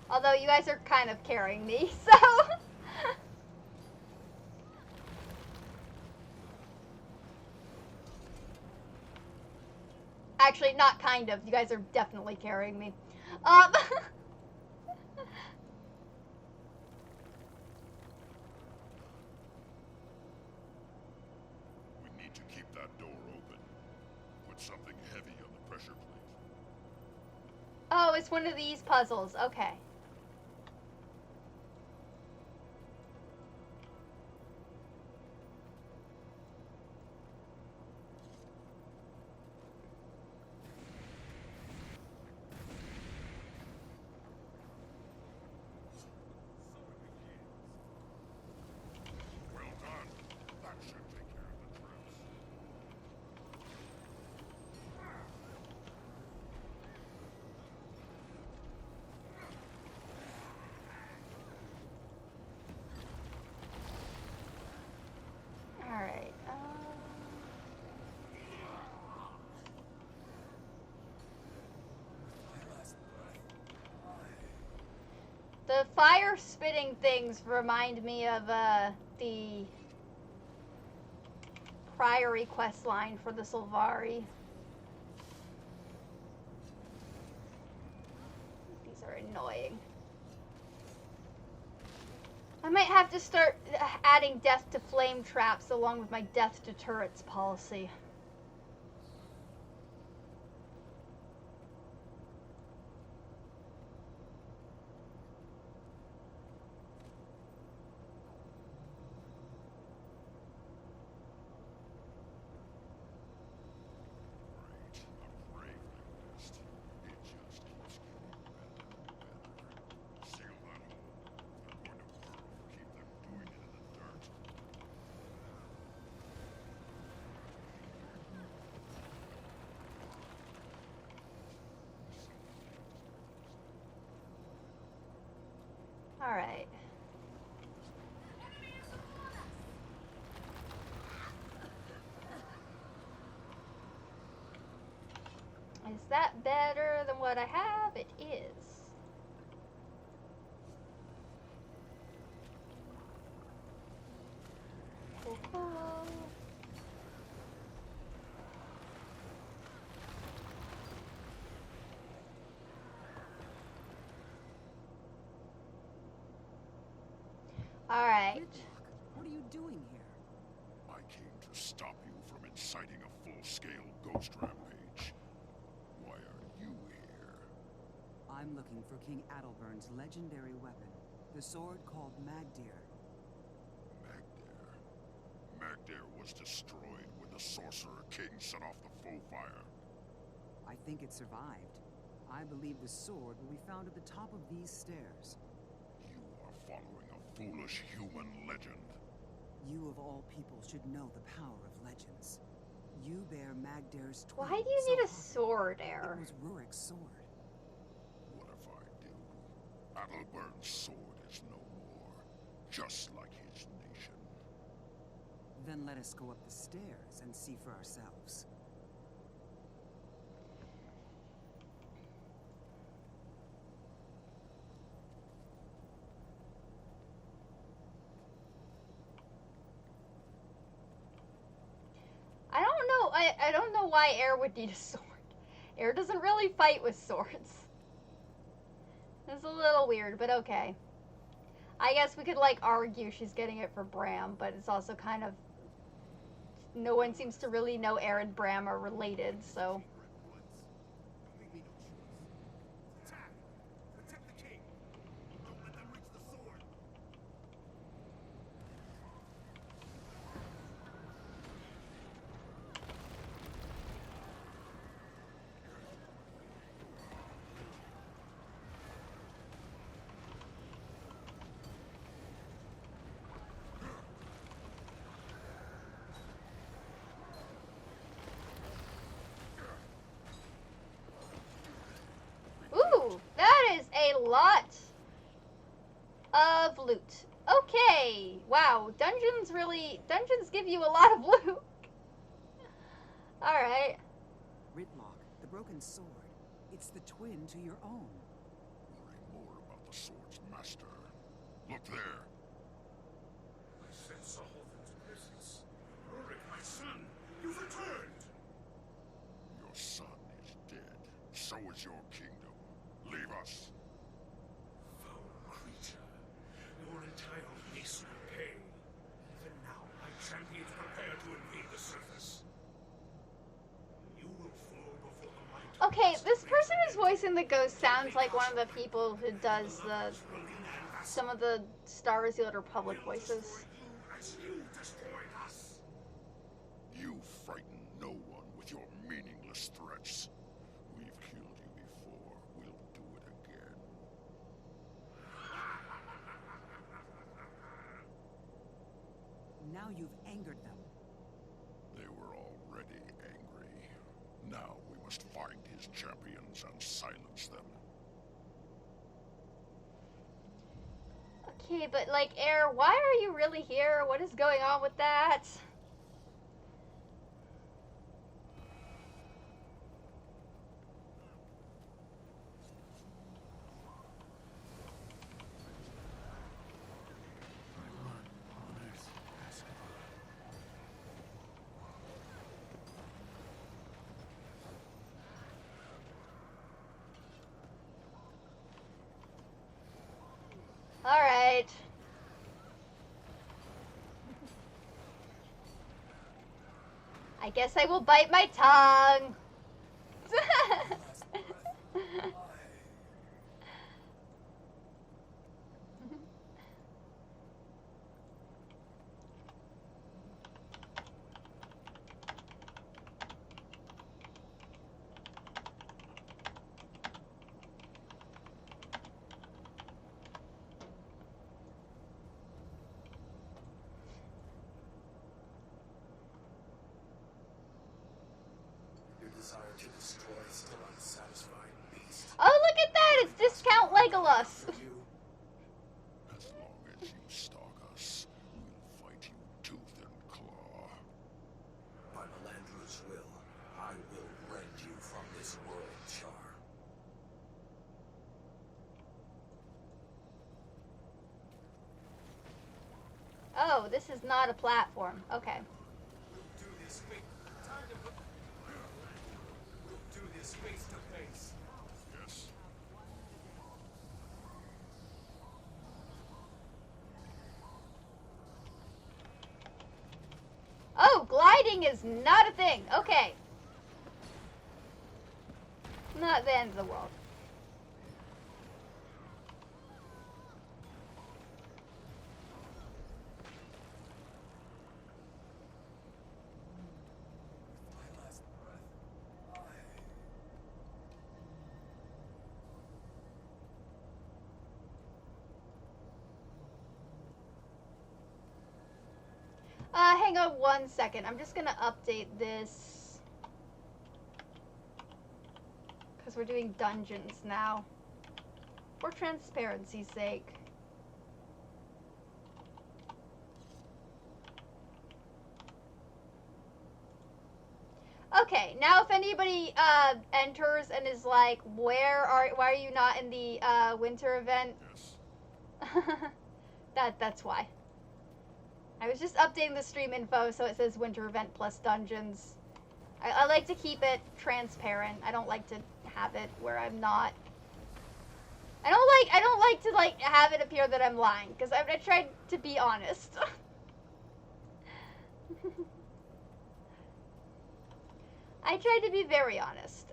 Although you guys are kind of carrying me, so... Actually, not kind of. You guys are definitely carrying me. We need to keep that door open. Put something heavy on the pressure plate. Oh, it's one of these puzzles. Okay. Well done. That should take care of the traps. The fire spitting things remind me of the Priory quest line for the Sylvari. These are annoying. I might have to start adding death to flame traps along with my death to turrets policy. Alright. Is that better than what I have? It is. Cool, cool. Alright. Gridlock, what are you doing here? I came to stop you from inciting a full-scale ghost rampage. Why are you here? I'm looking for King Adalbern's legendary weapon, the sword called Magdir. Magdir. Magdir was destroyed when the Sorcerer King set off the full fire. I think it survived. I believe the sword will be found at the top of these stairs. You are following a foolish human legend. You of all people should know the power of legends. You bear Magdir's twin. Why do you need a sword, Air? It was Rurik's sword. What if I do? Adalbern's sword is no more, just like his nation. Then let us go up the stairs and see for ourselves. I don't know why Air would need a sword. Air doesn't really fight with swords. It's a little weird, but okay. I guess we could, like, argue she's getting it for Bram, but it's also kind of... No one seems to really know Air and Bram are related, so... Don't leave me no choice. Attack! Protect the king! Don't let them reach the sword! Ooh, that is a lot of loot. Okay, wow, dungeons give you a lot of loot. Alright. Gridlock, the broken sword. It's the twin to your own. Worry more about the sword's master. Look there. I sense a Holden's presence. Rurik, my son, you've returned! Your son is dead. So is your kingdom. Leave us. Foul creature. Your entire race will pay. Even now, my champions prepare to invade the surface. You will fall before the might of Okay, this this great person who's man. voicing the ghost sounds like one of the people who does some of the Star Wars: The Old Republic voices. As you destroyed us. You frighten no one with your meaningless threats. We've killed you before. We'll do it again. Now you've angered them. They were already angry. Now we must find his champions and silence them. Okay, but like, Air, why are you really here? What is going on with that? Alright. I guess I will bite my tongue. Your desire to destroy still unsatisfied, beast. Oh, look at that! It's Discount Legolas. For you, As long as you stalk us, we'll fight you tooth and claw. by Melandru's will, I will rend you from this world, Char. Oh, this is not a platform. Okay. Do this face. Time to put. We'll do this face to face. Yes. Oh, gliding is not a thing. Okay. Not the end of the world. My last breath. Hang on 1 second. I'm just gonna update this. Because we're doing dungeons now. For transparency's sake. Okay, now if anybody enters and is like, why are you not in the winter event? Yes. That's why. I was just updating the stream info so it says winter event plus dungeons. I like to keep it transparent. I don't like to have it where I'm not. I don't like to like have it appear that I'm lying because I tried to be honest. I tried to be very honest.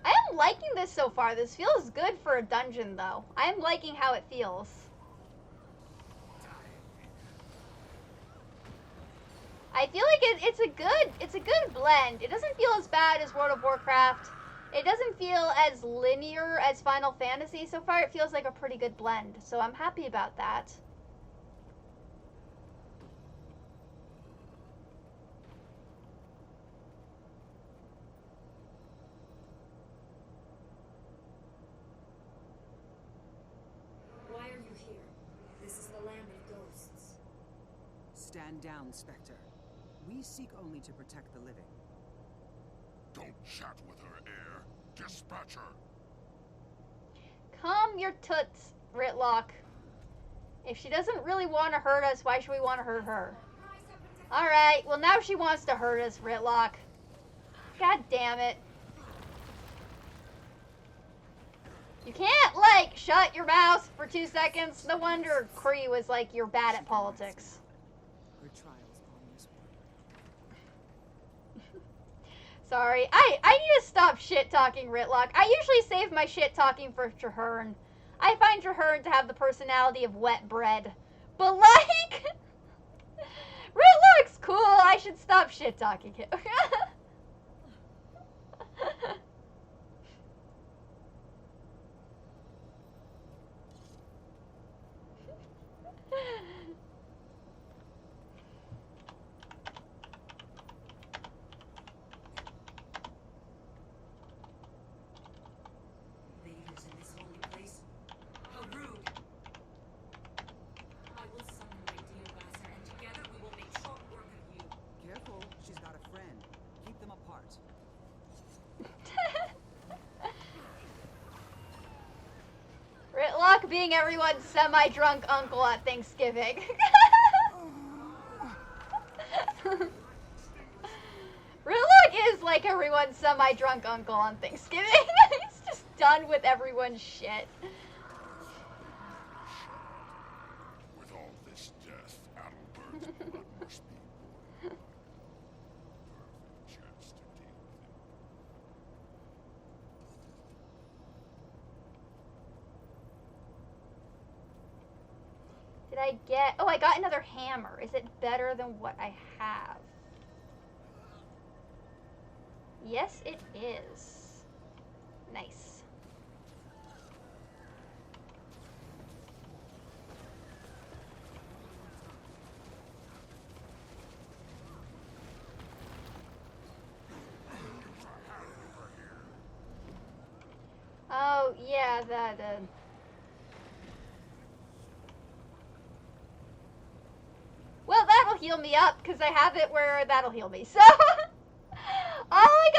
I am liking this so far. This feels good for a dungeon, though. I am liking how it feels. I feel like it's a good blend. It doesn't feel as bad as World of Warcraft. It doesn't feel as linear as Final Fantasy. So far, it feels like a pretty good blend. So I'm happy about that. Why are you here? This is the land of ghosts. Stand down, Spectre. We seek only to protect the living. Don't chat with her, Air. Dispatch her. Calm your toots, Ritlock. If she doesn't really want to hurt us, why should we want to hurt her? Alright, well now she wants to hurt us, Ritlock. God damn it. You can't, like, shut your mouth for 2 seconds. No wonder Kree was like, you're bad at politics. Her trials almost won. Sorry, I need to stop shit-talking Ritlock. I usually save my shit-talking for Traherne. I find Traherne to have the personality of wet bread. But, like, Ritlock's cool. I should stop shit-talking him. Invaders in this holy place? How rude! I will summon my dear Lasser, and together we will make short work of you. Careful, she's got a friend. being everyone's semi-drunk uncle at Thanksgiving. Rilog is like everyone's semi-drunk uncle on Thanksgiving. He's just done with everyone's shit. With all this death, Adelbert's blood must be boiling. Perfect chance to deal with him. Did I get... Oh, I got another hammer. Is it better than what I have? Yes, it is. Nice. Oh, yeah, the... Well, that'll heal me up, because I have it where that'll heal me, so... all I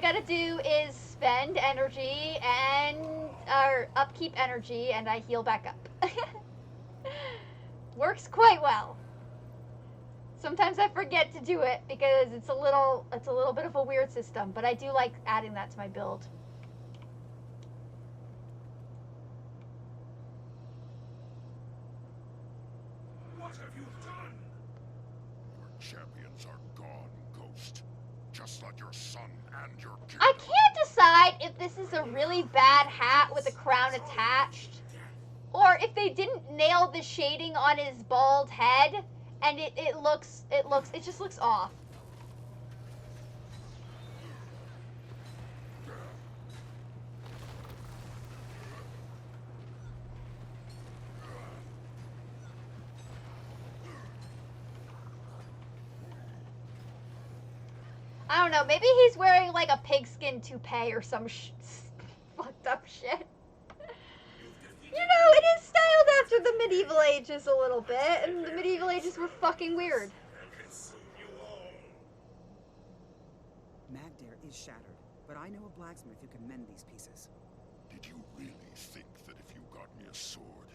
gotta do is spend energy and, or upkeep energy, and I heal back up. Works quite well. Sometimes I forget to do it because it's a little bit of a weird system, but I do like adding that to my build. What have you done? Your champions are gone, Ghost. Just like your son and your kingdom. I can't decide if this is a really bad hat with a crown attached, or if they didn't nail the shading on his bald head, and it just looks off. I don't know, maybe he's wearing like a pigskin toupee or some fucked up shit. You know, it is styled after the medieval ages a little bit, and the medieval ages were fucking weird. Magdare is shattered, but I know a blacksmith who can mend these pieces. Did you really think that if you got me a sword,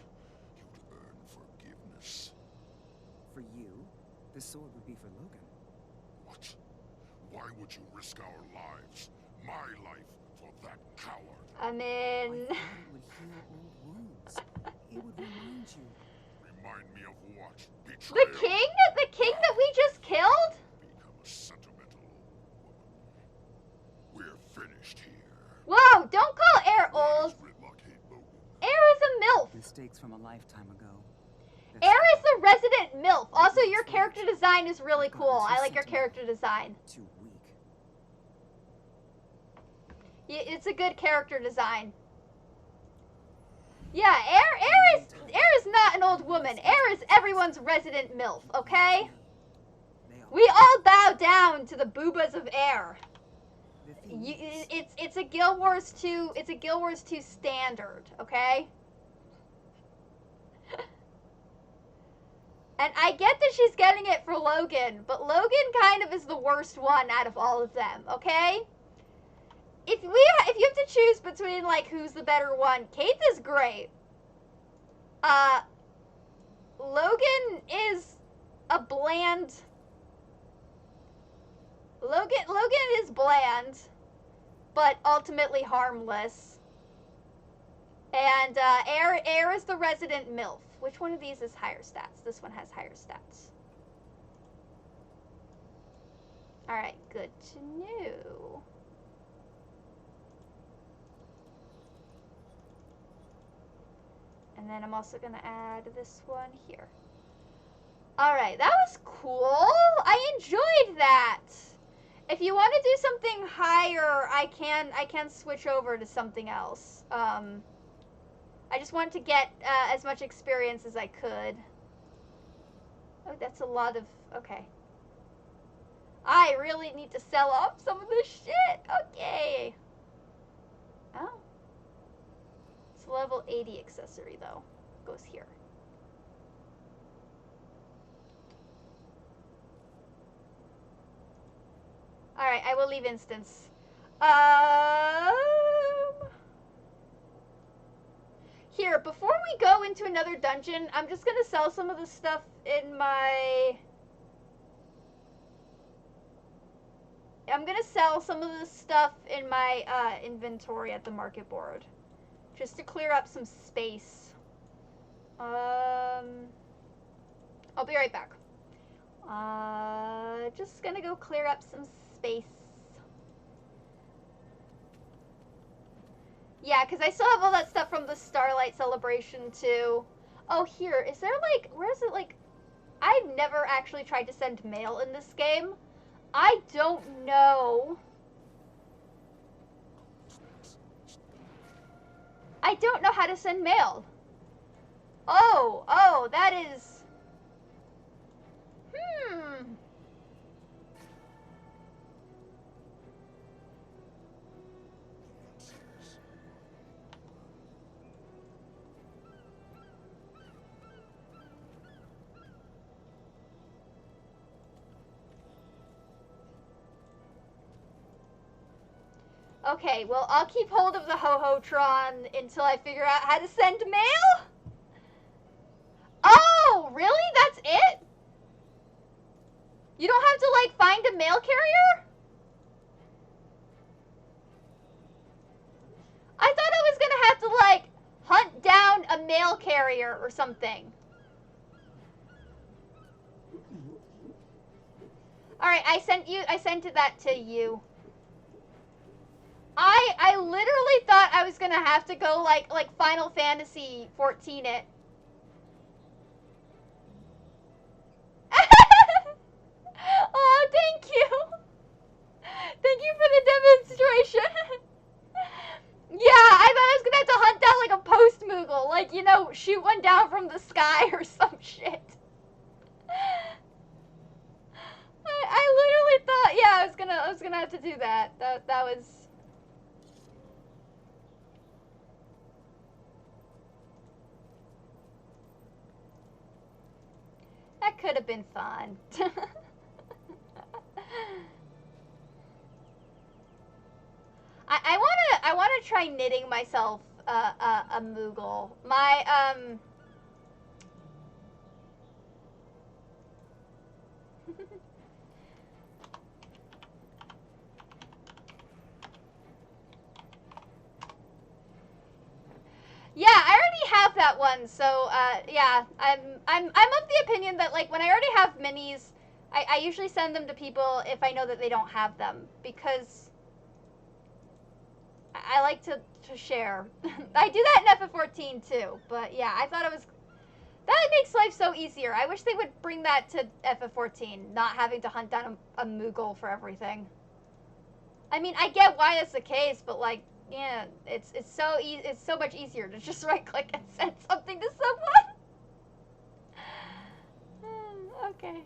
you'd earn forgiveness? For you, the sword would be for Logan. What? Why would you risk our lives, my life, for that coward? I'm in. I thought it would heal old wounds. It would remind you. Remind me of what? Betrayal? The king? The king that we just killed? Become a sentimental woman. We're finished here. Whoa, don't call Air Why old. does Gridlock hate Logan? Air is a MILF. Mistakes from a lifetime ago. Air is the resident MILF. Also, your character design is really cool. I like your character design. Too weak. It's a good character design. Yeah, Air is not an old woman. Air is everyone's resident MILF, okay? We all bow down to the boobas of Air. It's a Guild Wars 2, it's a Guild Wars 2 standard, okay? And I get that she's getting it for Logan, but Logan kind of is the worst one out of all of them, okay? If you have to choose between, like, who's the better one, Kate is great. Logan is a bland... Logan is bland, but ultimately harmless. And, Air is the resident MILF. Which one of these is higher stats? This one has higher stats. Alright, good to know. And then I'm also going to add this one here. Alright, that was cool. I enjoyed that. If you want to do something higher, I can switch over to something else. I just wanted to get as much experience as I could. Oh, that's a lot of... Okay. I really need to sell off some of this shit. Okay. Oh. It's a level 80 accessory, though. Goes here. Alright. Alright, I will leave instance. Here, before we go into another dungeon, I'm just gonna sell some of the stuff in my... I'm gonna sell some of the stuff in my inventory at the market board. Just to clear up some space. I'll be right back. Just gonna go clear up some space. Yeah, because I still have all that stuff from the Starlight Celebration, too. Oh, here. Is there, like... Where is it, like... I've never actually tried to send mail in this game. I don't know. I don't know how to send mail. Oh, that is... Okay, well, I'll keep hold of the Ho-Ho-Tron until I figure out how to send mail? Oh, really? That's it? You don't have to, like, find a mail carrier? I thought I was gonna have to, like, hunt down a mail carrier or something. Alright, I sent that to you. I literally thought I was gonna have to go like Final Fantasy 14 it. Oh, thank you. Thank you for the demonstration. Yeah, I thought I was gonna have to hunt down like a post Moogle, like, you know, shoot one down from the sky or some shit. I literally thought, yeah, I was gonna have to do that. That was. That could have been fun. I wanna try knitting myself a Moogle. My Yeah, I already have that one, so yeah, I'm of the opinion that like when I already have minis, I usually send them to people if I know that they don't have them, because I like to share. I do that in FF14 too, but yeah, I thought it was that makes life so easier. I wish they would bring that to FF14, not having to hunt down a Moogle for everything. I mean, I get why that's the case, but like, yeah, it's so much easier to just right click and send something to someone. Okay.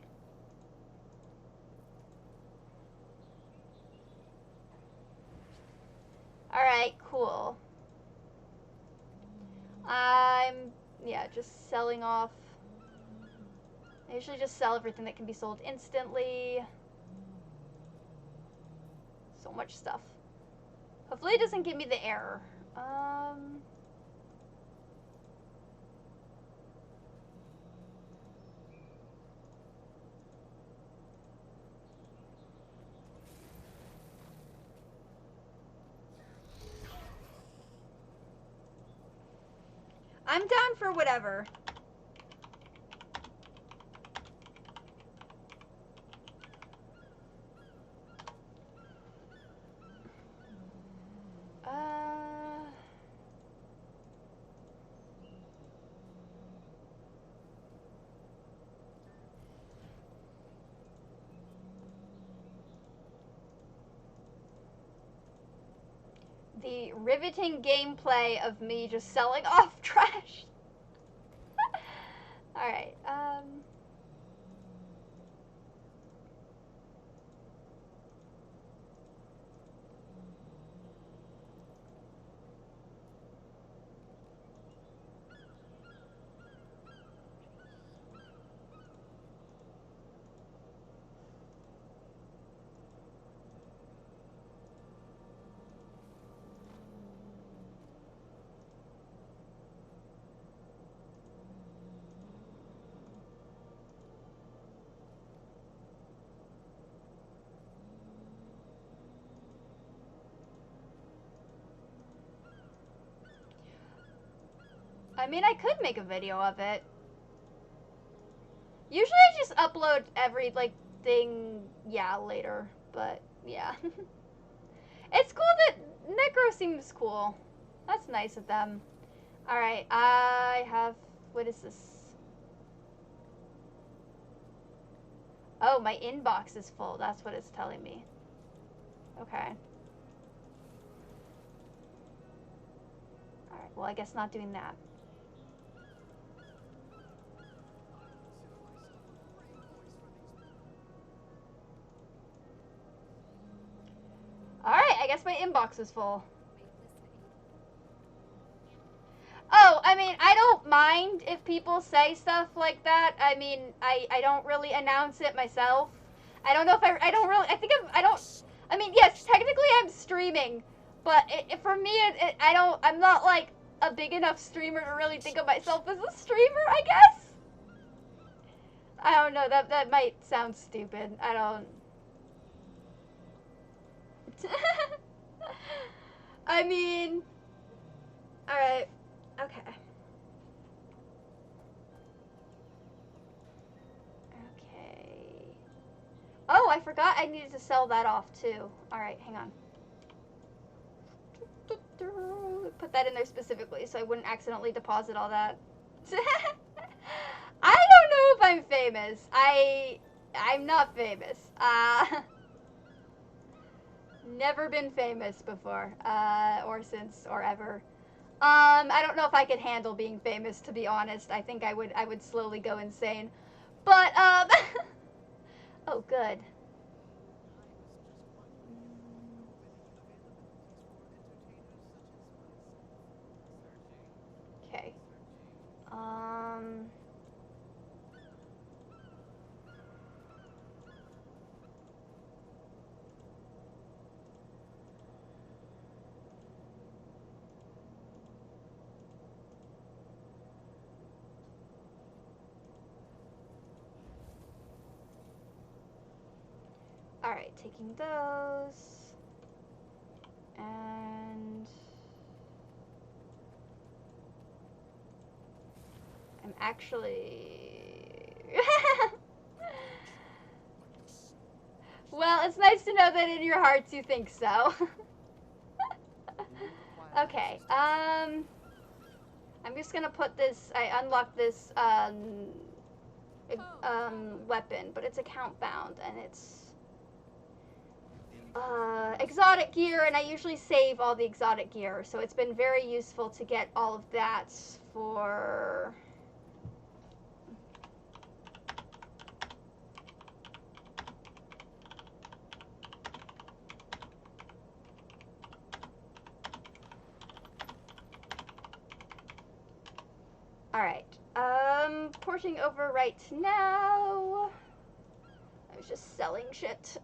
All right, cool. Yeah, just selling off. I usually just sell everything that can be sold instantly. So much stuff. Hopefully it doesn't give me the error. I'm down for whatever. The riveting gameplay of me just selling off trash. Alright, I mean, I could make a video of it. Usually I just upload every, like, thing, yeah, later. But, yeah. It's cool that Necro seems cool. That's nice of them. Alright, I have... What is this? Oh, my inbox is full. That's what it's telling me. Okay. Alright, well, I guess not doing that. Alright, I guess my inbox is full. Oh, I mean, I don't mind if people say stuff like that. I mean, I don't really announce it myself. I don't know if I don't really, I mean, yes, technically I'm streaming, but for me, I'm not, like, a big enough streamer to really think of myself as a streamer, I guess? I don't know, that might sound stupid. I don't... I mean... Alright. Okay. Okay. Oh, I forgot I needed to sell that off too. Alright, hang on. Put that in there specifically so I wouldn't accidentally deposit all that. I don't know if I'm famous. I'm not famous. Never been famous before, or since, or ever. I don't know if I could handle being famous, to be honest. I think I would slowly go insane. But, oh, good. Okay. Alright, taking those. And I'm actually... Well, it's nice to know that in your hearts you think so. Okay, I'm just gonna put this, I unlocked this, weapon, but it's account bound, and it's, exotic gear, and I usually save all the exotic gear, so it's been very useful to get all of that for... Alright, porting over right now. I was just selling shit.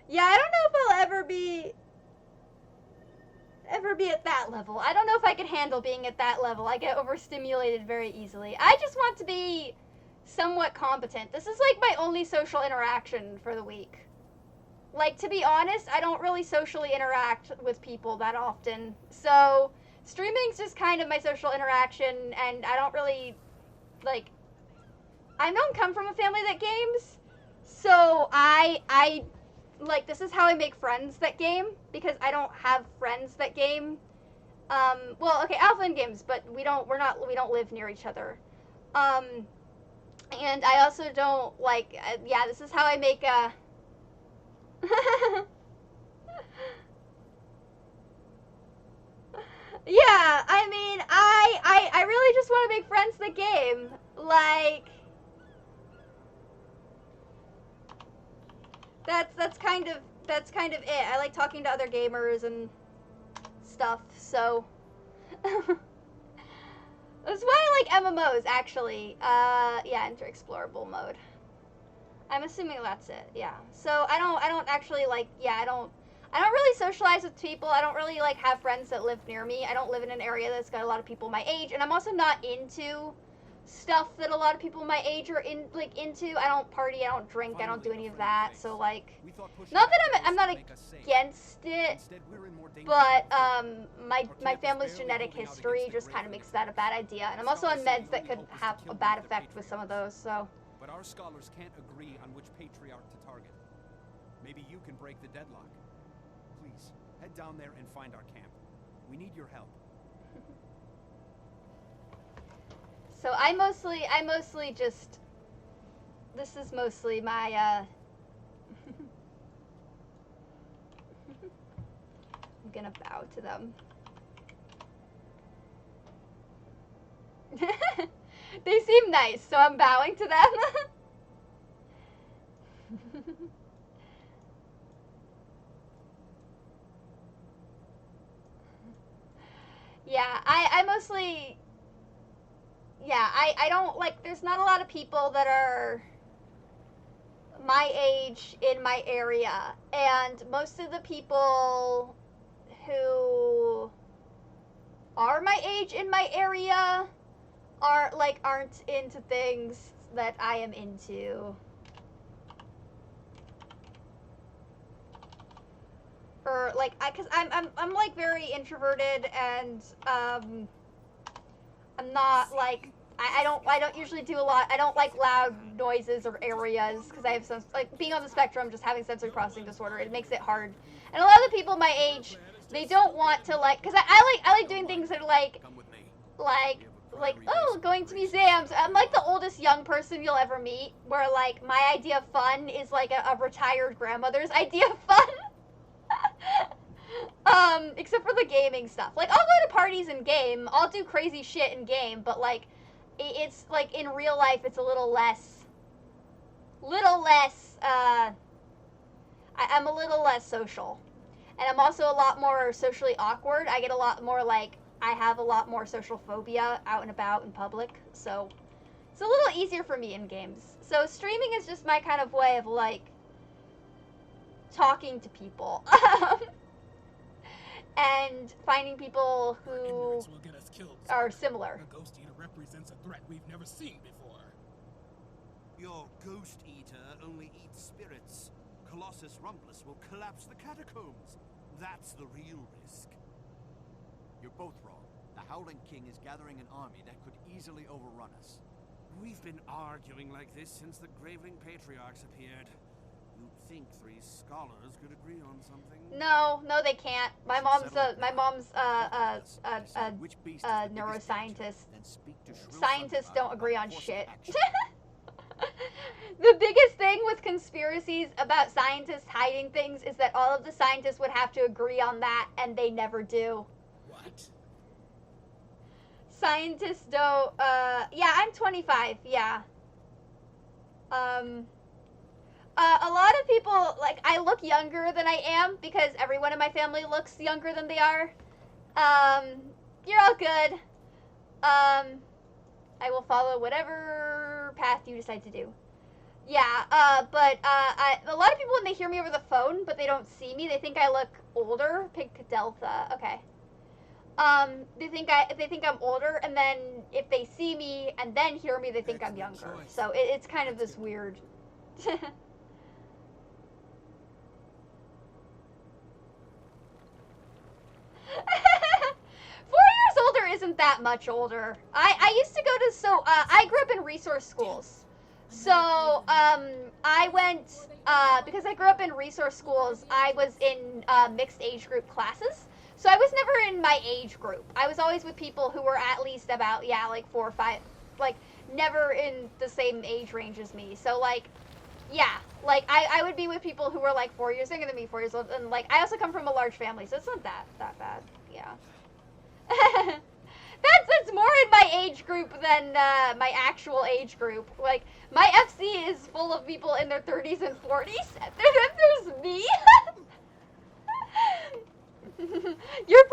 Yeah, I don't know if I'll ever be at that level. I don't know if I could handle being at that level. I get overstimulated very easily. I just want to be somewhat competent. This is like my only social interaction for the week. Like, to be honest, I don't really socially interact with people that often. So, streaming's just kind of my social interaction, and I don't really, like, I don't come from a family that games, so I like, this is how I make friends that game, because I don't have friends that game. Well, okay, Alpha games, but we don't live near each other. And I also don't, like, yeah, this is how I make a... Yeah, I mean, I really just want to make friends that game. Like... That's kind of it. I like talking to other gamers and stuff, so that's why I like MMOs, actually. Yeah, enter explorable mode. I'm assuming that's it. Yeah. So I don't actually, like, yeah, I don't really socialize with people. I don't really, like, have friends that live near me. I don't live in an area that's got a lot of people my age, and I'm also not into stuff that a lot of people my age are into. I don't party, I don't drink, I don't do any of that. So like, not that I'm not against it, but my family's genetic history just kind of makes that a bad idea. And I'm also on meds that could have a bad effect with some of those. So. But our scholars can't agree on which patriarch to target. Maybe you can break the deadlock. Please, head down there and find our camp. We need your help. So I mostly just, this is mostly my, I'm gonna bow to them. They seem nice, so I'm bowing to them. Yeah, I mostly, yeah, I don't, like, there's not a lot of people that are my age in my area, and most of the people who are my age in my area aren't into things that I am into. Or like, cause I'm like very introverted, and I'm not like, I don't usually do a lot. I don't like loud noises or areas because I have some, like, being on the spectrum, just having sensory processing disorder, it makes it hard. And a lot of the people my age, they don't want to, like, because I like doing things that are like oh, going to museums. I'm like the oldest young person you'll ever meet, where like my idea of fun is like a retired grandmother's idea of fun. Except for the gaming stuff. Like, I'll go to parties and game. I'll do crazy shit in game, but like, it's like in real life, it's a little less. I'm a little less social, and I'm also a lot more socially awkward. I get a lot more like, I have a lot more social phobia out and about in public, so it's a little easier for me in games. So streaming is just my kind of way of like talking to people. And finding people who are similar. The Ghost Eater represents a threat we've never seen before. Your Ghost Eater only eats spirits. Colossus Rumpus will collapse the catacombs. That's the real risk. You're both wrong. The Howling King is gathering an army that could easily overrun us. We've been arguing like this since the Graveling Patriarchs appeared. You'd think 3 scholars could agree on something. No, they can't. My mom's a neuroscientist. Scientists don't agree on shit. The biggest thing with conspiracies about scientists hiding things is that all of the scientists would have to agree on that, and they never do. What? Scientists don't, yeah, I'm 25, yeah. A lot of people, like, I look younger than I am because everyone in my family looks younger than they are. You're all good. I will follow whatever path you decide to do. Yeah, but a lot of people, when they hear me over the phone, but they don't see me, they think I look older. Pick Delta, okay. They think I'm older, and then if they see me and then hear me, they think I'm younger. So it's kind of this weird. 4 years older isn't that much older. I used to go to, I grew up in resource schools. So, I went, because I grew up in resource schools, I was in mixed age group classes. So I was never in my age group. I was always with people who were at least about, yeah, like 4 or 5, like, never in the same age range as me. So, like, yeah, like, I would be with people who were, like, 4 years younger than me, 4 years old, and, like, I also come from a large family, so it's not that bad, yeah. That's more in my age group than my actual age group. Like, my FC is full of people in their 30s and 40s, and then there's me. You're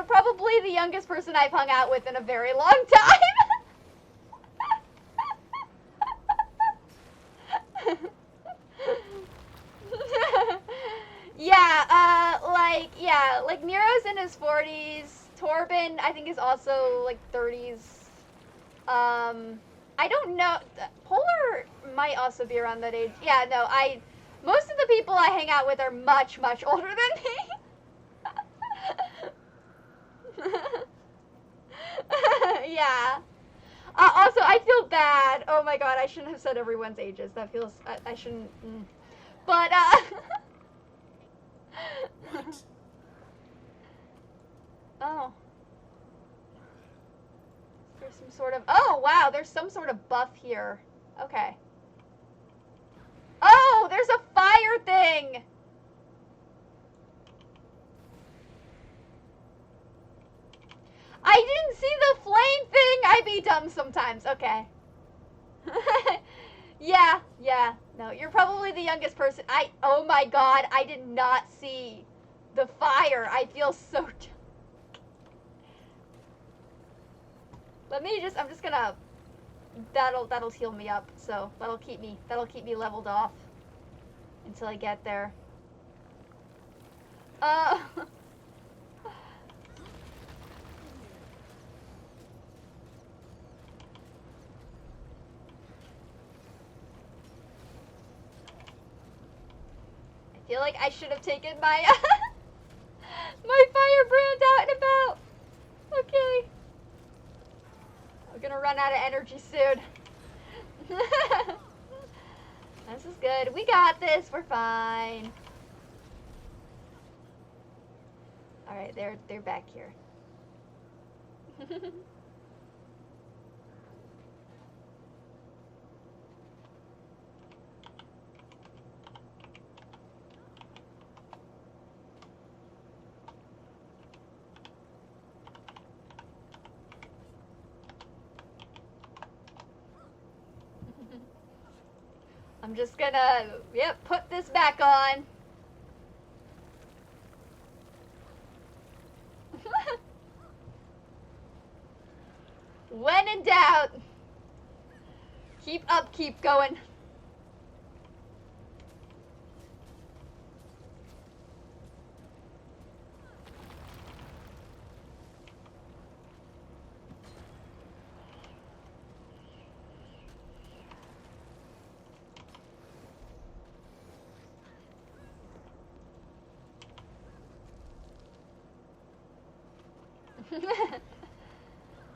probably the youngest person I've hung out with in a very long time. like Nero's in his 40s. Torben, I think, is also like 30s. I don't know. Polar might also be around that age. Yeah, no, most of the people I hang out with are much, much older than me. Yeah. Also, I feel bad. Oh my god, I shouldn't have said everyone's ages. That feels, I shouldn't. But, What? Oh. There's some sort of, oh wow, there's some sort of buff here. Okay. Oh, there's a fire thing! I didn't see the flame thing! I be dumb sometimes. Okay. Yeah. No, you're probably the youngest person. Oh my god, I did not see the fire. I feel so dumb. I'm just gonna, that'll heal me up, so that'll keep me leveled off until I get there. I feel like I should have taken my my firebrand out and about. Okay. We're gonna run out of energy soon. This is good. We got this. We're fine. All right, they're back here. I'm just gonna, put this back on. When in doubt, keep up, keep going.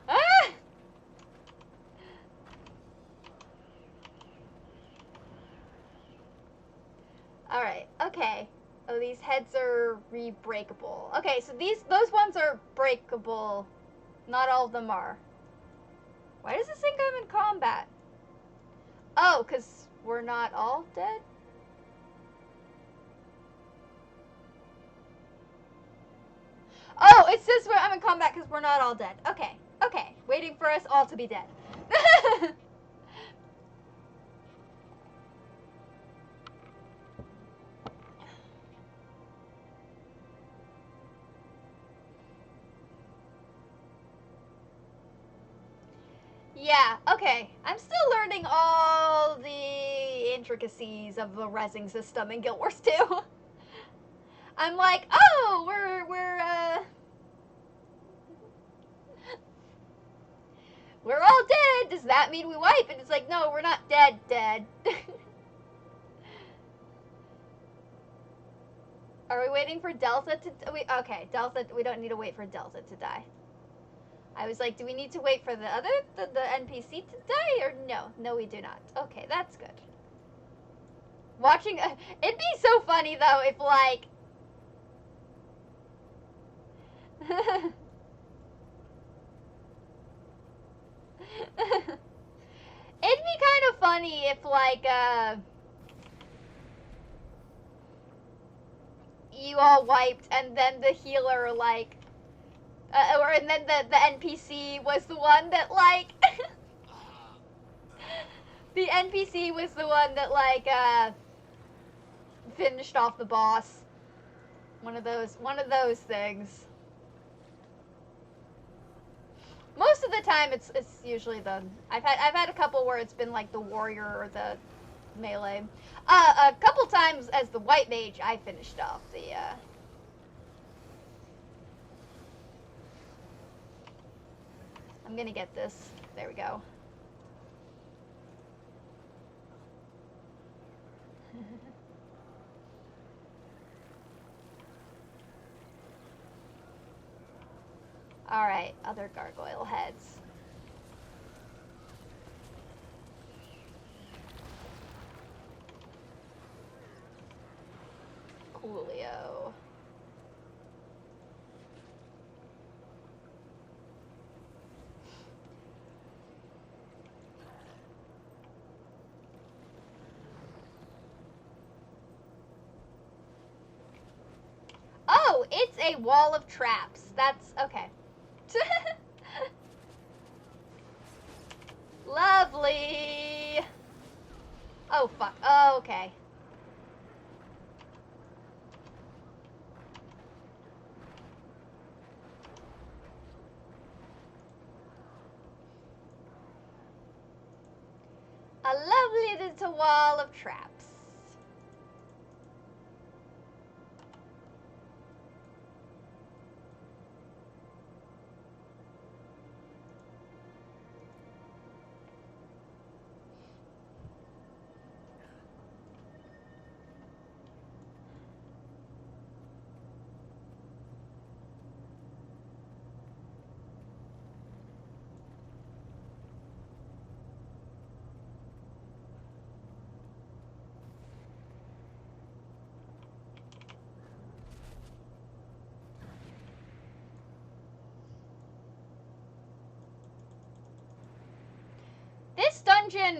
Ah! Alright, okay. Oh, these heads are re-breakable. Okay, so those ones are breakable. Not all of them are. Why does this thing come in combat? Oh, because we're not all dead? Oh, it says I'm in combat because we're not all dead. Okay, okay. Waiting for us all to be dead. Yeah, okay. I'm still learning all the intricacies of the rezzing system in Guild Wars 2. I'm like, oh, we're all dead. Does that mean we wipe? And it's like, no, we're not dead. Are we waiting for Delta to... Okay, Delta... We don't need to wait for Delta to die. I was like, do we need to wait for the NPC to die? Or no? No, we do not. Okay, that's good. Watching... it'd be so funny, though, if, like... It'd be kind of funny if, like, you all wiped, and then the healer, like, and then the NPC was the one that, like, the NPC was the one that, like, finished off the boss. One of those things. Most of the time, it's usually the... I've had a couple where it's been, like, the warrior or the melee. A couple times as the white mage, I finished off the, I'm gonna get this. There we go. Alright, other gargoyle heads. Coolio. Oh, it's a wall of traps. That's okay. Lovely. Oh, fuck. Oh, okay. A lovely little wall of traps.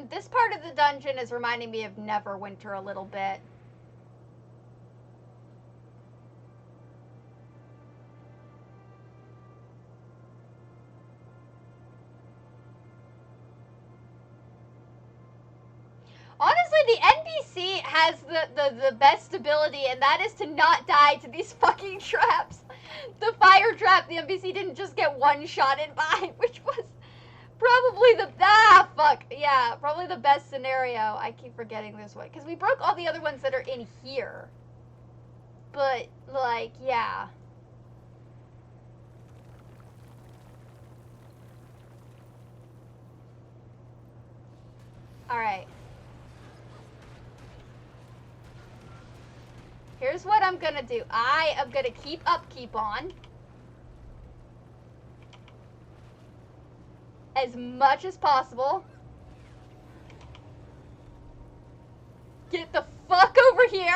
This part of the dungeon is reminding me of Neverwinter a little bit. Honestly, the NPC has the best ability, and that is to not die to these fucking traps. The fire trap, the NPC didn't just get one-shotted by, which was probably the... Ah, fuck. Yeah, probably the best scenario. I keep forgetting this one. Because we broke all the other ones that are in here. But, like, yeah. Alright. Here's what I'm gonna do. I am gonna keep upkeep on. As much as possible. Get the fuck over here.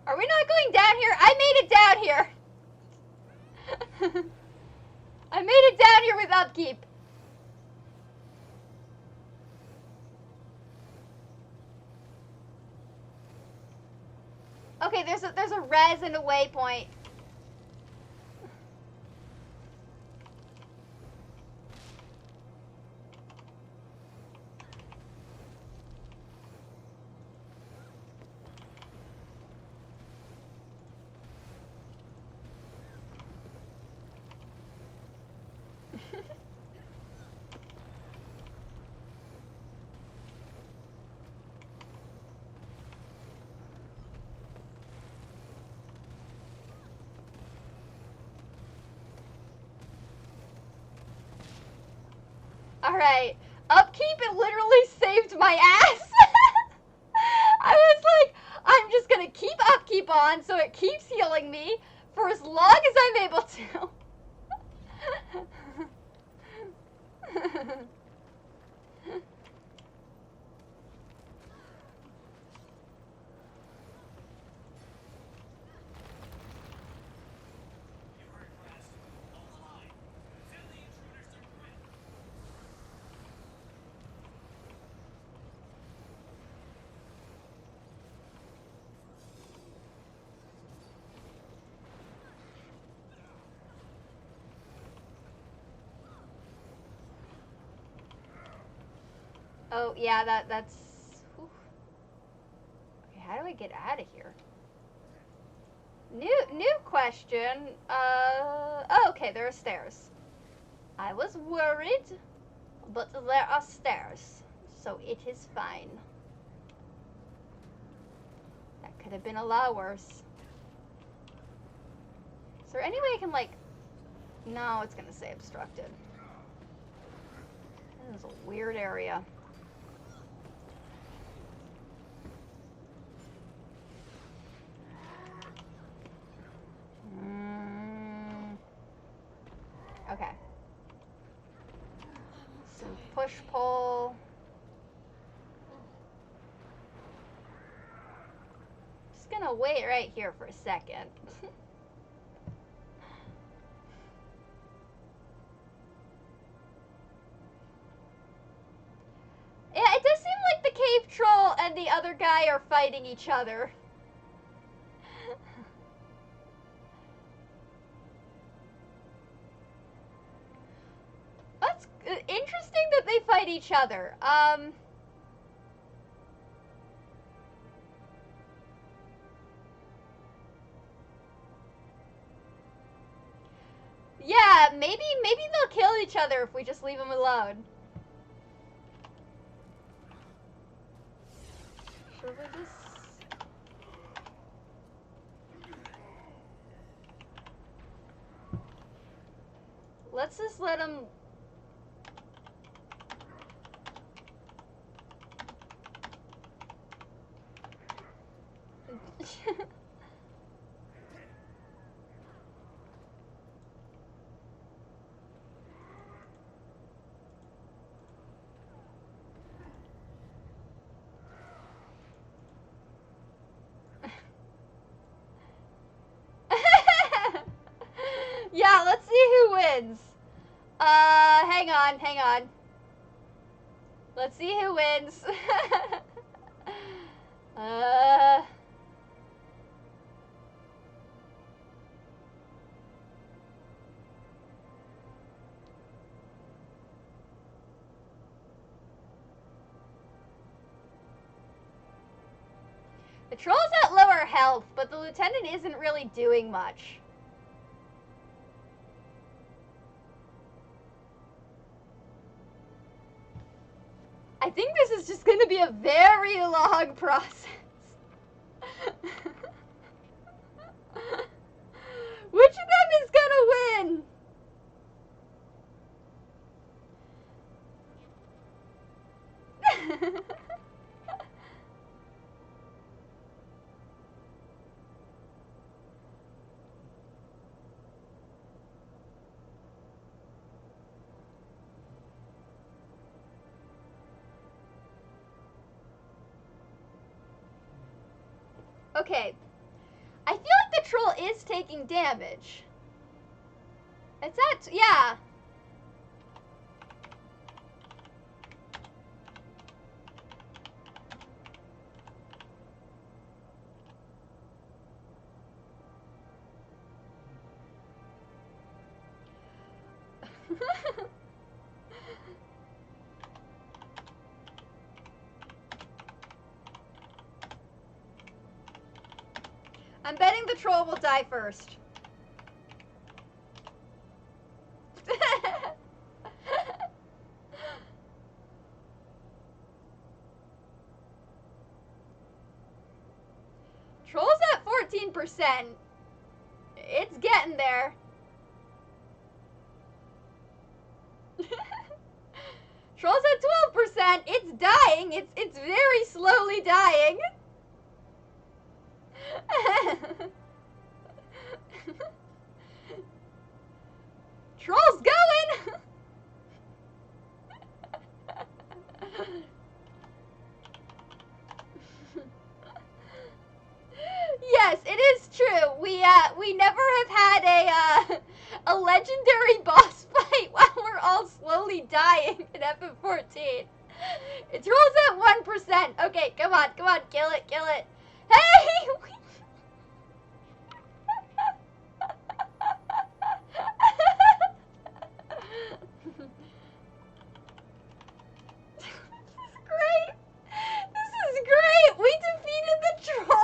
Are we not going down here? I made it down here. I made it down here with upkeep. Okay, there's a res and a waypoint. Alright. Upkeep, it literally saved my ass. I was like, I'm just gonna keep upkeep on so it keeps healing me for as long as I'm able to. Oh, yeah, that's... Whew. do I get out of here? New question. Oh, okay, there are stairs. I was worried, but there are stairs, so it is fine. That could have been a lot worse. Is there any way I can, like... No, it's gonna say obstructed. This is a weird area. Okay. Some push-pull. Just gonna wait right here for a second. Yeah, it does seem like the cave troll and the other guy are fighting each other. That's interesting that they fight each other. Yeah, maybe they'll kill each other if we just leave them alone. Should we just... Let's just let them... Yeah, let's see who wins. Hang on. Let's see who wins. The troll's at lower health, but the lieutenant isn't really doing much. I think this is just going to be a very long process. Which of them is going to win? Okay. I feel like the troll is taking damage. It's at... yeah. I'm betting the troll will die first. Troll's at 14%. It's getting there. Troll's at 12%. It's dying. It's very slowly dying. Troll's going! Yes, it is true. We never have had a legendary boss fight while we're all slowly dying in FF14. It rolls at 1%. Okay, come on, kill it. Hey! This is great! We defeated the troll!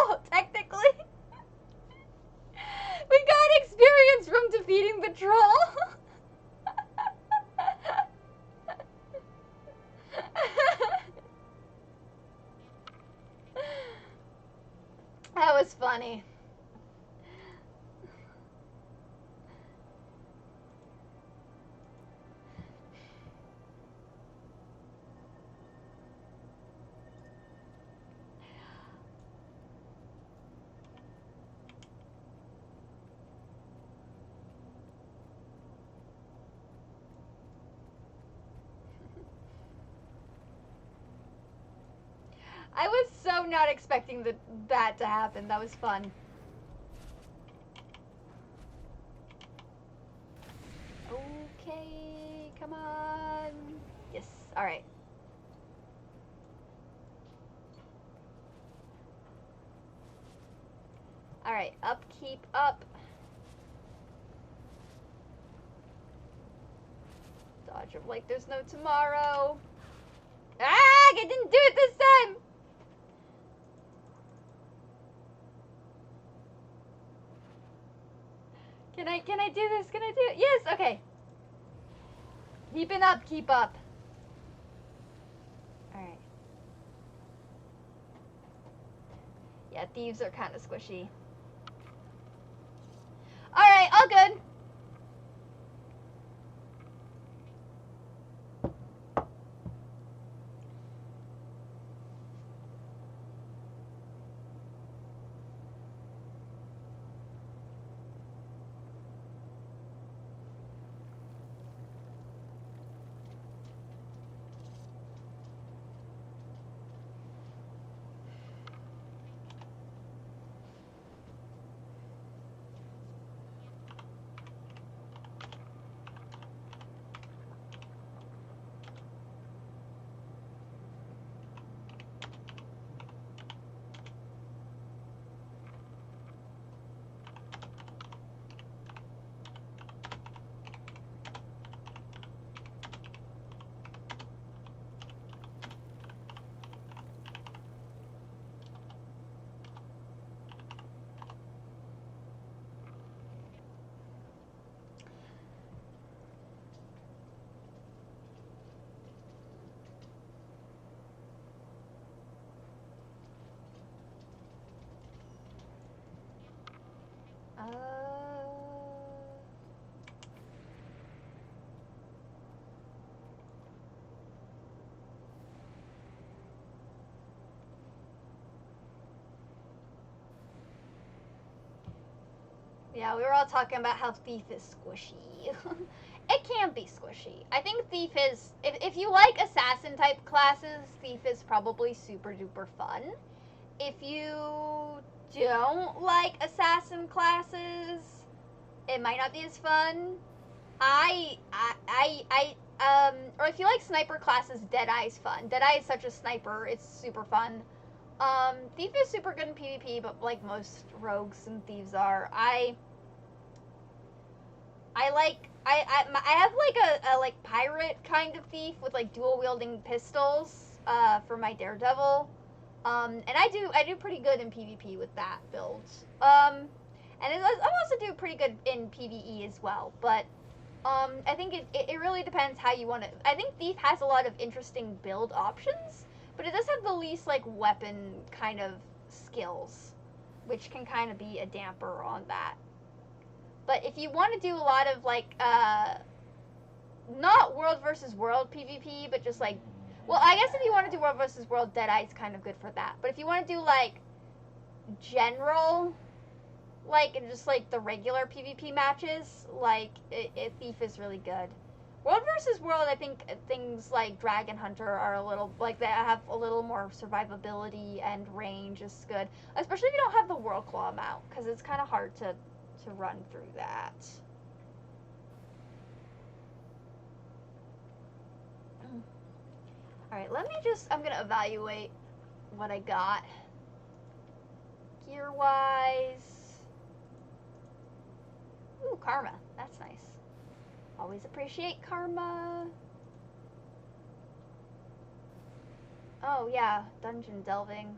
That was funny. I was so not expecting that to happen. That was fun. Okay, come on. Yes, alright. Alright, upkeep up. Dodge of like there's no tomorrow. Ah, I didn't do it this time! Can I do this? Can I do it? Yes, okay. Keeping up, keep up. Alright. Yeah, thieves are kind of squishy. Alright, all good. Yeah, we were all talking about how Thief is squishy. It can be squishy. I think Thief is, if you like assassin type classes, Thief is probably super duper fun. If you don't like assassin classes, it might not be as fun. Or if you like sniper classes, Deadeye's fun. Deadeye is such a sniper, it's super fun. Thief is super good in PvP, but like most rogues and thieves are, I have like a like pirate kind of thief with like dual wielding pistols for my Daredevil, and I do pretty good in PvP with that build. And I also do pretty good in PvE as well. But I think it really depends how you want to. I think Thief has a lot of interesting build options, but it does have the least like weapon kind of skills, which can kind of be a damper on that. But if you want to do a lot of like, not world versus world PvP, but just like, well, I guess if you want to do world versus world, Deadeye's kind of good for that. But if you want to do like general, like just like the regular PvP matches, like Thief is really good. World versus world, I think things like Dragon Hunter are a little like they have a little more survivability and range is good, especially if you don't have the World Claw mount, because it's kind of hard to run through that. Alright, I'm gonna evaluate what I got. Gear-wise. Ooh, karma. That's nice. Always appreciate karma. Oh yeah, dungeon delving.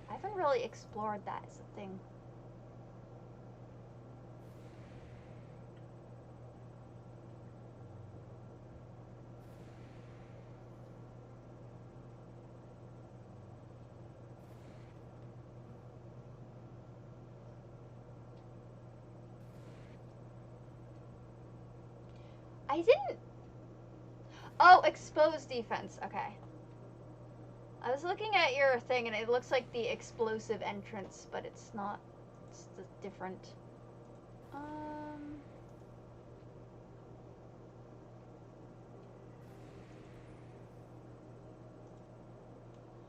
I haven't really explored that as a thing. I didn't... Oh, exposed defense. Okay. I was looking at your thing, and it looks like the explosive entrance, but it's not. It's different.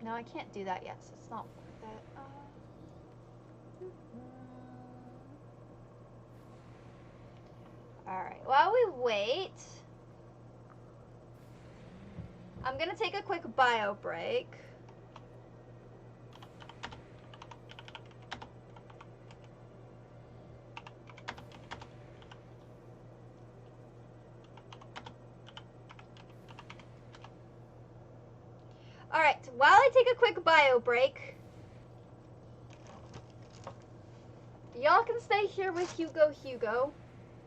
No, I can't do that yet, so it's not worth it. Alright, while we wait, I'm gonna take a quick bio break. Alright, while I take a quick bio break, y'all can stay here with Hugo,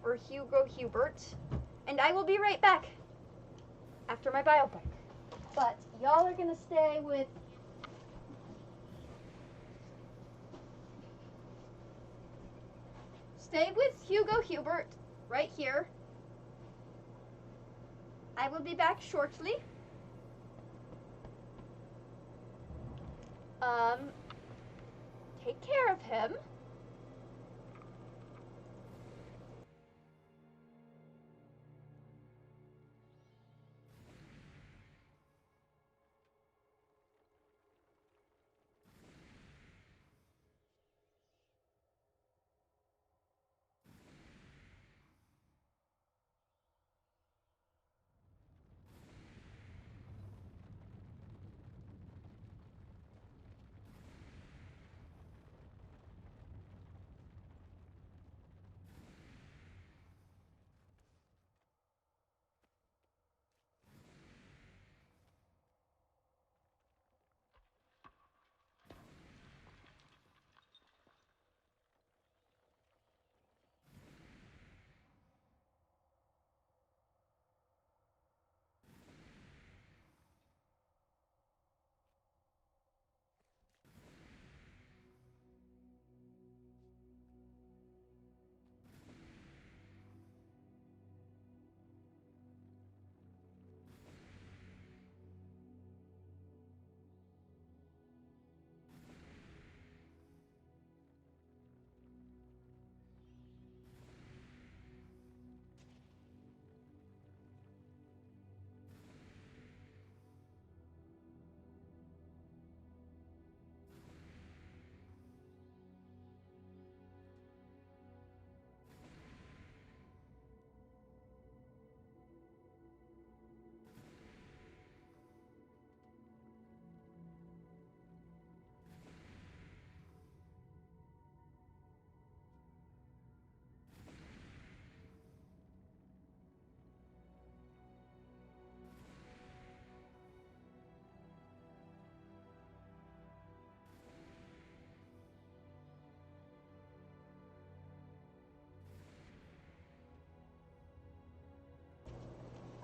or Hugo Hubert, and I will be right back after my bio break. But y'all are gonna stay with Hugo Hubert right here. I will be back shortly. Take care of him.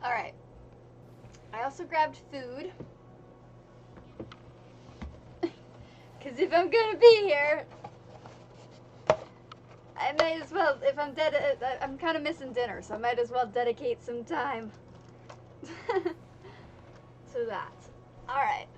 Alright. I also grabbed food. Because if I'm gonna be here, I might as well, if I'm I'm kind of missing dinner, so I might as well dedicate some time to that. Alright.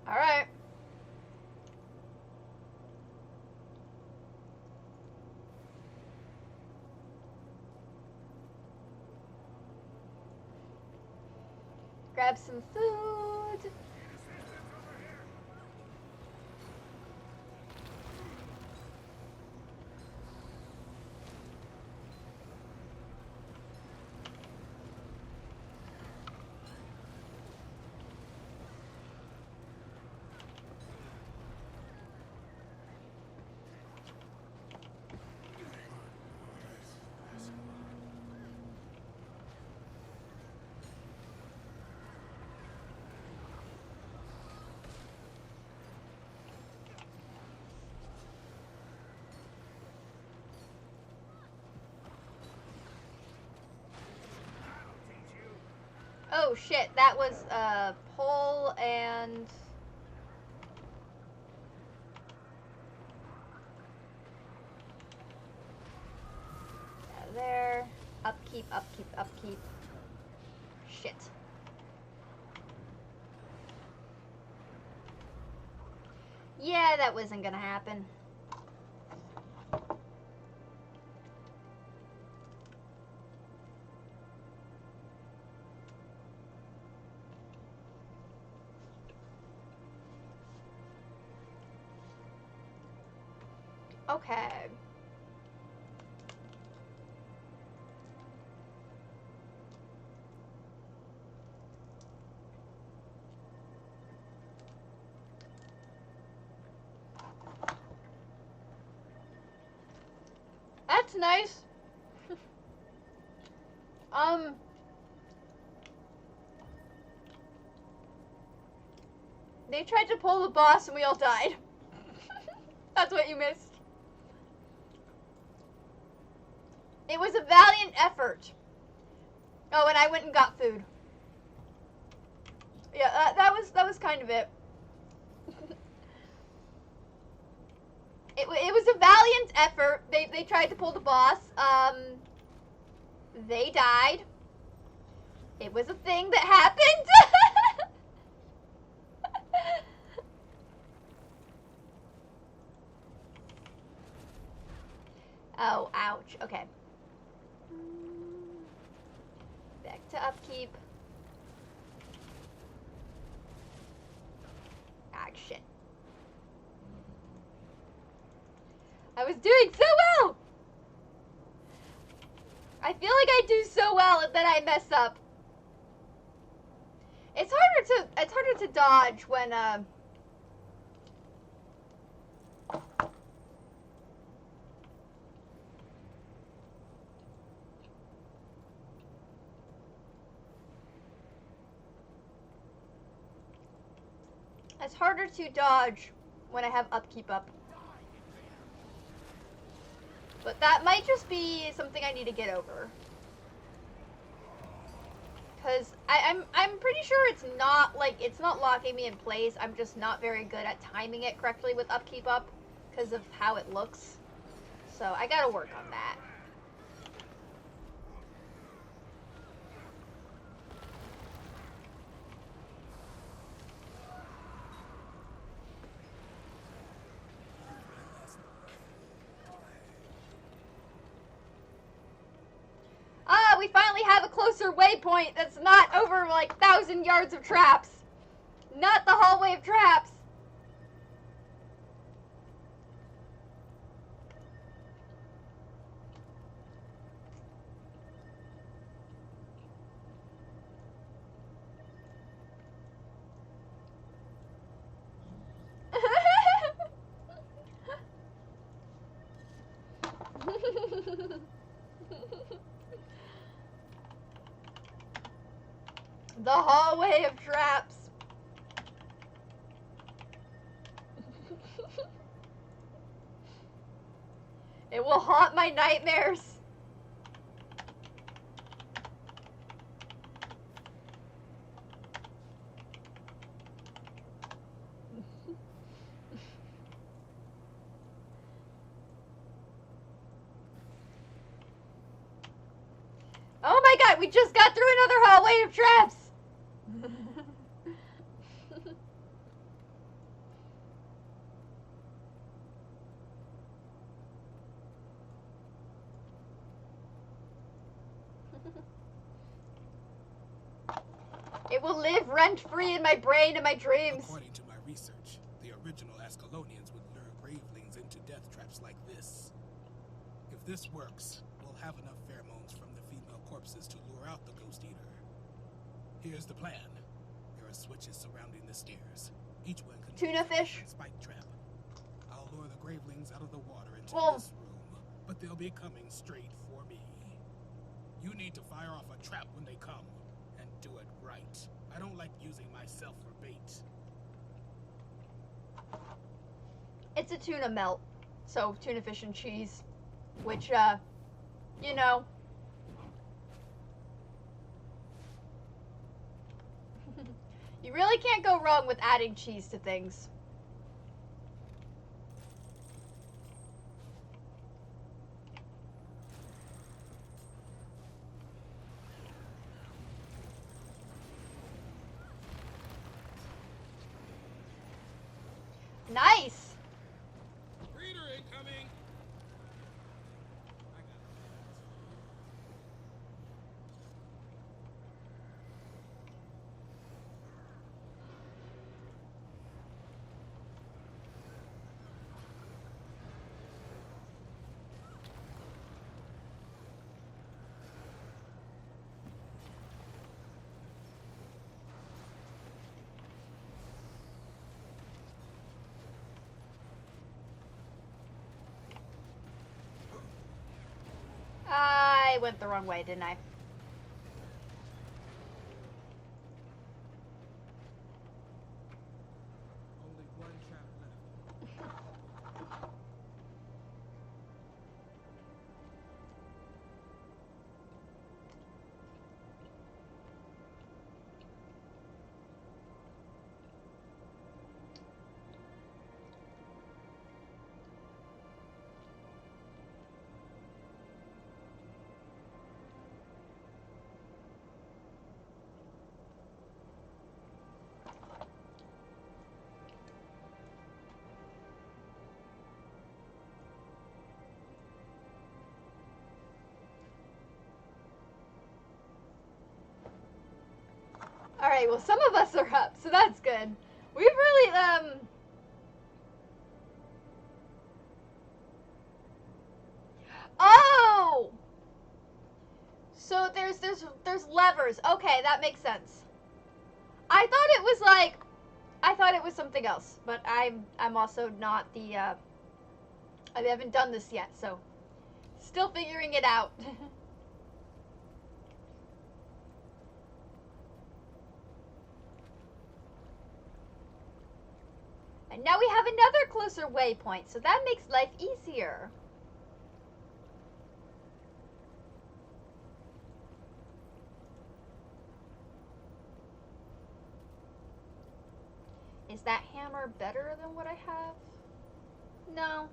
Alright. Grab some food. Oh shit, that was pole and... yeah, there. Upkeep, upkeep, upkeep. Shit. Yeah, that wasn't gonna happen. Okay. That's nice. They tried to pull the boss and we all died. That's what you missed. It was a valiant effort. Oh, and I went and got food. Yeah, that was kind of it. It was a valiant effort. They tried to pull the boss. They died. It was a thing that happened. Oh, ouch. Okay. Back to upkeep. Ah, shit. I was doing so well! I feel like I do so well and then I mess up. It's harder to dodge when it's harder to dodge when I have upkeep up. But that might just be something I need to get over. Cause I'm pretty sure it's not locking me in place. I'm just not very good at timing it correctly with upkeep up because of how it looks. So I gotta work on that. Ah, we finally have a closer waypoint that's not over like 1,000 yards of traps. Not the hallway of traps. The hallway of traps. It will haunt my nightmares. Oh my god, we just got through another hallway of traps! It will live rent-free in my brain and my dreams. According to my research, the original Ascalonians would lure gravelings into death traps like this. If this works, we'll have enough pheromones from the female corpses to lure out the Ghost Eater. Here's the plan. There are switches surrounding the stairs. Each one contains Tuna fish. a spike trap. I'll lure the gravelings out of the water into Well, this room, but they'll be coming straight for me. You need to fire off a trap when they come, and do it right. I don't like using myself for bait. It's a tuna melt, so tuna fish and cheese, which, you know. You really can't go wrong with adding cheese to things. Nice! Reader incoming! I went the wrong way, didn't I? Only one trap left. Alright, well some of us are up, so that's good. We've really, Oh! So there's levers. Okay, that makes sense. I thought it was something else, but I'm also not the, I haven't done this yet, so still figuring it out. And now we have another closer waypoint, so that makes life easier. Is that hammer better than what I have? No.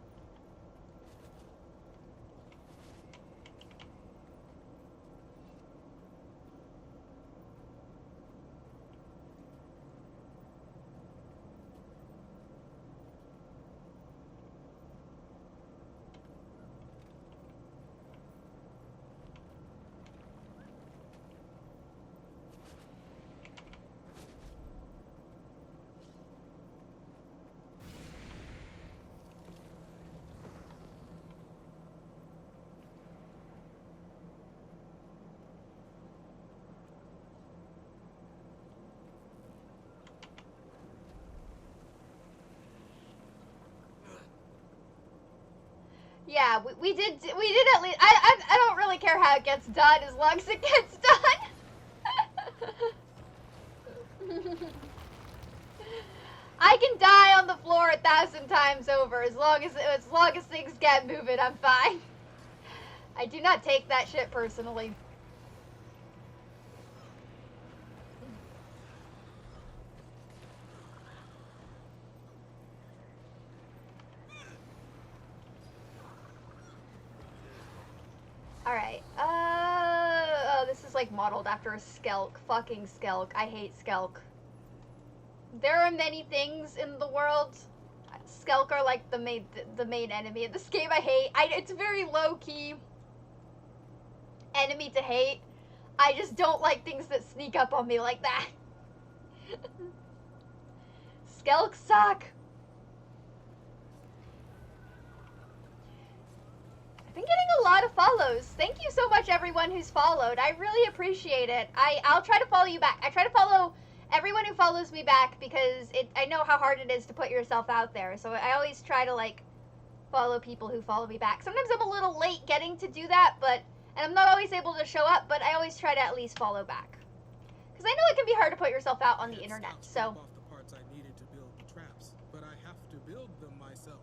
Yeah, we did at least. I don't really care how it gets done as long as it gets done. I can die on the floor 1,000 times over as long as things get moving. I'm fine. I do not take that shit personally. Alright, oh, this is like modeled after a Skelk. Fucking Skelk. I hate Skelk. There are many things in the world. Skelk are like the main enemy of this game I hate. It's a very low-key enemy to hate. I just don't like things that sneak up on me like that. Skelks suck. I've been getting a lot of follows. Thank you so much, everyone who's followed. I really appreciate it. I'll try to follow you back. I try to follow everyone who follows me back because I know how hard it is to put yourself out there. So I always try to like follow people who follow me back. Sometimes I'm a little late getting to do that, and I'm not always able to show up, but I always try to at least follow back. Because I know it can be hard to put yourself out on the internet. So. Off the parts I needed to build the traps, but I have to build them myself.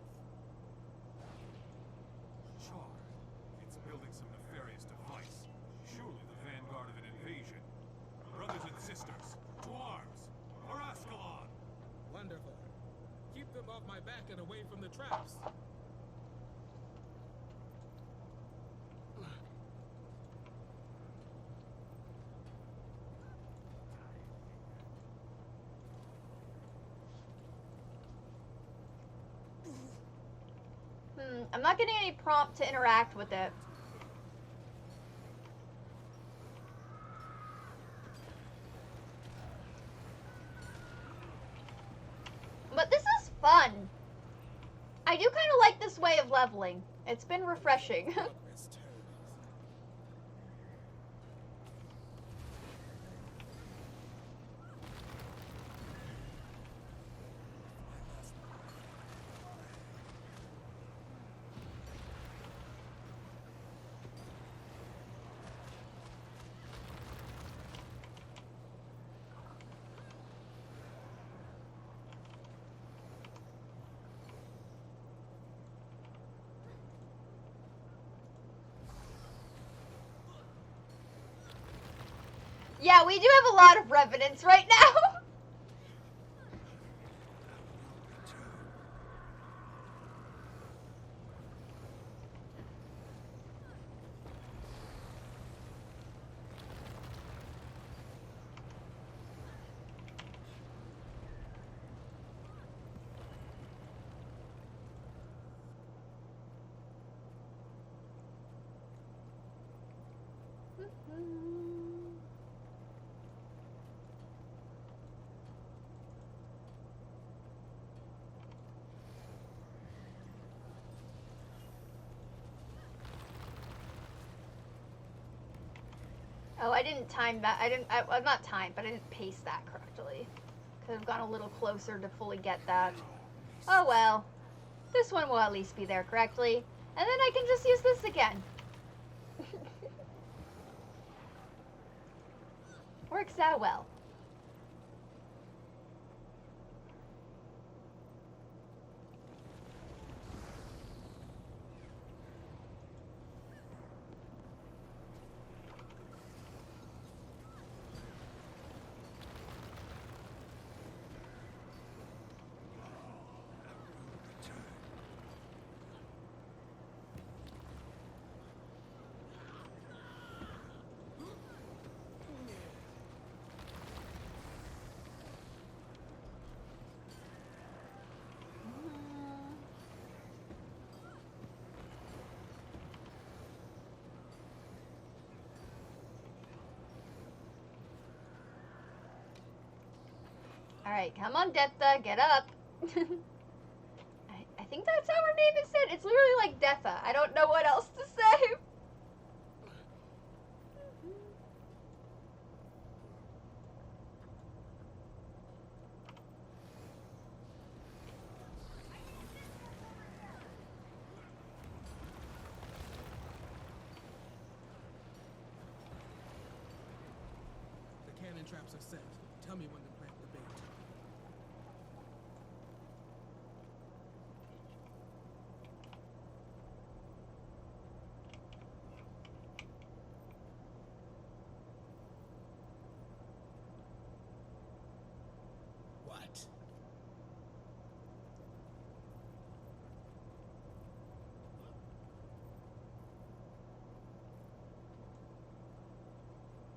Sure. It's building some nefarious device. Surely the vanguard of an invasion. Brothers and sisters, to arms! For Keep them off my back and away from the traps. I'm not getting any prompt to interact with it. But this is fun. I do kind of like this way of leveling. It's been refreshing. Yeah, we do have a lot of revenants right now. Oh, I didn't time that. I'm not timed, but I didn't pace that correctly. Could have gone a little closer to fully get that. Oh well. This one will at least be there correctly. And then I can just use this again. Works out well. Alright, come on, Detha, get up. I think that's how her name is said. It's literally like Detha. I don't know what else to say. The cannon traps are set. Tell me when to plant the bait. What?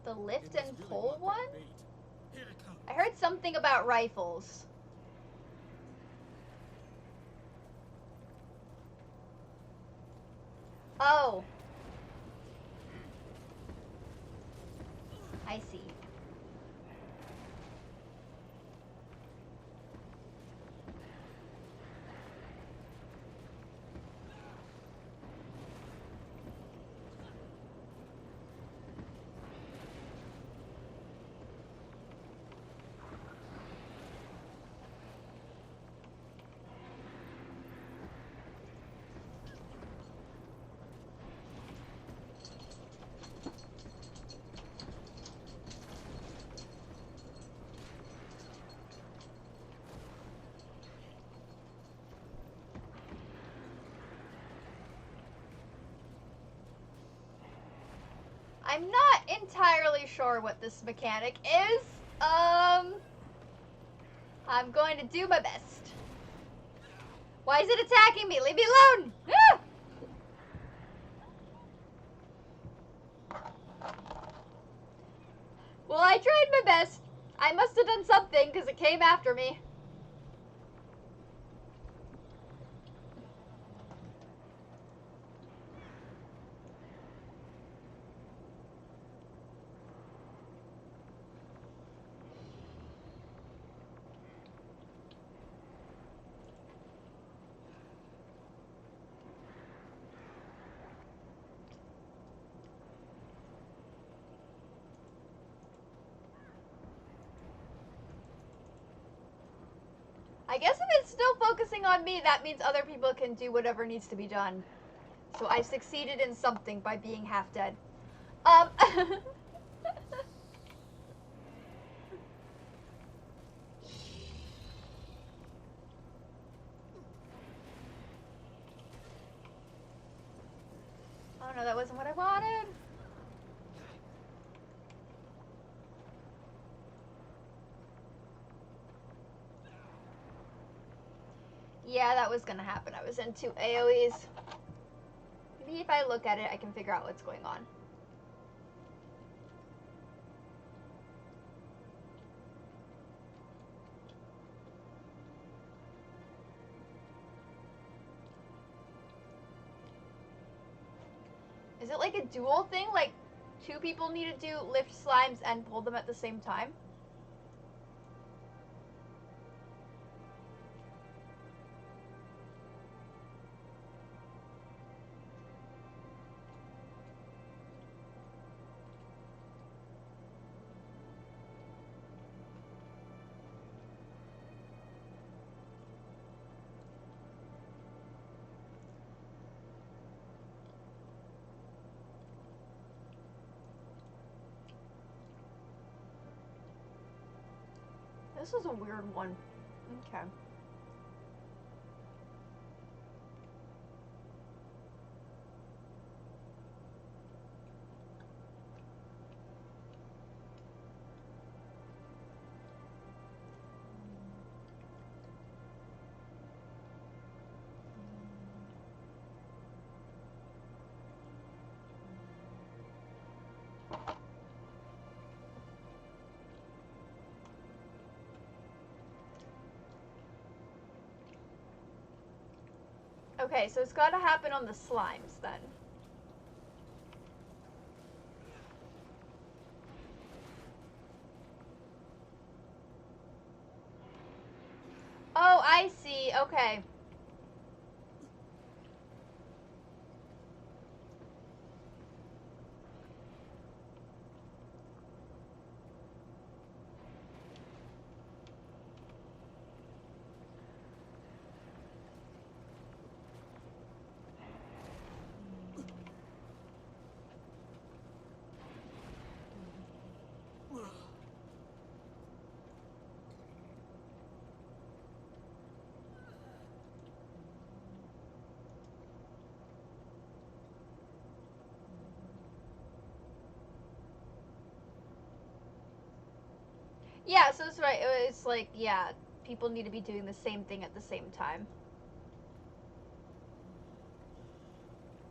The lift They must and really pull want that one? bait. Here it comes. I heard something about rifles. Oh. I see. I'm not entirely sure what this mechanic is. I'm going to do my best. Why is it attacking me? Leave me alone! Ah! Well, I tried my best. I must have done something because it came after me. I guess if it's still focusing on me, that means other people can do whatever needs to be done. So I succeeded in something by being half dead. Oh no, that wasn't what I wanted. Yeah, that was gonna happen. I was in 2 AoEs. Maybe if I look at it, I can figure out what's going on. Is it like a dual thing? Like 2 people need to do lift slimes and pull them at the same time? This was a weird one. Okay. Okay, so it's got to happen on the slimes then. Oh, I see. Okay. Yeah, so it's right. It's like, yeah, people need to be doing the same thing at the same time.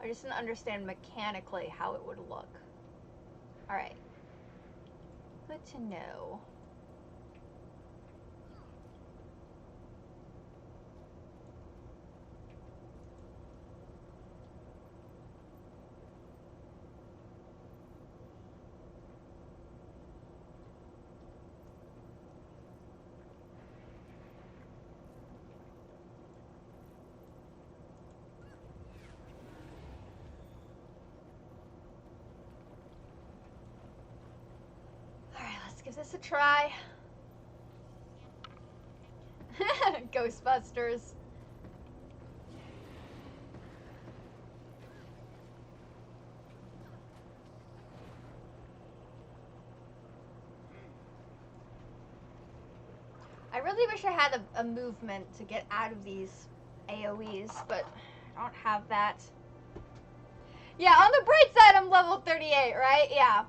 I just didn't understand mechanically how it would look. Alright. Good to know. Alright, let's give this a try. Ghostbusters. I really wish I had a movement to get out of these AoEs, but I don't have that. Yeah, on the bright side, I'm level 38, right? Yeah.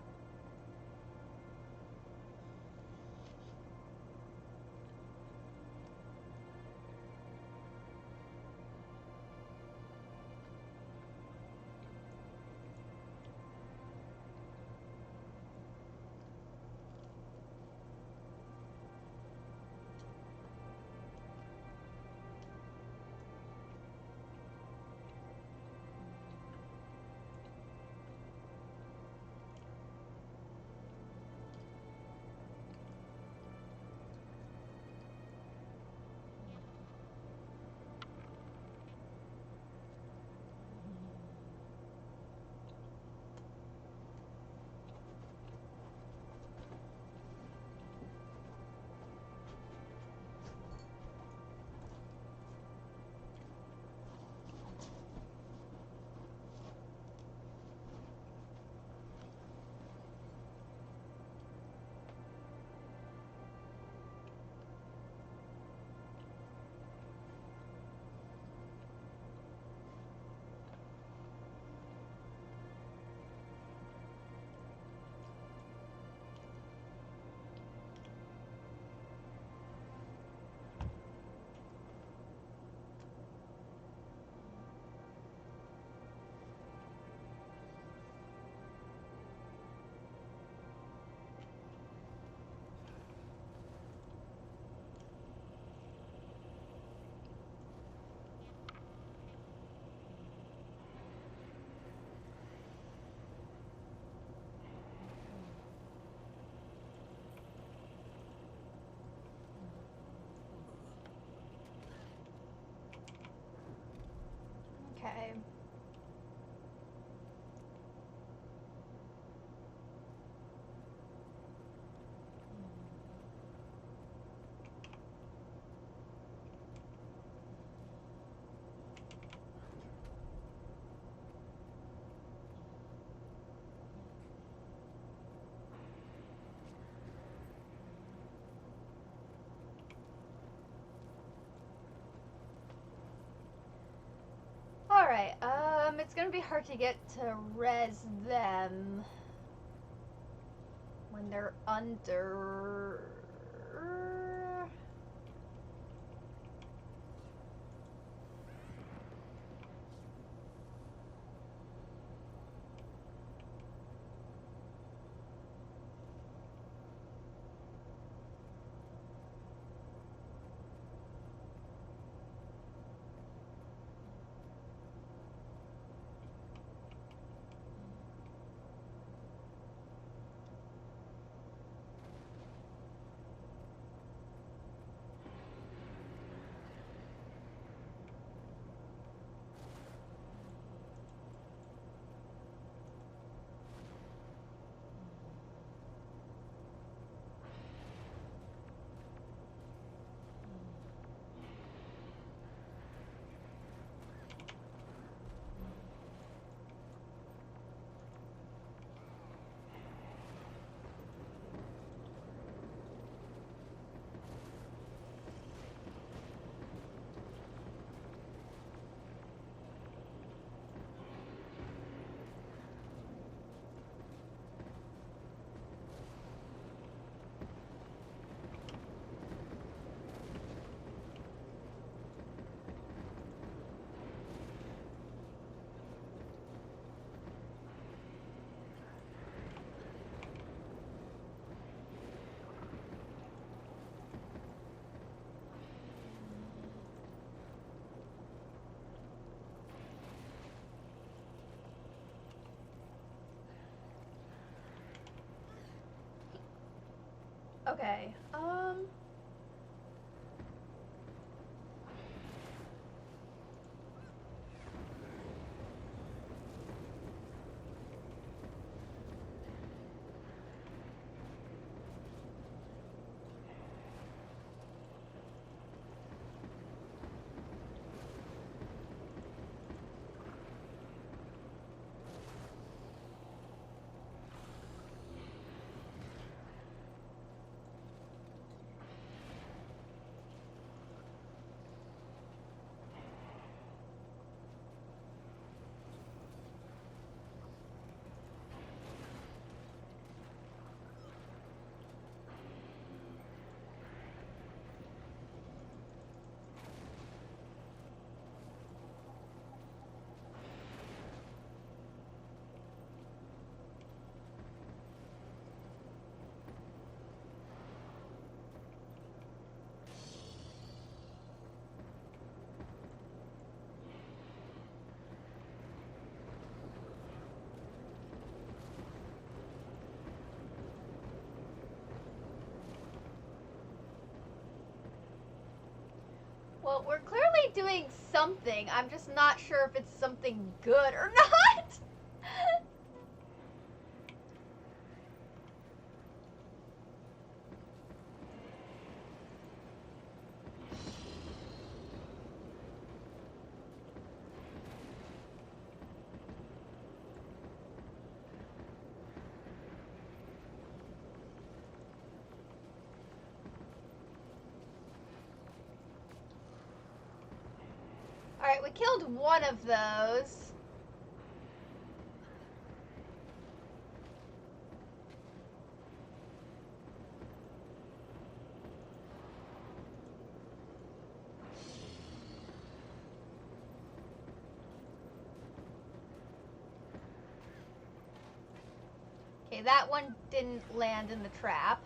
Okay. Alright, it's gonna be hard to get to res them when they're under. Okay, well, we're clearly doing something. I'm just not sure if it's something good or not. Alright, we killed one of those. Okay, that one didn't land in the trap.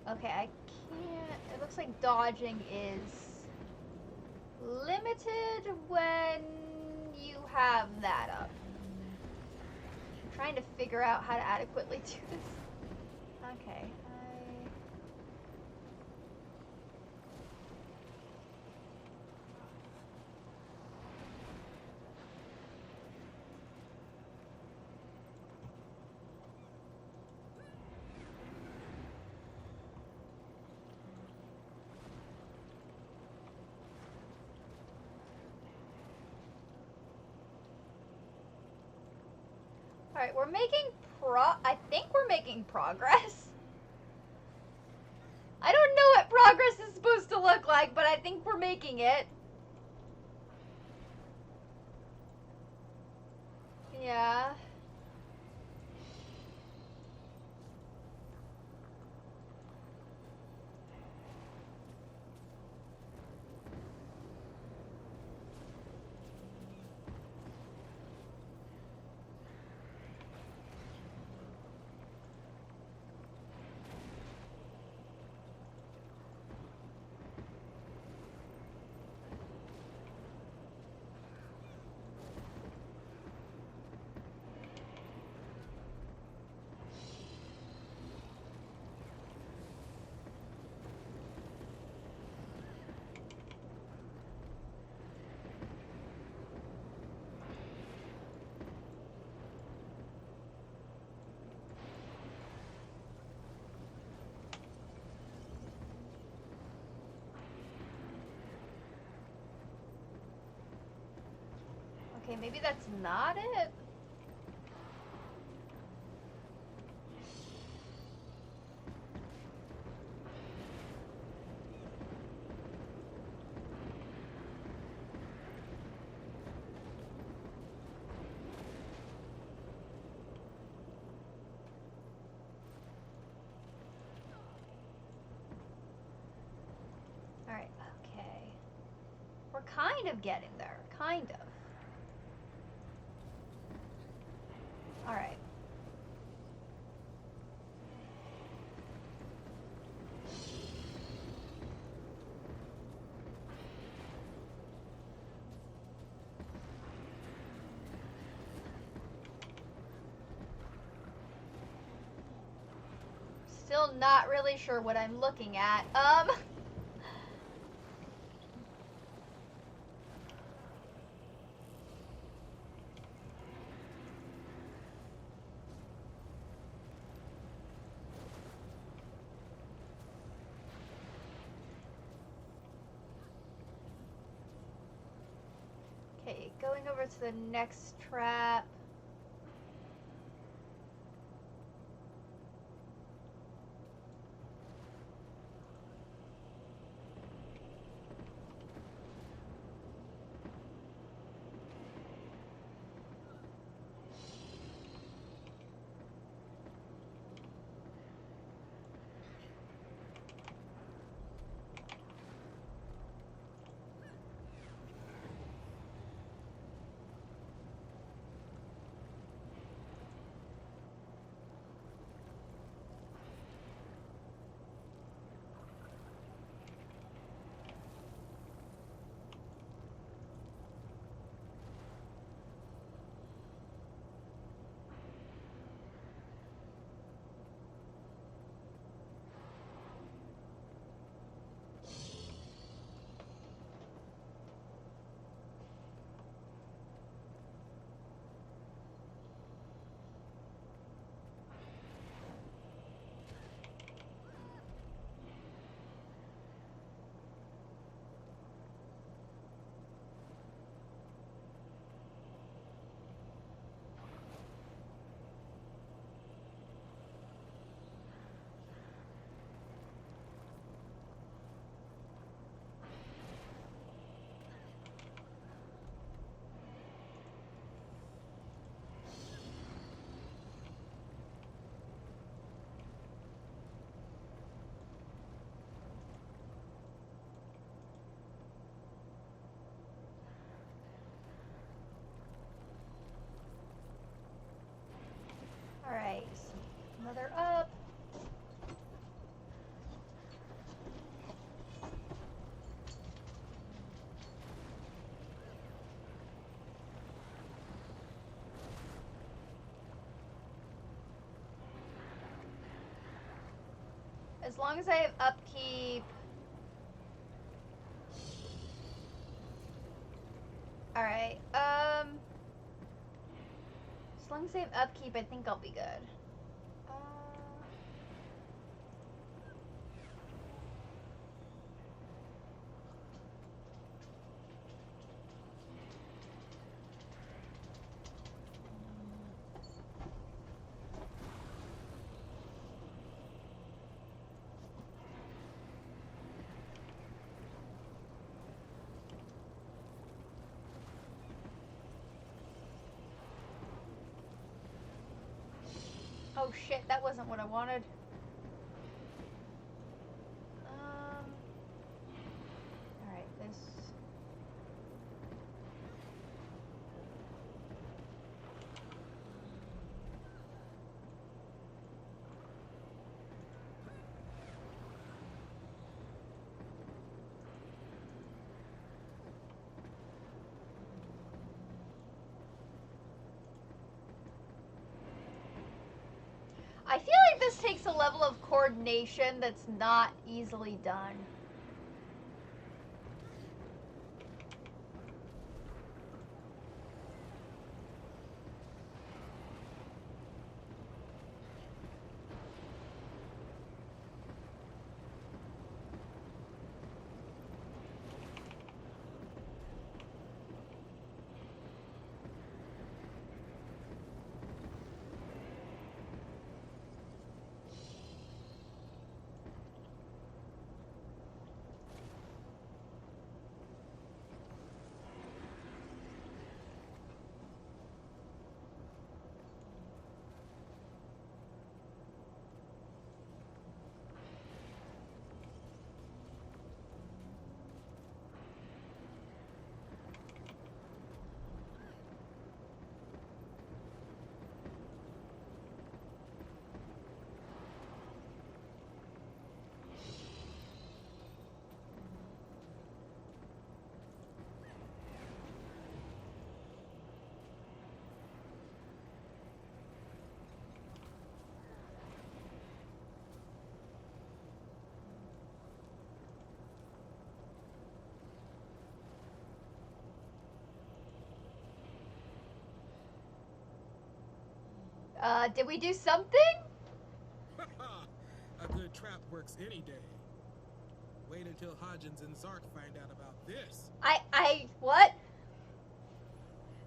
Okay, I can't. It looks like dodging is limited when you have that up. I'm trying to figure out how to adequately do this. Okay. Alright, we're making I think we're making progress. I don't know what progress is supposed to look like, but I think we're making it. Yeah. Okay, maybe that's not it. Alright, okay. We're kind of getting there. Kind of. Alright. Still not really sure what I'm looking at. Okay, going over to the next trap. As long as I have upkeep. Alright, as long as I have upkeep, I think I'll be good. Oh shit, that wasn't what I wanted. Alright, this. I feel like this takes a level of coordination that's not easily done. Did we do something? A good trap works any day. Wait until Hodgins and Zark find out about this. What?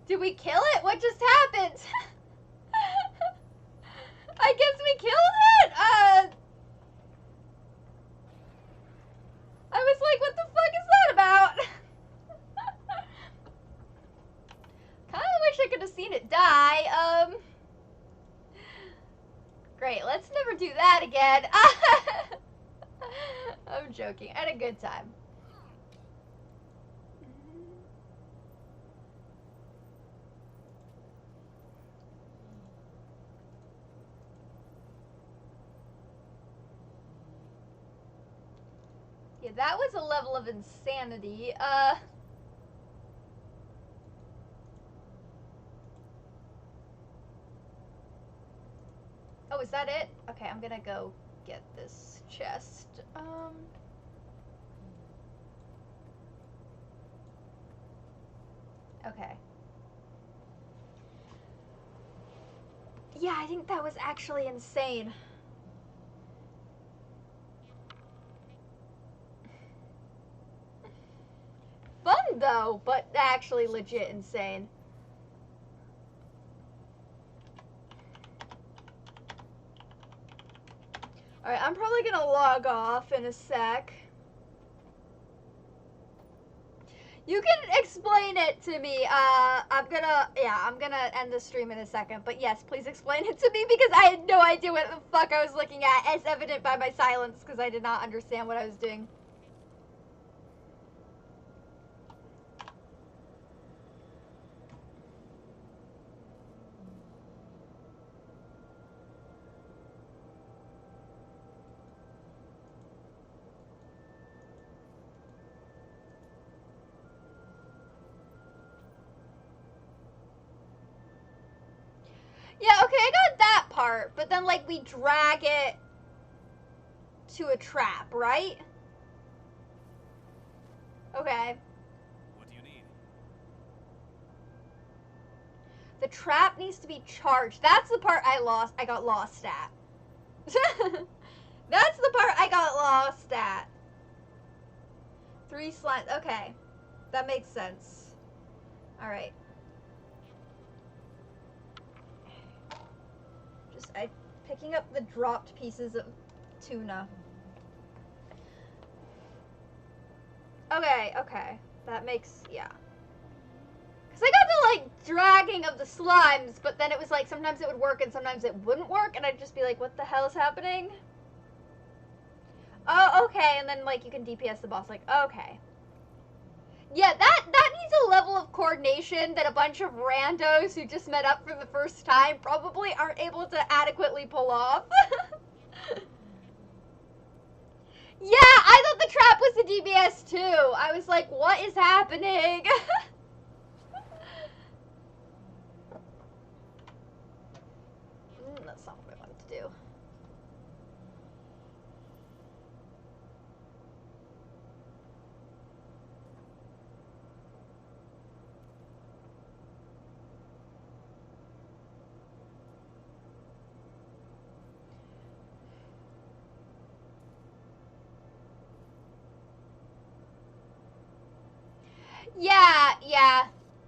Did we kill it? What just happened? I guess we killed it? I was like, what the fuck is that about? Kinda wish I could have seen it die. Great, let's never do that again. I'm joking. I had a good time. Yeah, that was a level of insanity. Oh, is that it? Okay, I'm gonna go get this chest. Okay. Yeah, I think that was actually insane. Fun though, but actually legit insane. Alright, I'm probably gonna log off in a sec. You can explain it to me. I'm gonna end the stream in a second. But yes, please explain it to me because I had no idea what the fuck I was looking at, as evident by my silence because I did not understand what I was doing. Yeah, okay, I got that part, but then, like, we drag it to a trap, right? Okay. What do you need? The trap needs to be charged. That's the part I got lost at. That's the part I got lost at. 3 slimes. Okay. That makes sense. Alright. Just, picking up the dropped pieces of tuna. Okay, okay. That makes, yeah. Because I got the, like, dragging of the slimes, but then it was like, sometimes it would work and sometimes it wouldn't work, and I'd just be like, what the hell is happening? Oh, okay, and then, like, you can DPS the boss, like, okay. Yeah, that needs a level of coordination that a bunch of randos who just met up for the first time probably aren't able to adequately pull off. Yeah, I thought the trap was the DBS too. I was like, what is happening? That's not what I wanted to do.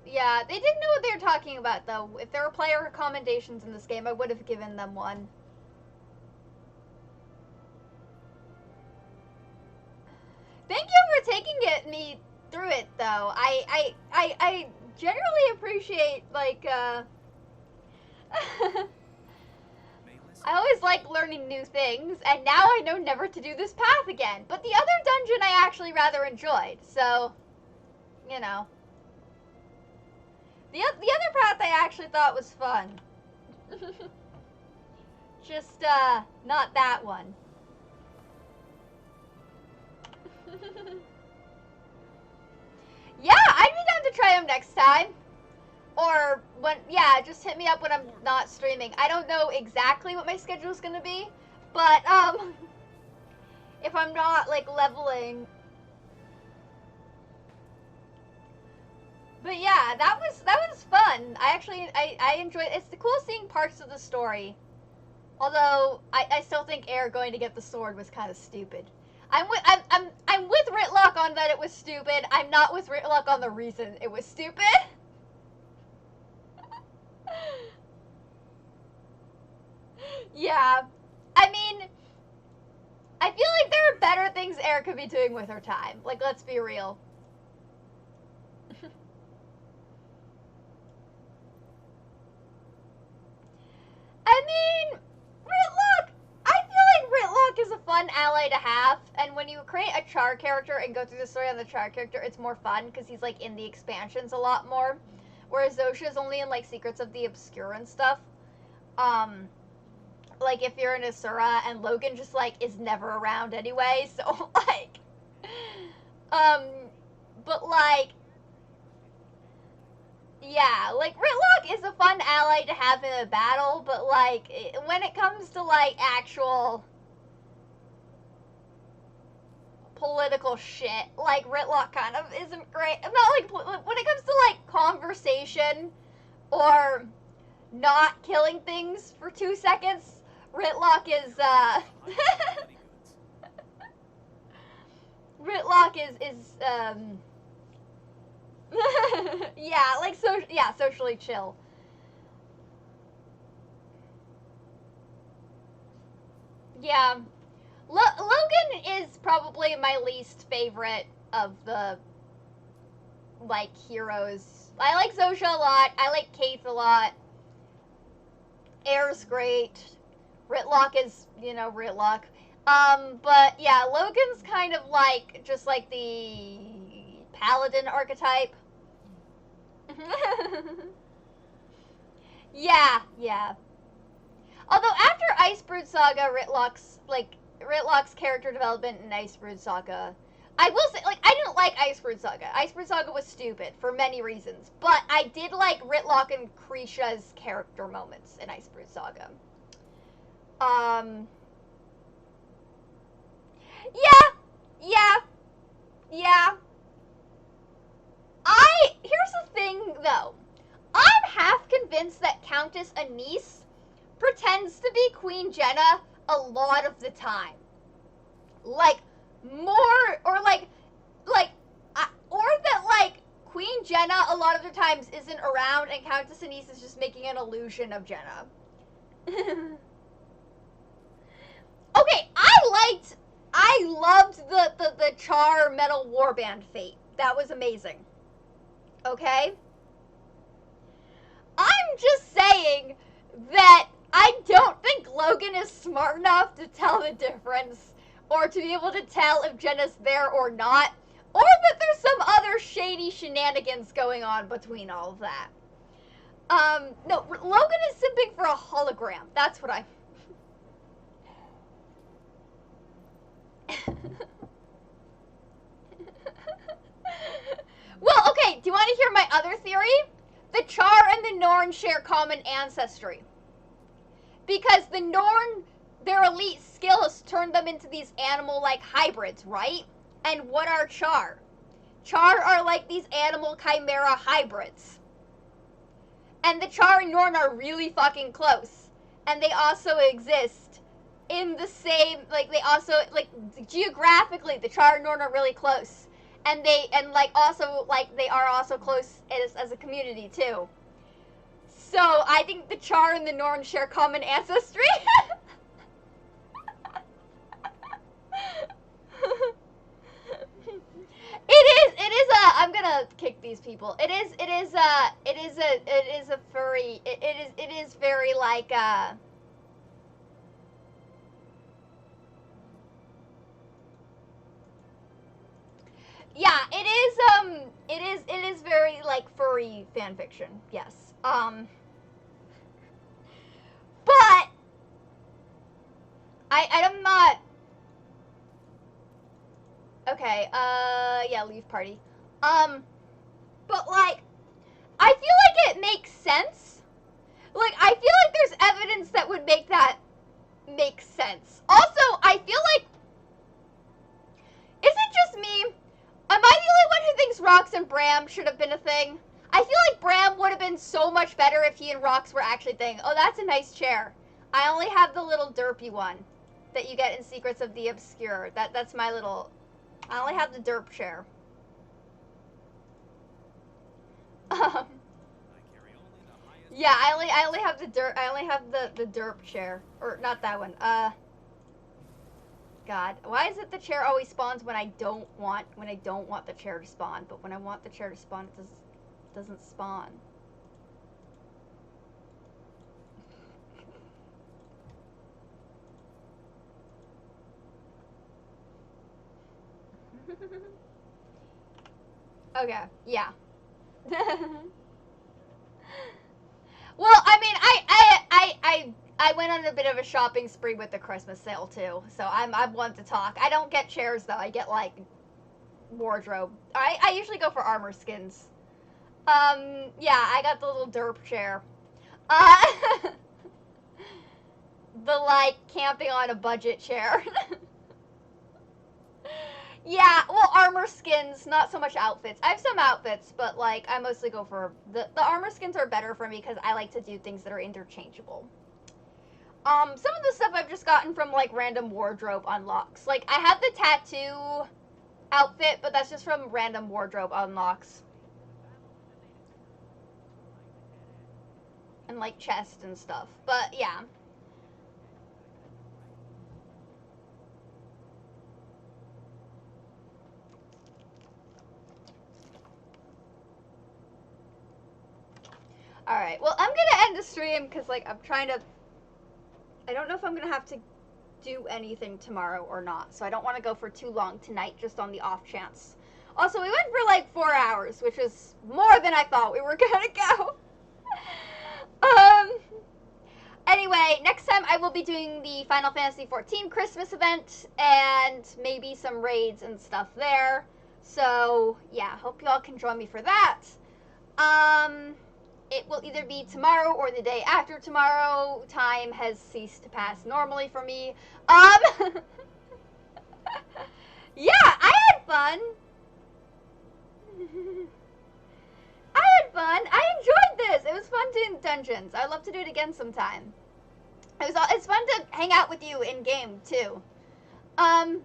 Yeah. They didn't know what they were talking about, though. If there were player recommendations in this game, I would have given them one. Thank you for taking me through it, though. I generally appreciate, like, I always like learning new things, and now I know never to do this path again. But the other dungeon I actually rather enjoyed, so, you know. The other path I actually thought was fun. Just, not that one. Yeah, I'd be down to try them next time. Or, yeah, just hit me up when I'm not streaming. I don't know exactly what my schedule's gonna be, but, if I'm not, like, leveling. But yeah, that was fun. I enjoyed it. It's the cool seeing parts of the story. Although I still think Air going to get the sword was kind of stupid. I'm with Ritlock on that it was stupid. I'm not with Ritlock on the reason it was stupid. Yeah. I mean, I feel like there are better things Air could be doing with her time. Like, let's be real. I mean, Ritlock, I feel like Ritlock is a fun ally to have, and when you create a Char character and go through the story on the Char character, it's more fun, because he's, like, in the expansions a lot more, whereas Zosha's only in, like, Secrets of the Obscure and stuff. Like, if you're in Asura, and Logan just, like, is never around anyway, so, like, but, like, yeah, like, Ritlock is a fun ally to have in a battle, but, like, when it comes to, like, actual political shit, like, Ritlock kind of isn't great. Not, like, when it comes to, like, conversation or not killing things for 2 seconds, Ritlock is, Ritlock is, yeah, like, socially chill. Yeah. Logan is probably my least favorite of the, like, heroes. I like Zosha a lot. I like Keith a lot. Air's great. Ritlock is, you know, Ritlock. But, yeah, Logan's kind of like, just like the paladin archetype. Yeah. Although after Icebrood Saga, Ritlock's character development in Icebrood Saga, I will say, like, I didn't like Icebrood Saga. Icebrood Saga was stupid for many reasons, but I did like Ritlock and Krisha's character moments in Icebrood Saga. convinced that Countess Anise pretends to be Queen Jenna a lot of the time. Like, more, or or that, like, Queen Jenna a lot of the times isn't around and Countess Anise is just making an illusion of Jenna. Okay, I loved the Char Metal Warband fate. That was amazing. Okay? I'm just saying that I don't think Logan is smart enough to tell the difference, or to be able to tell if Jenna's there or not, or that there's some other shady shenanigans going on between all of that. No, Logan is simping for a hologram. That's what I... Well, okay, do you want to hear my other theory? The Char and the Norn share common ancestry. Because the Norn, their elite skill has turned them into these animal-like hybrids, right? And what are Char? Char are like these animal chimera hybrids. And the Char and Norn are really fucking close. And they also exist in the same, like, they also, like, geographically, the Char and Norn are really close. And they are also close as a community, too. So, I think the Char and the Norn share common ancestry. I'm gonna kick these people. It is a furry, it is very, like, yeah, it is very, like, furry fanfiction, yes. But, I'm not, okay, yeah, leave party. But, like, I feel like it makes sense. Like, I feel like there's evidence that would make that make sense. Also, I feel like, is it just me? Am I the only one who thinks Rox and Bram should have been a thing? I feel like Bram would have been so much better if he and Rox were actually a thing. Oh, that's a nice chair. I only have the little derpy one that you get in Secrets of the Obscure. That's my little, I only have the derp chair. Yeah, I only have the derp, I only have the derp chair. Or not that one. God, why is it the chair always spawns when I don't want the chair to spawn, but when I want the chair to spawn, it doesn't spawn. Okay, yeah. Well, I mean, I went on a bit of a shopping spree with the Christmas sale too, so I'm one to talk. I don't get chairs though. I get like wardrobe. I usually go for armor skins. Yeah, I got the little derp chair. The like camping on a budget chair. Yeah, well, armor skins, not so much outfits. I have some outfits, but like I mostly go for the armor skins are better for me because I like to do things that are interchangeable. Some of the stuff I've just gotten from like random wardrobe unlocks. Like I have the tattoo outfit, but that's just from random wardrobe unlocks. And like chest and stuff. But yeah. Alright, well, I'm gonna end the stream because, like, I'm trying to... I don't know if I'm gonna have to do anything tomorrow or not, so I don't want to go for too long tonight, just on the off chance. Also, we went for, like, 4 hours, which is more than I thought we were gonna go. Anyway, next time I will be doing the Final Fantasy XIV Christmas event, and maybe some raids and stuff there. So, yeah, hope you all can join me for that. It will either be tomorrow or the day after tomorrow. Time has ceased to pass normally for me. Yeah, I had fun. I had fun. I enjoyed this. It was fun to dungeons. I'd love to do it again sometime. It's fun to hang out with you in game too. Alright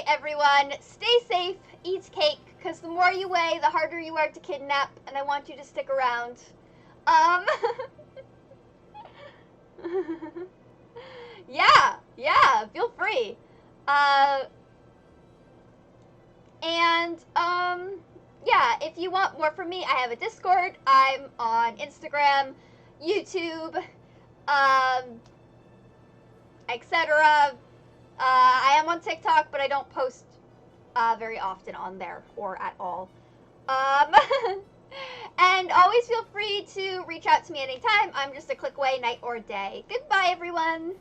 everyone, stay safe, eat cake, because the more you weigh, the harder you are to kidnap, and I want you to stick around. Yeah, feel free. Yeah, if you want more from me, I have a Discord, I'm on Instagram, YouTube, etc. I am on TikTok, but I don't post very often on there, or at all. And always feel free to reach out to me anytime. I'm just a click away, night or day. Goodbye, everyone!